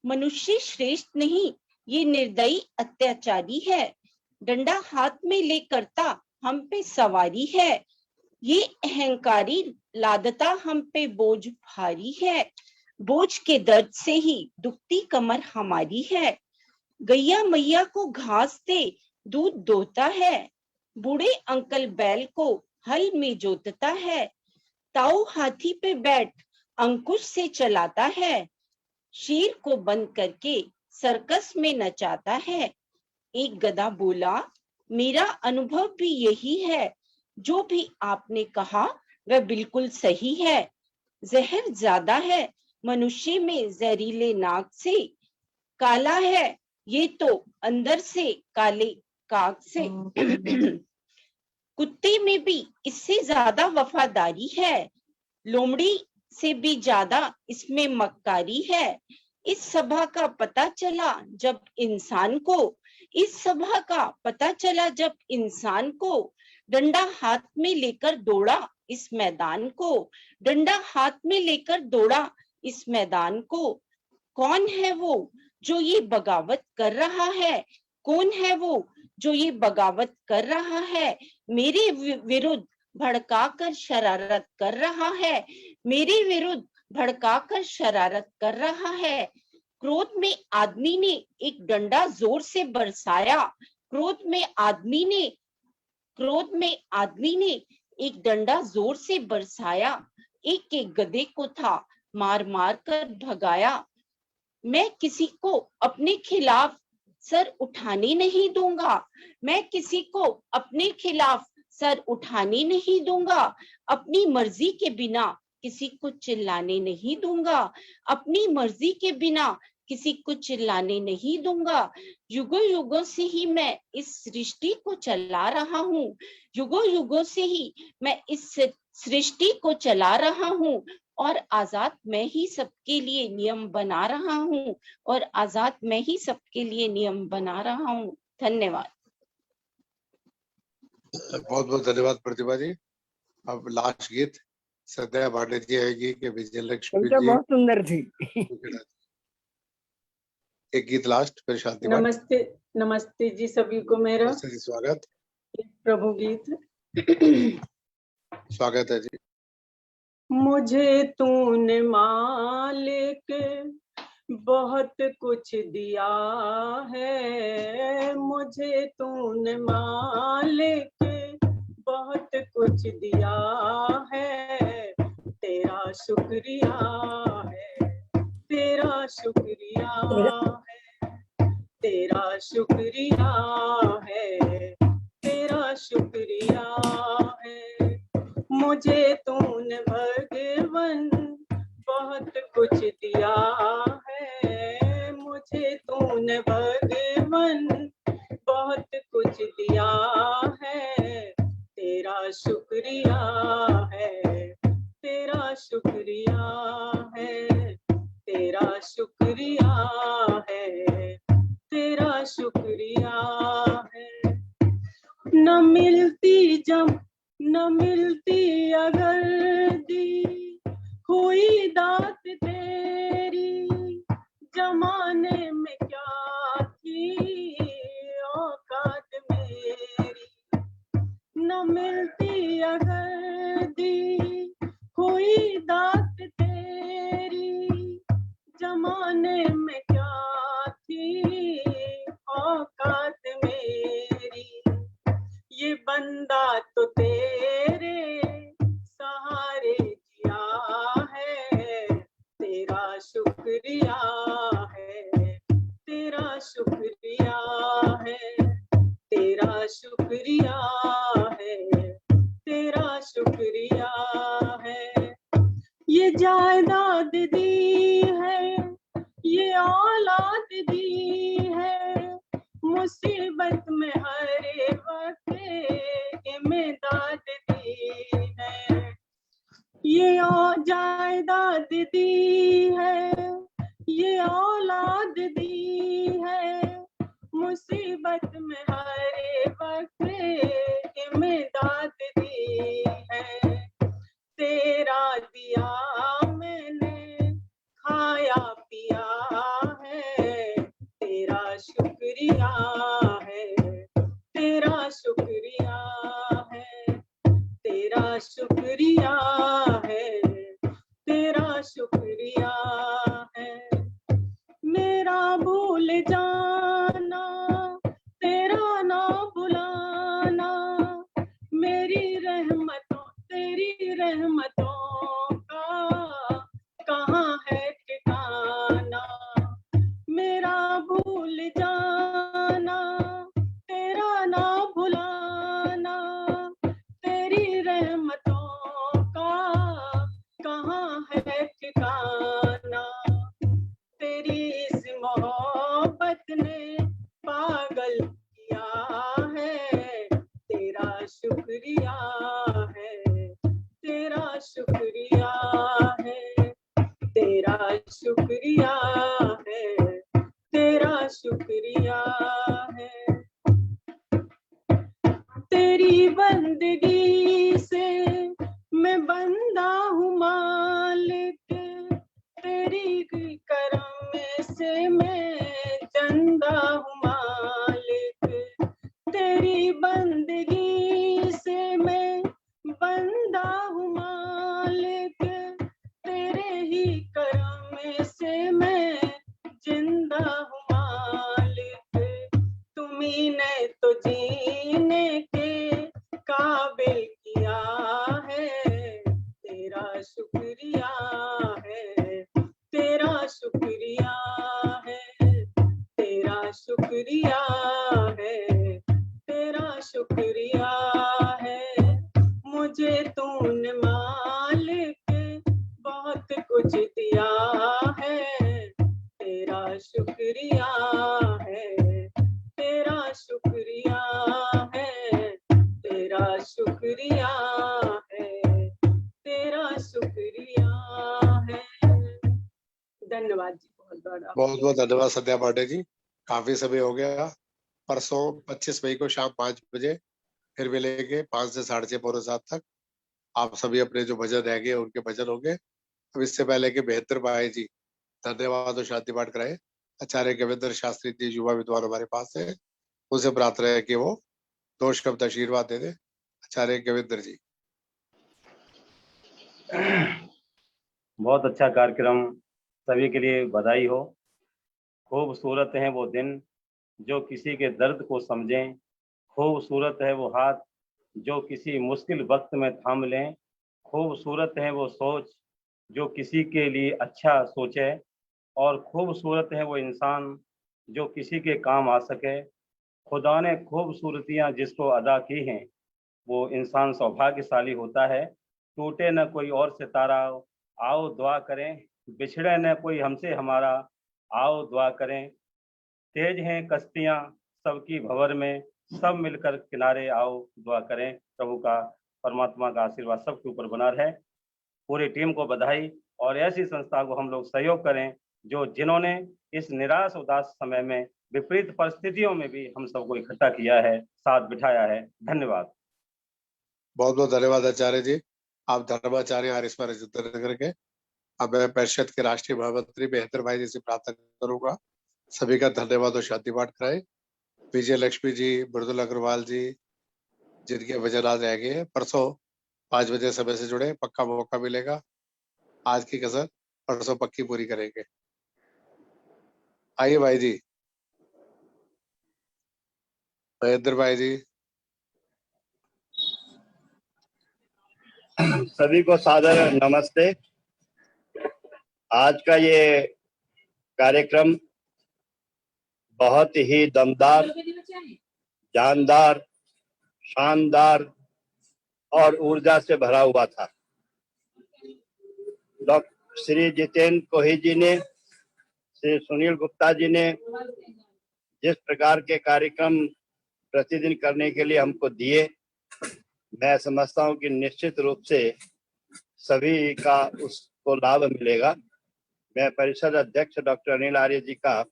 मनुष्य श्रेष्ठ नहीं, ये निर्दयी अत्याचारी है, डंडा हाथ में ले करता हम पे सवारी है। ये अहंकारी लादता हम पे बोझ भारी है, बोझ के दर्द से ही दुखती कमर हमारी है। गैया मैया को घास दे दूध दोता है, बूढ़े अंकल बैल को हल में जोतता है। ताऊ हाथी पे बैठ अंकुश से चलाता है, शेर को बंद करके सर्कस में नचाता है। एक गधा बोला मेरा अनुभव भी यही है, जो भी आपने कहा वह बिल्कुल सही है। जहर ज्यादा है मनुष्य में जहरीले नाक से, काला है ये तो अंदर से काले काग से। कुत्ते में भी इससे ज्यादा वफादारी है, लोमड़ी से भी ज्यादा इसमें मक्कारी है। इस सभा का पता चला जब इंसान को, इस सभा का पता चला जब इंसान को, डंडा हाथ में लेकर दौड़ा इस मैदान को, डंडा हाथ में लेकर दौड़ा इस मैदान को। कौन है वो जो ये बगावत कर रहा है, कौन है वो जो ये बगावत कर रहा है, मेरे विरुद्ध भड़काकर शरारत कर रहा है, मेरे विरुद्ध भड़काकर शरारत कर रहा है। क्रोध में आदमी ने एक डंडा जोर से बरसाया, क्रोध में आदमी ने एक डंडा जोर से बरसाया, एक एक गधे को था मार मार कर भगाया। मैं किसी को अपने खिलाफ सर उठाने नहीं दूंगा, मैं किसी को अपने खिलाफ सर उठाने नहीं दूंगा। अपनी मर्जी के बिना किसी को चिल्लाने नहीं दूंगा, अपनी मर्जी के बिना किसी को चिल्लाने नहीं दूंगा। युगों युगों से ही मैं इस सृष्टि को चला रहा हूँ, युगों युगों से ही मैं इस सृष्टि को चला रहा हूँ। और आजाद मैं ही सबके लिए नियम बना रहा हूँ और आजाद मैं ही सबके लिए नियम बना रहा हूँ। धन्यवाद।
बहुत बहुत धन्यवाद प्रतिभा जी। अब लास्ट गीत श्रद्धा पांडे जी आएगी कि विजय लक्ष्मी
तो
जी।
बहुत सुंदर थी।
एक गीत लास्ट, फिर शांति पाठ।
नमस्ते, नमस्ते जी सभी को मेरा।
नमस्ते जी, स्वागत।
प्रभु गीत।
स्वागत है जी।
मुझे तूने मालिक बहुत कुछ दिया है, मुझे तूने मालिक बहुत कुछ दिया है, तेरा शुक्रिया है, तेरा शुक्रिया है, तेरा शुक्रिया है, तेरा शुक्रिया है। मुझे तूने भगवन बहुत कुछ दिया है, मुझे तूने भगवन बहुत कुछ दिया है, तेरा शुक्रिया है, तेरा शुक्रिया है, तेरा शुक्रिया है, तेरा शुक्रिया है। न मिलती जब न मिलती अगर दी हुई दात तेरी, जमाने में क्या थी औकात मेरी। न मिलती अगर दी हुई दात तेरी, जमाने में क्या थी औकात मेरी। ये बंदा तो तेरे सहारे जिया है, तेरा शुक्रिया है, तेरा शुक्रिया है, तेरा शुक्रिया है, तेरा शुक्रिया है। ये जायदाद दी है, ये औलाद दी है, मुसीबत में हर वक्त इमदाद दी है। ये जायदाद दी है, ये औलाद दी है, मुसीबत में हर वक्त इमदाद दी है। तेरा दिया मैंने खाया पिया है, तेरा शुक्रिया है, तेरा शुक्रिया है, तेरा शुक्रिया है, तेरा शुक्रिया है। मेरा भूल जाना तेरा ना बुलाना, मेरी रहमतों तेरी रहमतों का कहाँ है ठिकाना। मेरा भूल जाना तेरा ना भुलाना, तेरी रहमतों का कहाँ है ठिकाना। तेरी इस मोहब्बत ने पागल किया है, तेरा शुक्रिया है, तेरा शुक्रिया है, तेरा शुक्रिया है, तेरा शुक्रिया है। तेरी बंदगी से मैं बंदा हूँ मालिक, तेरी करम से मैं चंदा हूँ मालिक। तेरी बंदगी से मैं बंदा हूँ मालिक, तेरे ही करम से मैं जिंदा हूँ मालिक। तुम्ही ने तो जीने के काबिल किया है, तेरा शुक्रिया है, तेरा शुक्रिया है, तेरा शुक्रिया है, तेरा शुक्रिया है। मुझे तूने मालिक बहुत कुछ दिया है, तेरा शुक्रिया है, तेरा शुक्रिया है, तेरा शुक्रिया है, तेरा शुक्रिया
धन्यवाद जी, बहुत बड़ा।
बहुत बहुत धन्यवाद संध्या पांडे जी, काफी समय हो गया। परसों 25 मई को शाम 5 बजे फिर मिलेंगे 5 से 6:30 पौने 7 तक। आप सभी अपने जो भजन रहेंगे उनके भजन होंगे। अब इससे पहले कि महेंद्र भाई जी धन्यवाद और शांति पाठ कराए, आचार्य गोविंद शास्त्री जी युवा विद्वान हमारे पास है, उनसे प्रार्थना है कि वो 2 शब्द आशीर्वाद दे दे। आचार्य गोविंद जी।
बहुत अच्छा कार्यक्रम, सभी के लिए बधाई हो। खूबसूरत है वो दिन जो किसी के दर्द को समझें, खूबसूरत है वो हाथ जो किसी मुश्किल वक्त में थाम लें, खूबसूरत है वो सोच जो किसी के लिए अच्छा सोचे, और खूबसूरत है वो इंसान जो किसी के काम आ सके। खुदा ने खूबसूरतियाँ जिसको अदा की हैं वो इंसान सौभाग्यशाली होता है। टूटे न कोई और सितारा, आओ दुआ करें, बिछड़े न कोई हमसे हमारा, आओ दुआ करें। तेज हैं कश्तियाँ सबकी भंवर में, सब मिलकर किनारे आओ दुआ करें। प्रभु का, परमात्मा का आशीर्वाद सबके ऊपर बना रहे। पूरी टीम को बधाई, और ऐसी संस्था को हम लोग सहयोग करें जो जिन्होंने इस निराश उदास समय में, विपरीत परिस्थितियों में भी हम सबको इकट्ठा किया है, साथ बिठाया है। धन्यवाद।
बहुत बहुत धन्यवाद आचार्य जी। आप धर्माचार्य आर करके अब मैं परिषद के राष्ट्रीय महामंत्री महेंद्र भाई जी से प्रार्थना करूंगा, सभी का धन्यवाद और शांति पाठ कराए। विजय लक्ष्मी जी, मृदुल अग्रवाल जी, जिनके वजन आज रह गए, परसों 5 बजे समय से जुड़े, पक्का मौका मिलेगा। आज की कसर परसों पक्की पूरी करेंगे। आइए भाई जी, महेंद्र भाई जी।
सभी को सादर नमस्ते। आज का ये कार्यक्रम बहुत ही दमदार, जानदार, शानदार और ऊर्जा से भरा हुआ था। डॉक्टर श्री जितेंद्र कोही जी ने, श्री सुनील गुप्ता जी ने जिस प्रकार के कार्यक्रम प्रतिदिन करने के लिए हमको दिए, मैं समझता हूं कि निश्चित रूप से सभी का उसको लाभ मिलेगा। मैं परिषद अध्यक्ष डॉक्टर अनिल आर्य जी का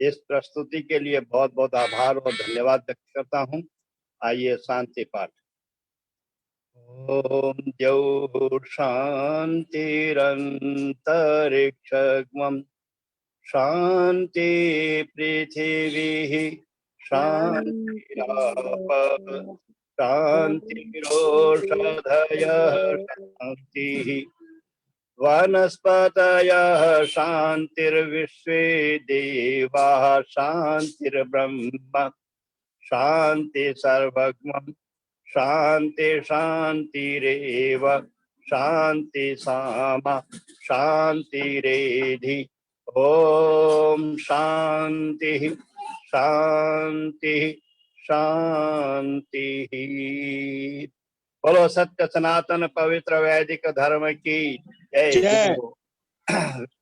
इस प्रस्तुति के लिए बहुत बहुत आभार और धन्यवाद व्यक्त करता हूं। आइए शांति पाठ। ओम द्यौः शान्तिरन्तरिक्षगमं शान्ति पृथिवी शान्तिरापः शान्तिरोषधयः शान्तिः वनस्पतयः शान्तिर्विश्वे देवाः शान्तिर्ब्रह्म शान्ति सर्वगमं शान्ति शान्तिरेव शान्ति सामा शान्तिरेधि। ओम शान्ति शान्ति शान्ति। बोलो सत्य सनातन पवित्र वैदिक धर्म की जय।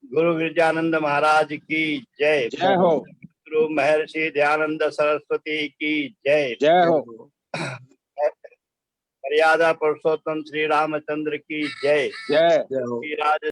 गुरु गिरजानंद महाराज की जय।
जय हो।
गुरु महर्षि दयानंद सरस्वती की जय।
जय हो।
मर्यादा पुरुषोत्तम श्री रामचंद्र की जय।
जय हो।
राज